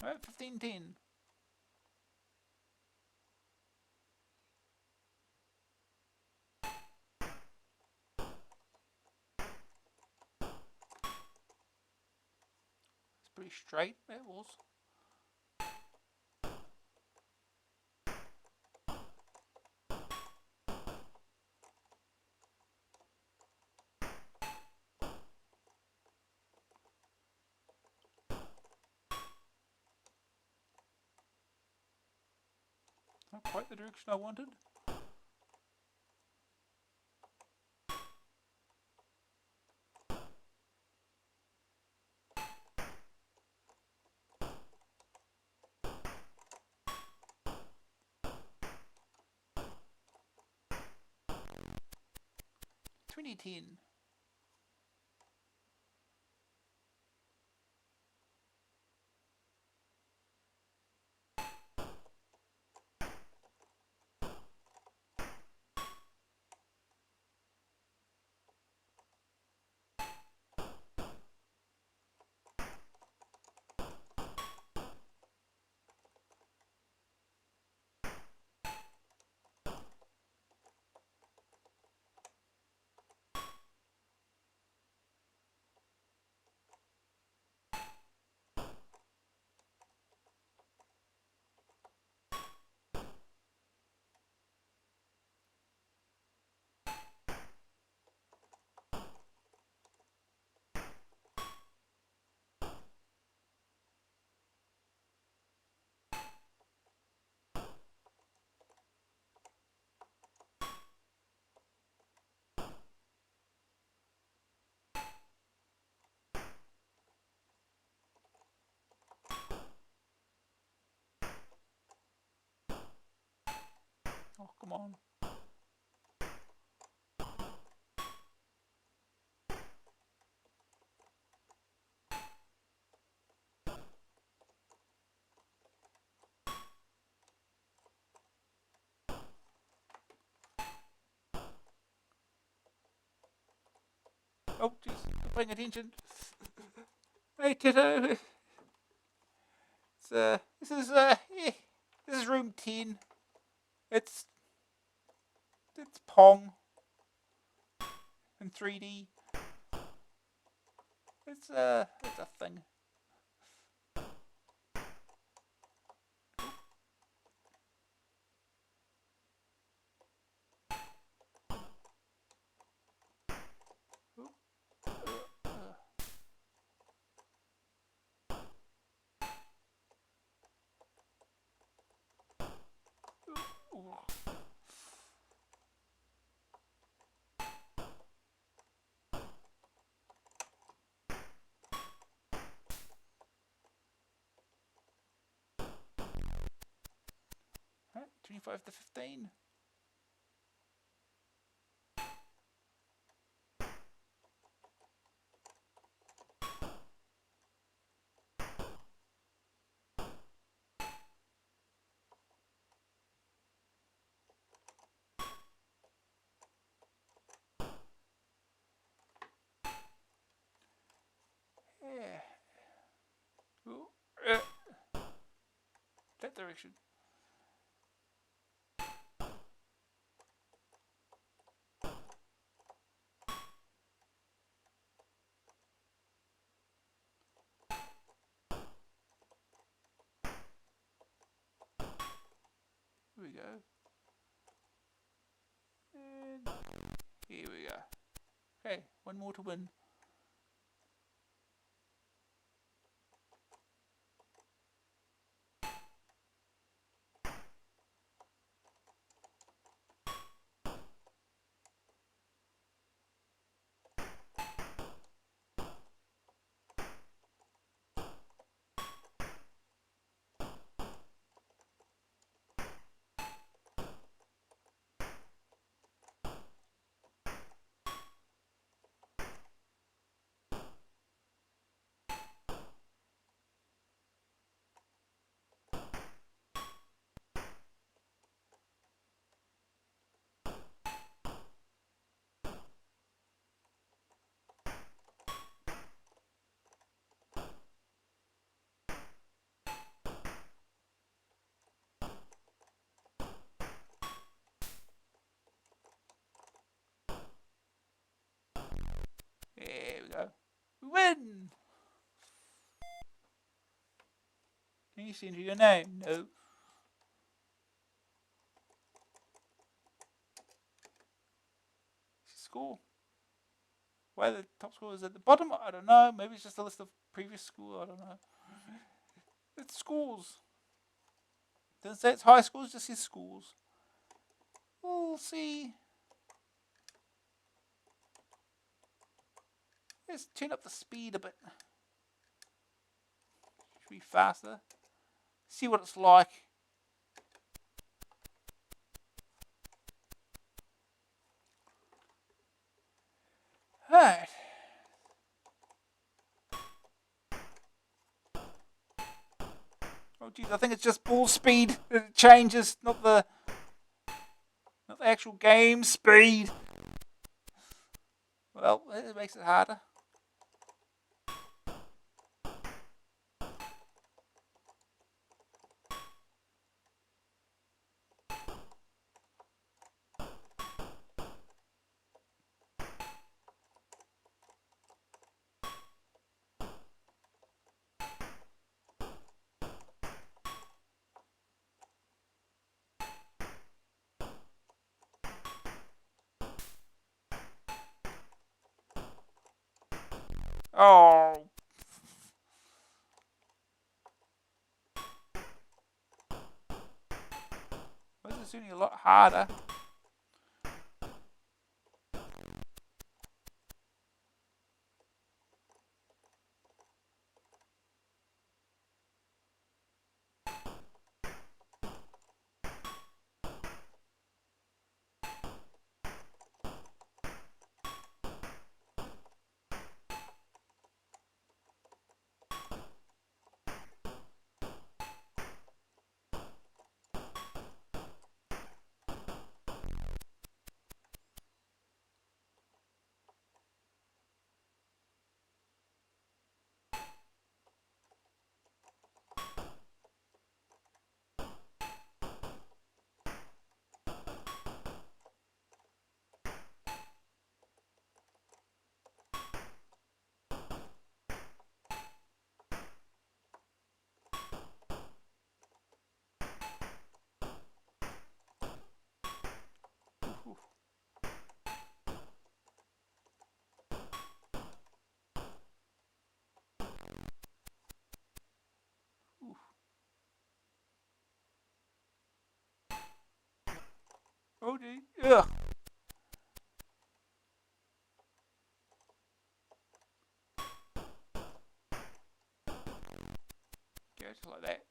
Alright, 15-10. It's pretty straight, that was. Not quite the direction I wanted. $20.10. Come on. Oh, jeez, not paying attention. Hey, Tito. This is room 10. It's Pong in 3D. It's a thing. Ooh. 25 to 15. Yeah. Ooh. That direction. Here we go. And here we go. Okay, one more to win. Here we go. We win! Can you see into your name? No. Score. Why the top score is at the bottom? I don't know. Maybe it's just a list of previous school. I don't know. It's schools. Doesn't say it's high schools, just says schools. We'll see. Let's turn up the speed a bit. Should be faster. See what it's like. Alright. Oh geez, I think it's just ball speed that it changes, not the actual game speed. Well, it makes it harder. Oh. This is certainly a lot harder. gee. Ugh. Yeah, just like that.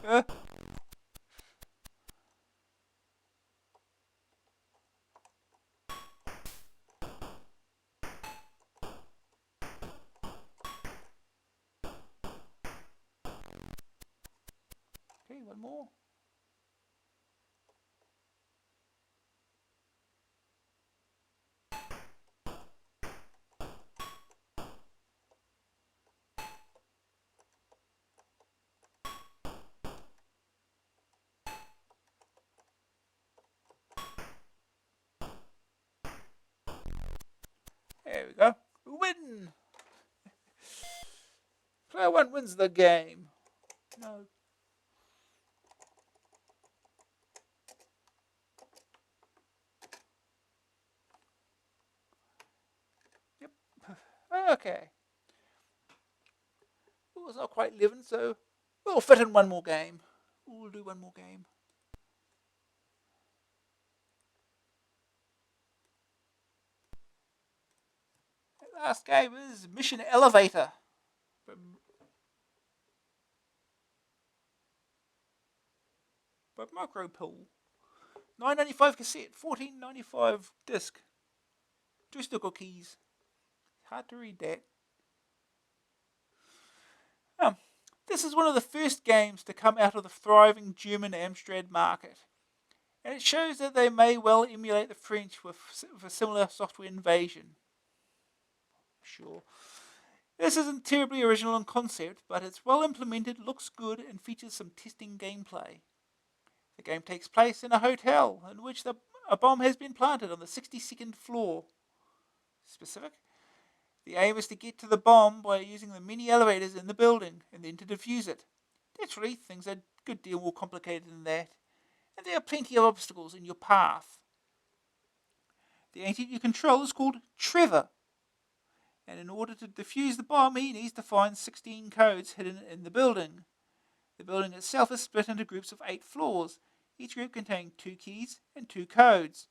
Uh, okay, one more. There we go. Win! Player 1 wins the game. No. Yep. Okay. Well, it's not quite 11, so we'll fit in one more game. We'll do one more game. The last game is Mission Elevator. By Micropool. $9.95 cassette, $14.95 disc. Joystick or keys. Hard to read that. Um, this is one of the first games to come out of the thriving German Amstrad market, and it shows that they may well emulate the French with a similar software invasion. Sure. This isn't terribly original in concept, but it's well implemented, looks good, and features some testing gameplay. The game takes place in a hotel in which a bomb has been planted on the 62nd floor. Specific? The aim is to get to the bomb by using the many elevators in the building and then to defuse it. Naturally, things are a good deal more complicated than that, and there are plenty of obstacles in your path. The agent you control is called Trevor, and in order to defuse the bomb, he needs to find 16 codes hidden in the building. The building itself is split into groups of 8 floors, each group containing 2 keys and 2 codes.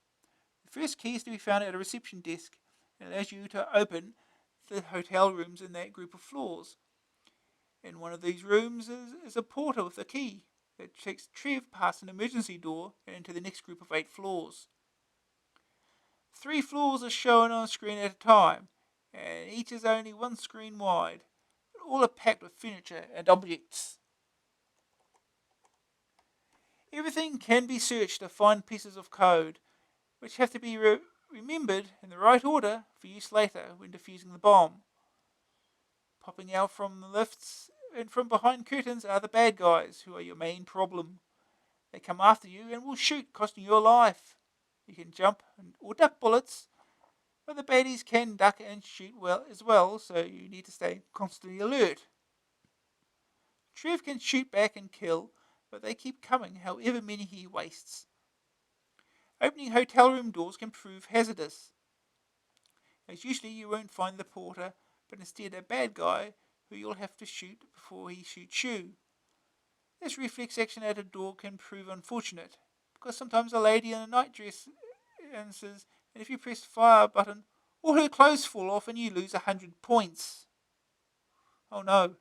The first key is to be found at a reception desk and allows you to open the hotel rooms in that group of floors. In one of these rooms is a porter with a key that takes Trev past an emergency door and into the next group of 8 floors. 3 floors are shown on screen at a time, and each is only 1 screen wide. All are packed with furniture and objects. Everything can be searched to find pieces of code, which have to be remembered in the right order for use later when defusing the bomb. Popping out from the lifts and from behind curtains are the bad guys, who are your main problem. They come after you and will shoot, costing you a life. You can jump or duck bullets, but the baddies can duck and shoot well as well, so you need to stay constantly alert. Trev can shoot back and kill, but they keep coming, however many he wastes. Opening hotel room doors can prove hazardous, as usually you won't find the porter, but instead a bad guy who you'll have to shoot before he shoots you. This reflex action at a door can prove unfortunate, because sometimes a lady in a nightdress answers, and if you press the fire button, all her clothes fall off and you lose 100 points. Oh no.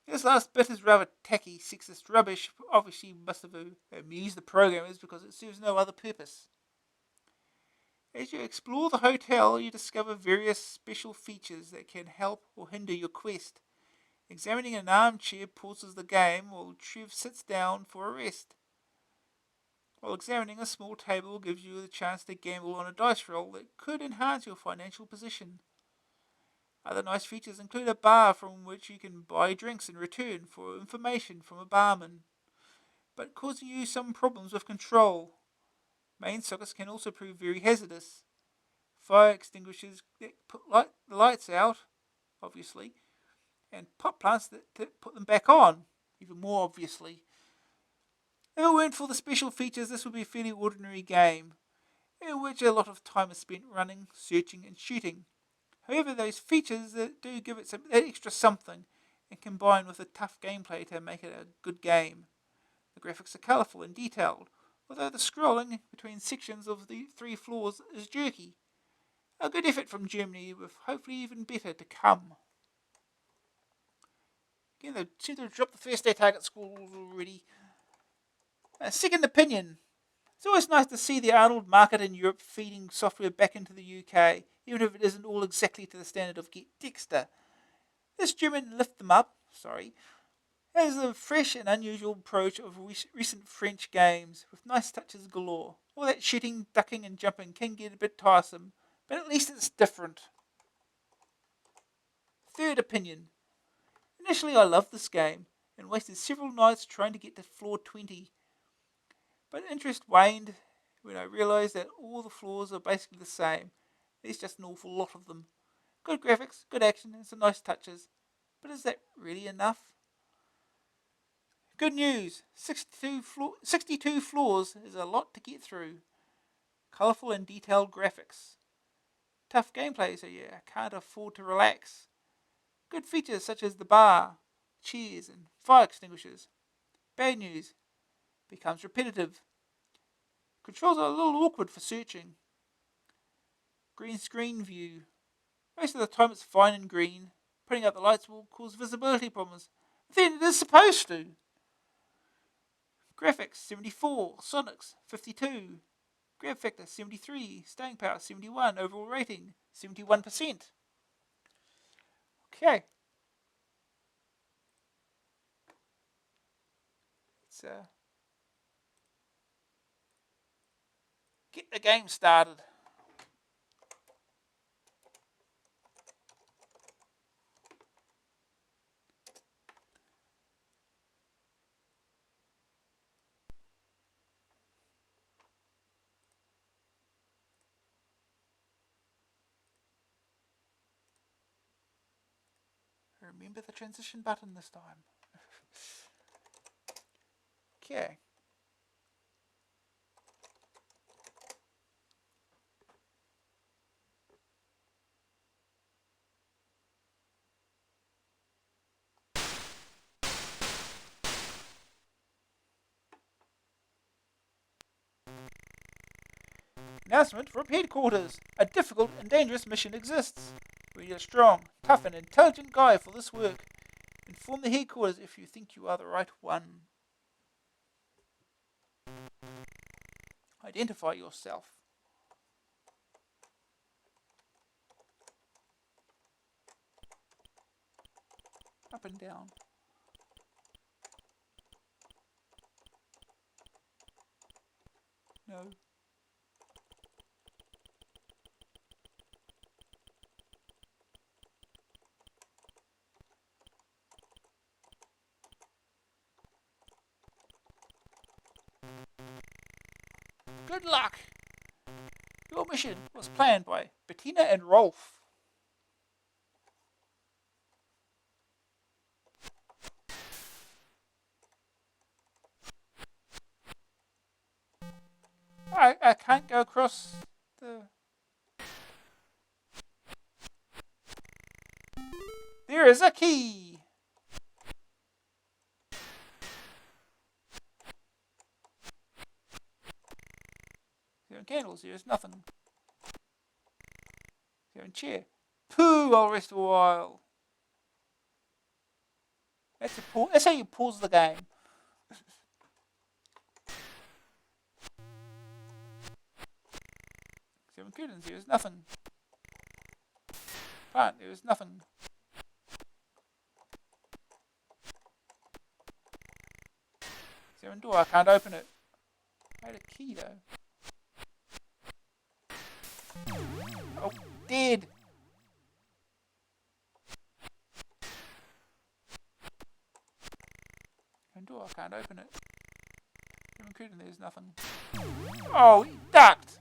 This last bit is rather tacky, sexist rubbish, obviously must have amused the programmers because it serves no other purpose. As you explore the hotel, you discover various special features that can help or hinder your quest. Examining an armchair pauses the game while Trev sits down for a rest. While examining a small table gives you the chance to gamble on a dice roll that could enhance your financial position. Other nice features include a bar from which you can buy drinks in return for information from a barman, but causing you some problems with control. Main sockets can also prove very hazardous. Fire extinguishers that put the lights out, obviously, and pot plants that put them back on, even more obviously. If it weren't for the special features, this would be a fairly ordinary game, in which a lot of time is spent running, searching, and shooting. However, those features that do give it that extra something, and combine with a tough gameplay to make it a good game. The graphics are colourful and detailed, although the scrolling between sections of the 3 floors is jerky. A good effort from Germany, with hopefully even better to come. Again, they seem to have dropped the first day target scores already. A second opinion. It's always nice to see the Arnold market in Europe feeding software back into the UK, even if it isn't all exactly to the standard of Get Dexter. This German Lift Them Up, has a fresh and unusual approach of recent French games, with nice touches galore. All that shooting, ducking and jumping can get a bit tiresome, but at least it's different. Third opinion. Initially I loved this game, and wasted several nights trying to get to floor 20. But interest waned when I realised that all the floors are basically the same. There's just an awful lot of them. Good graphics, good action, and some nice touches. But is that really enough? Good news, 62 floors is a lot to get through. Colourful and detailed graphics. Tough gameplay, so you can't afford to relax. Good features such as the bar, chairs, and fire extinguishers. Bad news, becomes repetitive. Controls are a little awkward for searching. Green screen view. Most of the time it's fine in green. Putting out the lights will cause visibility problems. Then it is supposed to. Graphics 74, Sonics 52, grab factor 73, staying power 71, overall rating 71%. Okay. Let's get the game started. Remember the transition button this time. Okay. Announcement from headquarters. A difficult and dangerous mission exists. We need a strong, tough and intelligent guy for this work. Inform the headquarters if you think you are the right one. Identify yourself. Up and down. No. Good luck! Your mission was planned by Bettina and Rolf. I can't go across the... There is a key! 7 candles, there's nothing. 7 chair. Pooh, I'll rest a while. That's how you pause the game. 7 curtains, there's nothing. Plant, there is nothing. 7 door, I can't open it. I had a key though. Oh, dead! door, I can't open it. Including there's nothing. Oh, he ducked!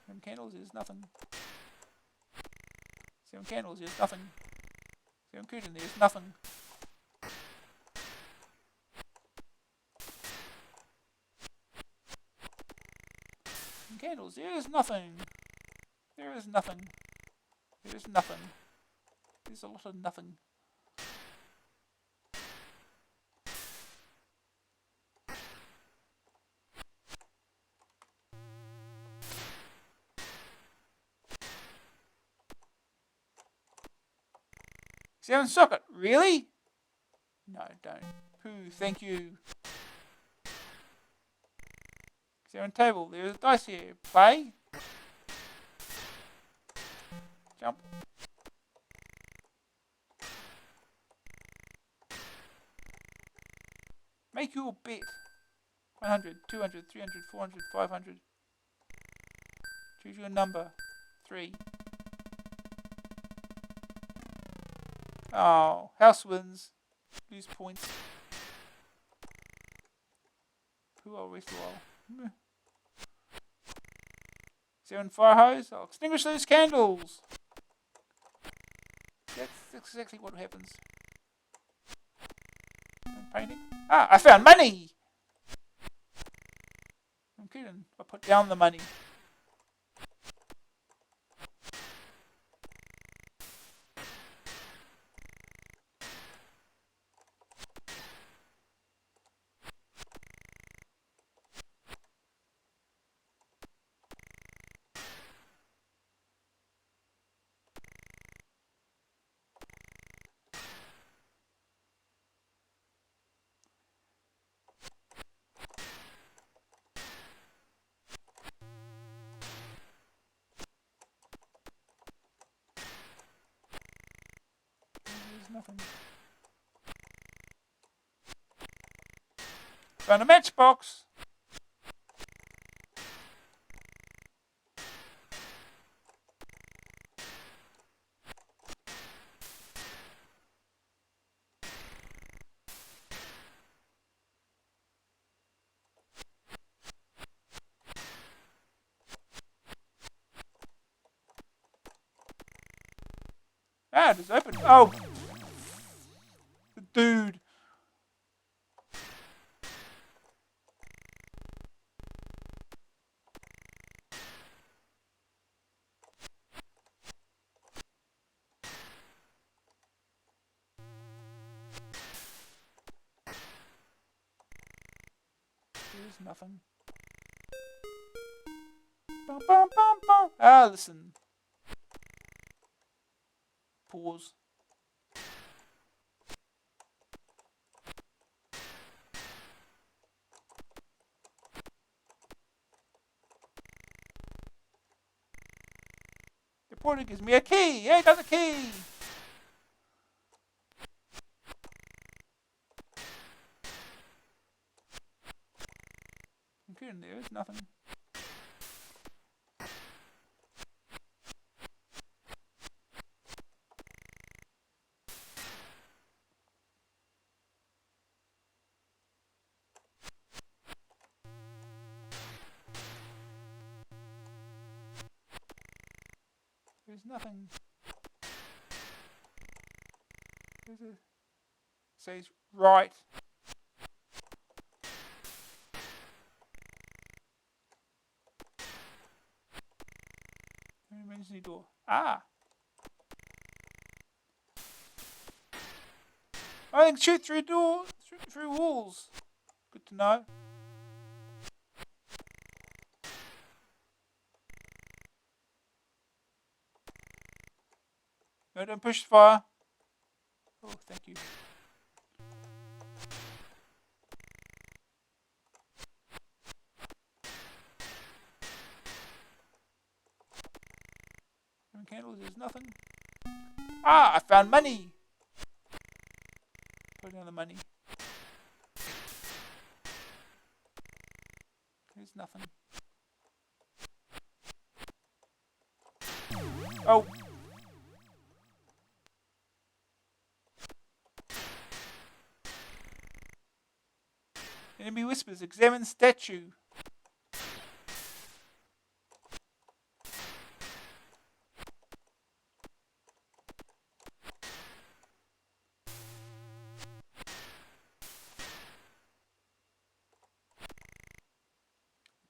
Seven candles is nothing. Seven candles is nothing. Seven including there's nothing. Seven candles, there is nothing. There is nothing. There is nothing. There's a lot of nothing. Seven socket, really? No, don't. Pooh, thank you. Seven table, there's a dice here. Play. Jump. Make your bet. 100, 200, 300, 400, 500. Choose your number. 3. Oh, house wins. Lose points. Who I'll rest a while. 7 fire hose. I'll extinguish those candles. That's exactly what happens. Painting. Ah, I found money! I'm kidding. I put down the money. There's nothing. Found a matchbox. Ah, it is open. Oh! The dude. There's nothing. Bum, bum, bum, bum. Ah, listen. Pause. The porter gives me a key. Hey, got the key. Including there is nothing. There's nothing. There's a says right. Emergency door. Ah. I can shoot through doors, through walls. Good to know. No, don't push the fire. Oh, thank you. candles, there's nothing. Ah, I found money! Put down the money. There's nothing. Oh! Enemy whispers, examine statue.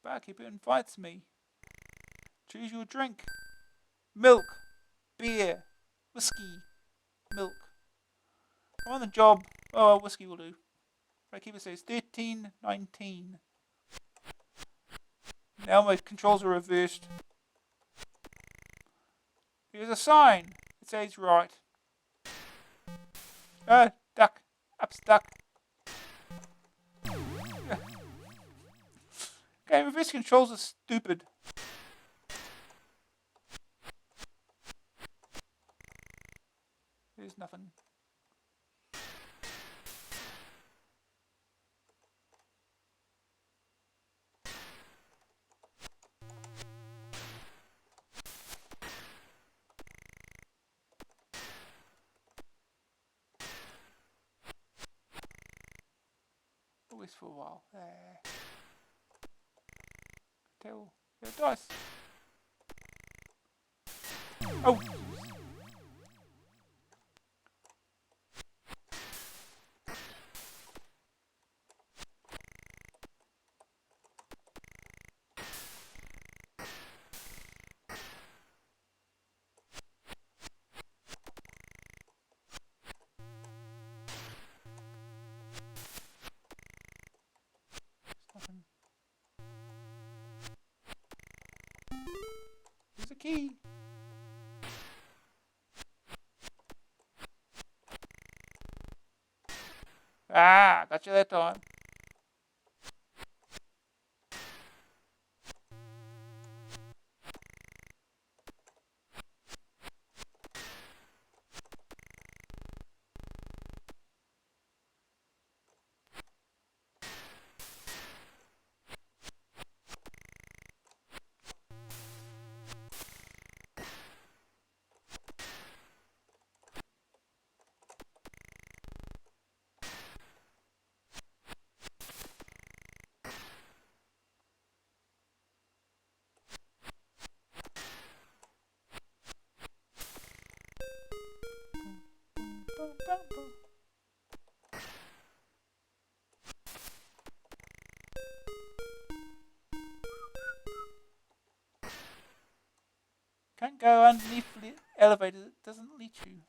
Barkeeper invites me. Choose your drink. Milk, beer, whiskey, milk. I'm on the job. Oh, whiskey will do. Barkeeper says 13.19. Now my controls are reversed. Here's a sign. It says right. Duck. Up stuck. Okay, reverse controls are stupid. There's nothing. Always for a while. Tail. There, dice. Oh! There's a key. Ah, got you that time. Can't go underneath the elevator, it doesn't let you.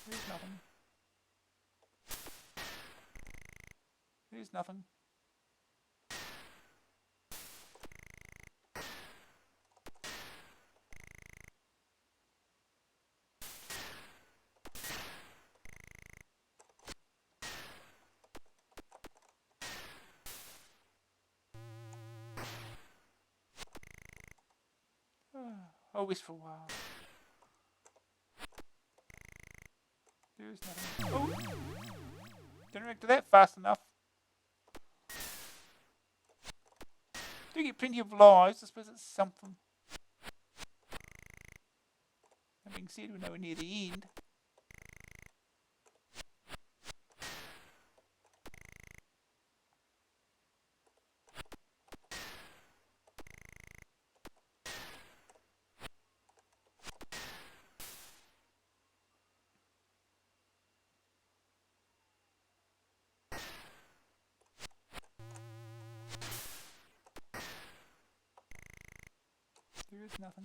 There's nothing. There's nothing. Always for a while. There's nothing. Oh! Didn't react to that fast enough. Do get plenty of lives, I suppose it's something. That being said, we're nowhere near the end. There is nothing.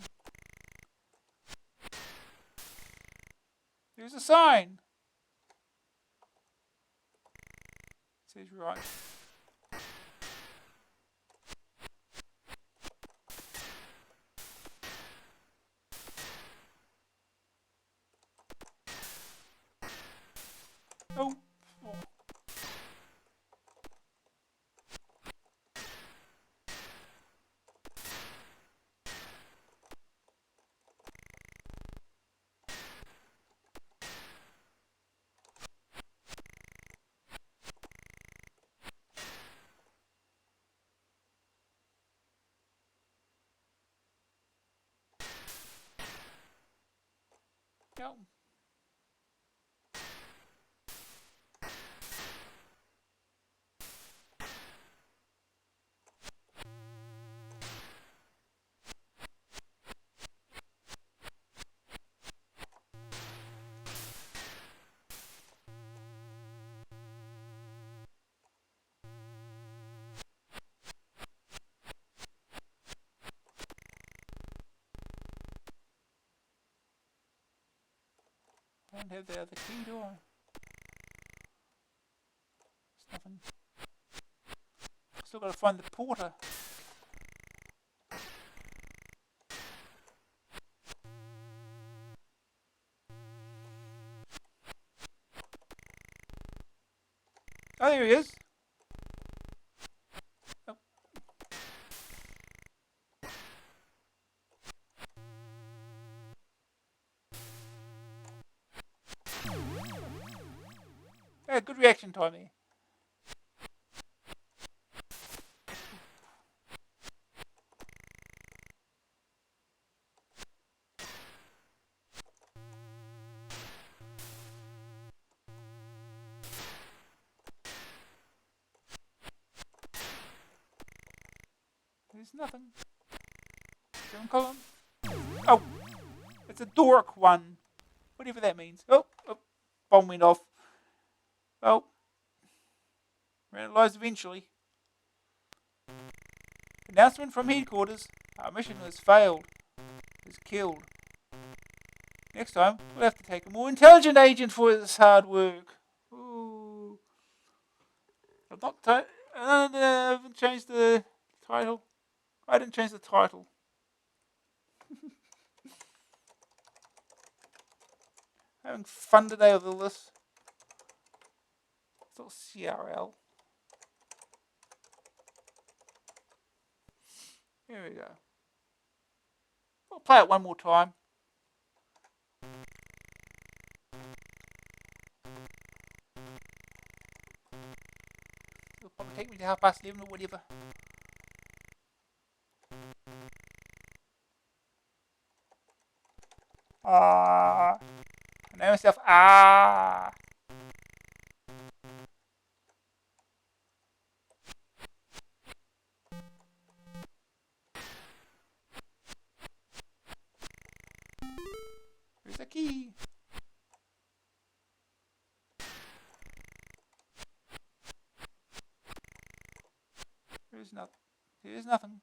There's a sign. It says right. Oh. Yep. I don't have the other key, do I? There's nothing. Still gotta find the porter. Oh, there he is. Oh. Yeah, good reaction time there. There's nothing. Second column. Oh, it's a dork one. Whatever that means. Oh, bomb went off. Oh, ran out of lives eventually. Announcement from headquarters. Our mission has failed. Is killed. Next time, we'll have to take a more intelligent agent for this hard work. Ooh. I haven't changed the title. I didn't change the title. Having fun today with all this. It's all CRL. Here we go. We'll play it one more time. It'll probably take me to 11:30 or whatever. I know myself. Here's the key. There's nothing. There's nothing.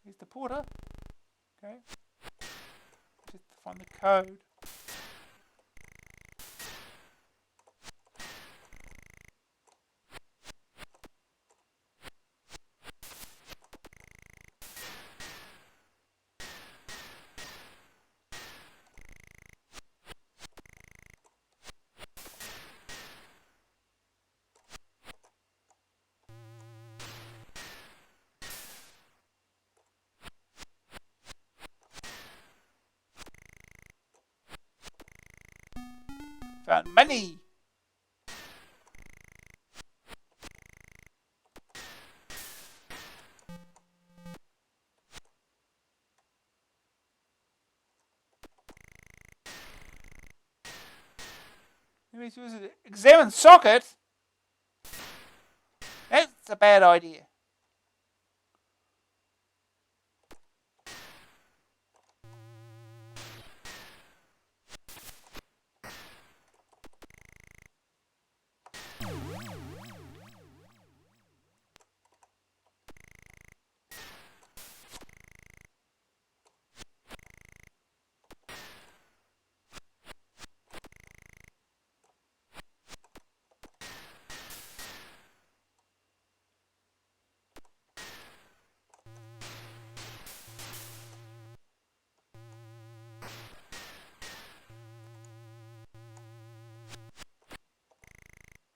Here's the porter. Okay. Just to find the code. Found money. Examine socket. That's a bad idea.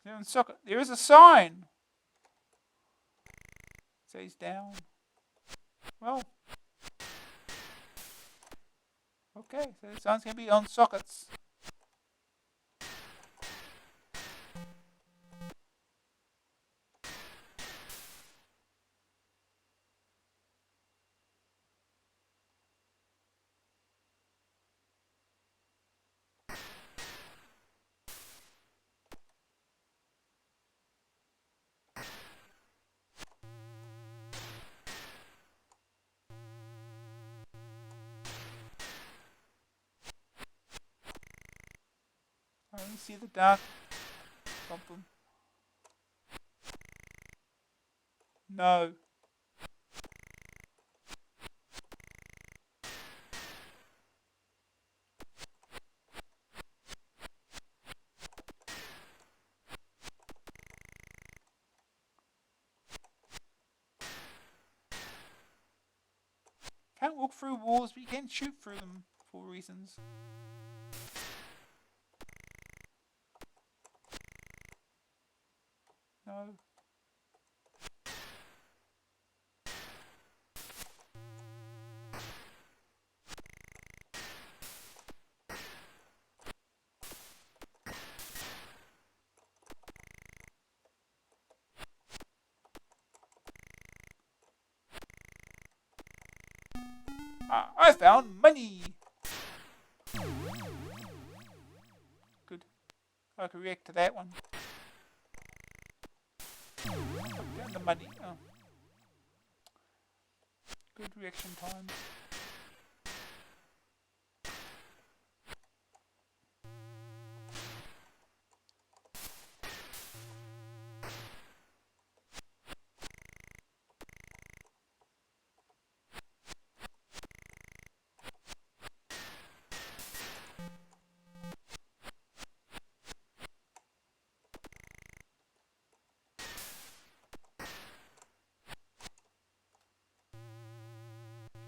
They're in socket. There is a sign. It says down. Well, okay, so the sign's going to be on sockets. I only see the dark something. No. Can't walk through walls, but you can shoot through them for reasons. No. Ah, I found money! Good. I can react to that one. Put down the money. Oh. Good reaction time.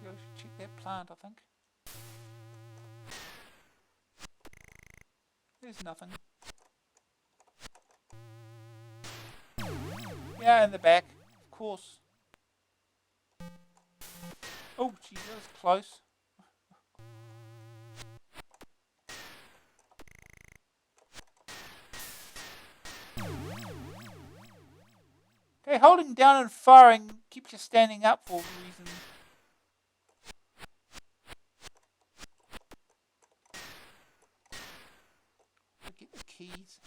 I should check that plant, I think. There's nothing. Yeah, in the back. Of course. Oh, gee, that was close. Okay, holding down and firing keeps you standing up for a reason. Get the keys.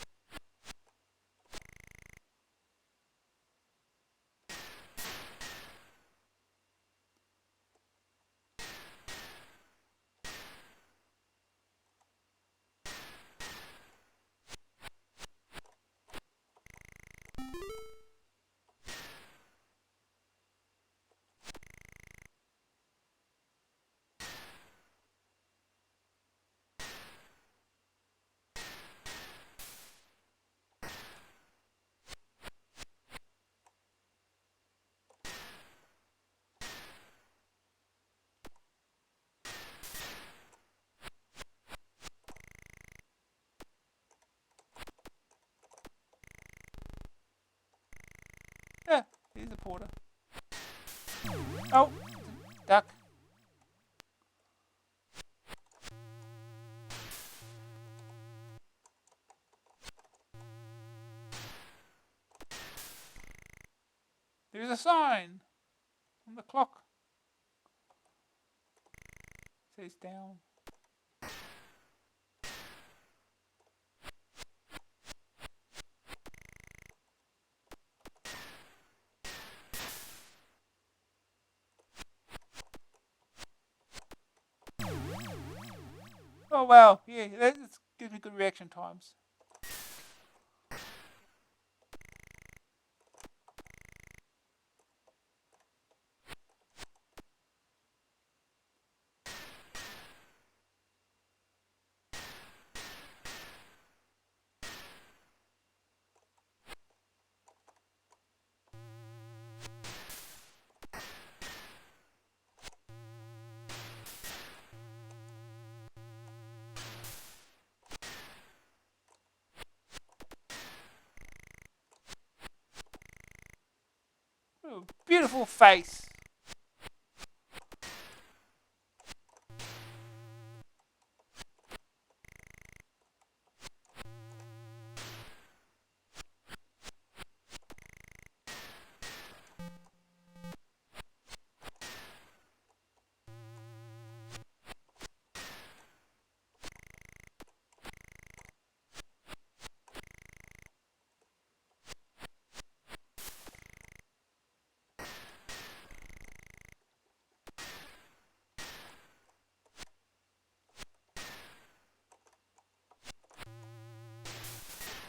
Yeah, here's the porter. Oh, duck. There's a sign on the clock. It says down. Oh wow, yeah, that gives me good reaction times. beautiful face.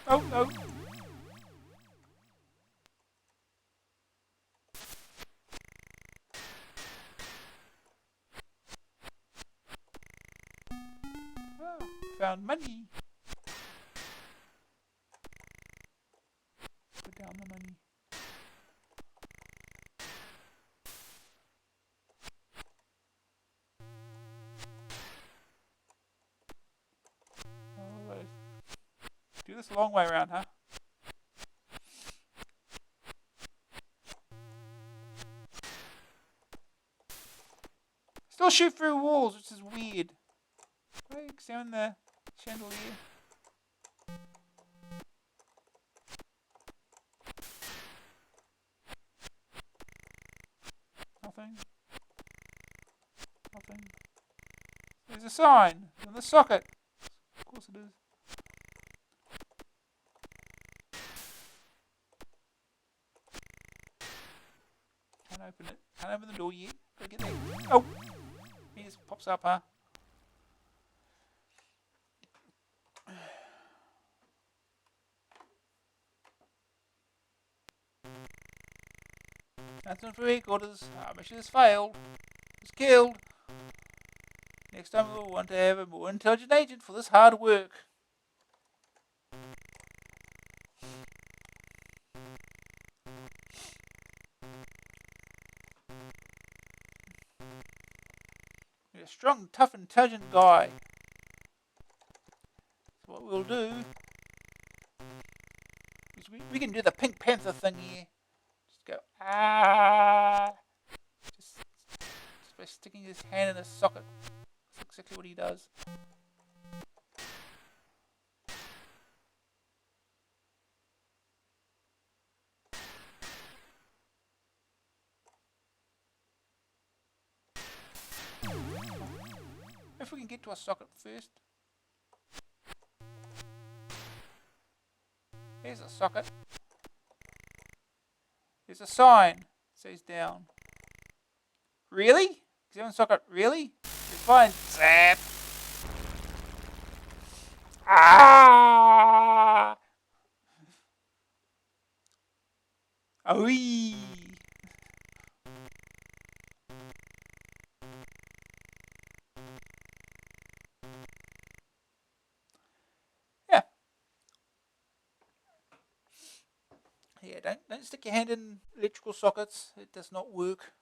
Oh no. Oh, found money. Put down the money. Oh, do this a long way around, huh? Still shoot through walls, which is weird. Examine the chandelier. Nothing. Nothing. There's a sign in the socket. Of course it is. Can't open it. Can't open the door yet. Gotta get there. Oh! He just pops up, huh? That's for headquarters. Our mission has failed. Was killed. Next time we'll want to have a more intelligent agent for this hard work. You're a strong, tough, intelligent guy. So what we'll do is we can do the Pink Panther thing here. Just go, just by sticking his hand in a socket. That's exactly what he does. If we can get to a socket first. Here's a socket. There's a sign. It says down. Really? Examine socket. Really? It's fine. Zap. Ah! Oi! Yeah. Yeah, don't stick your hand in electrical sockets. It does not work.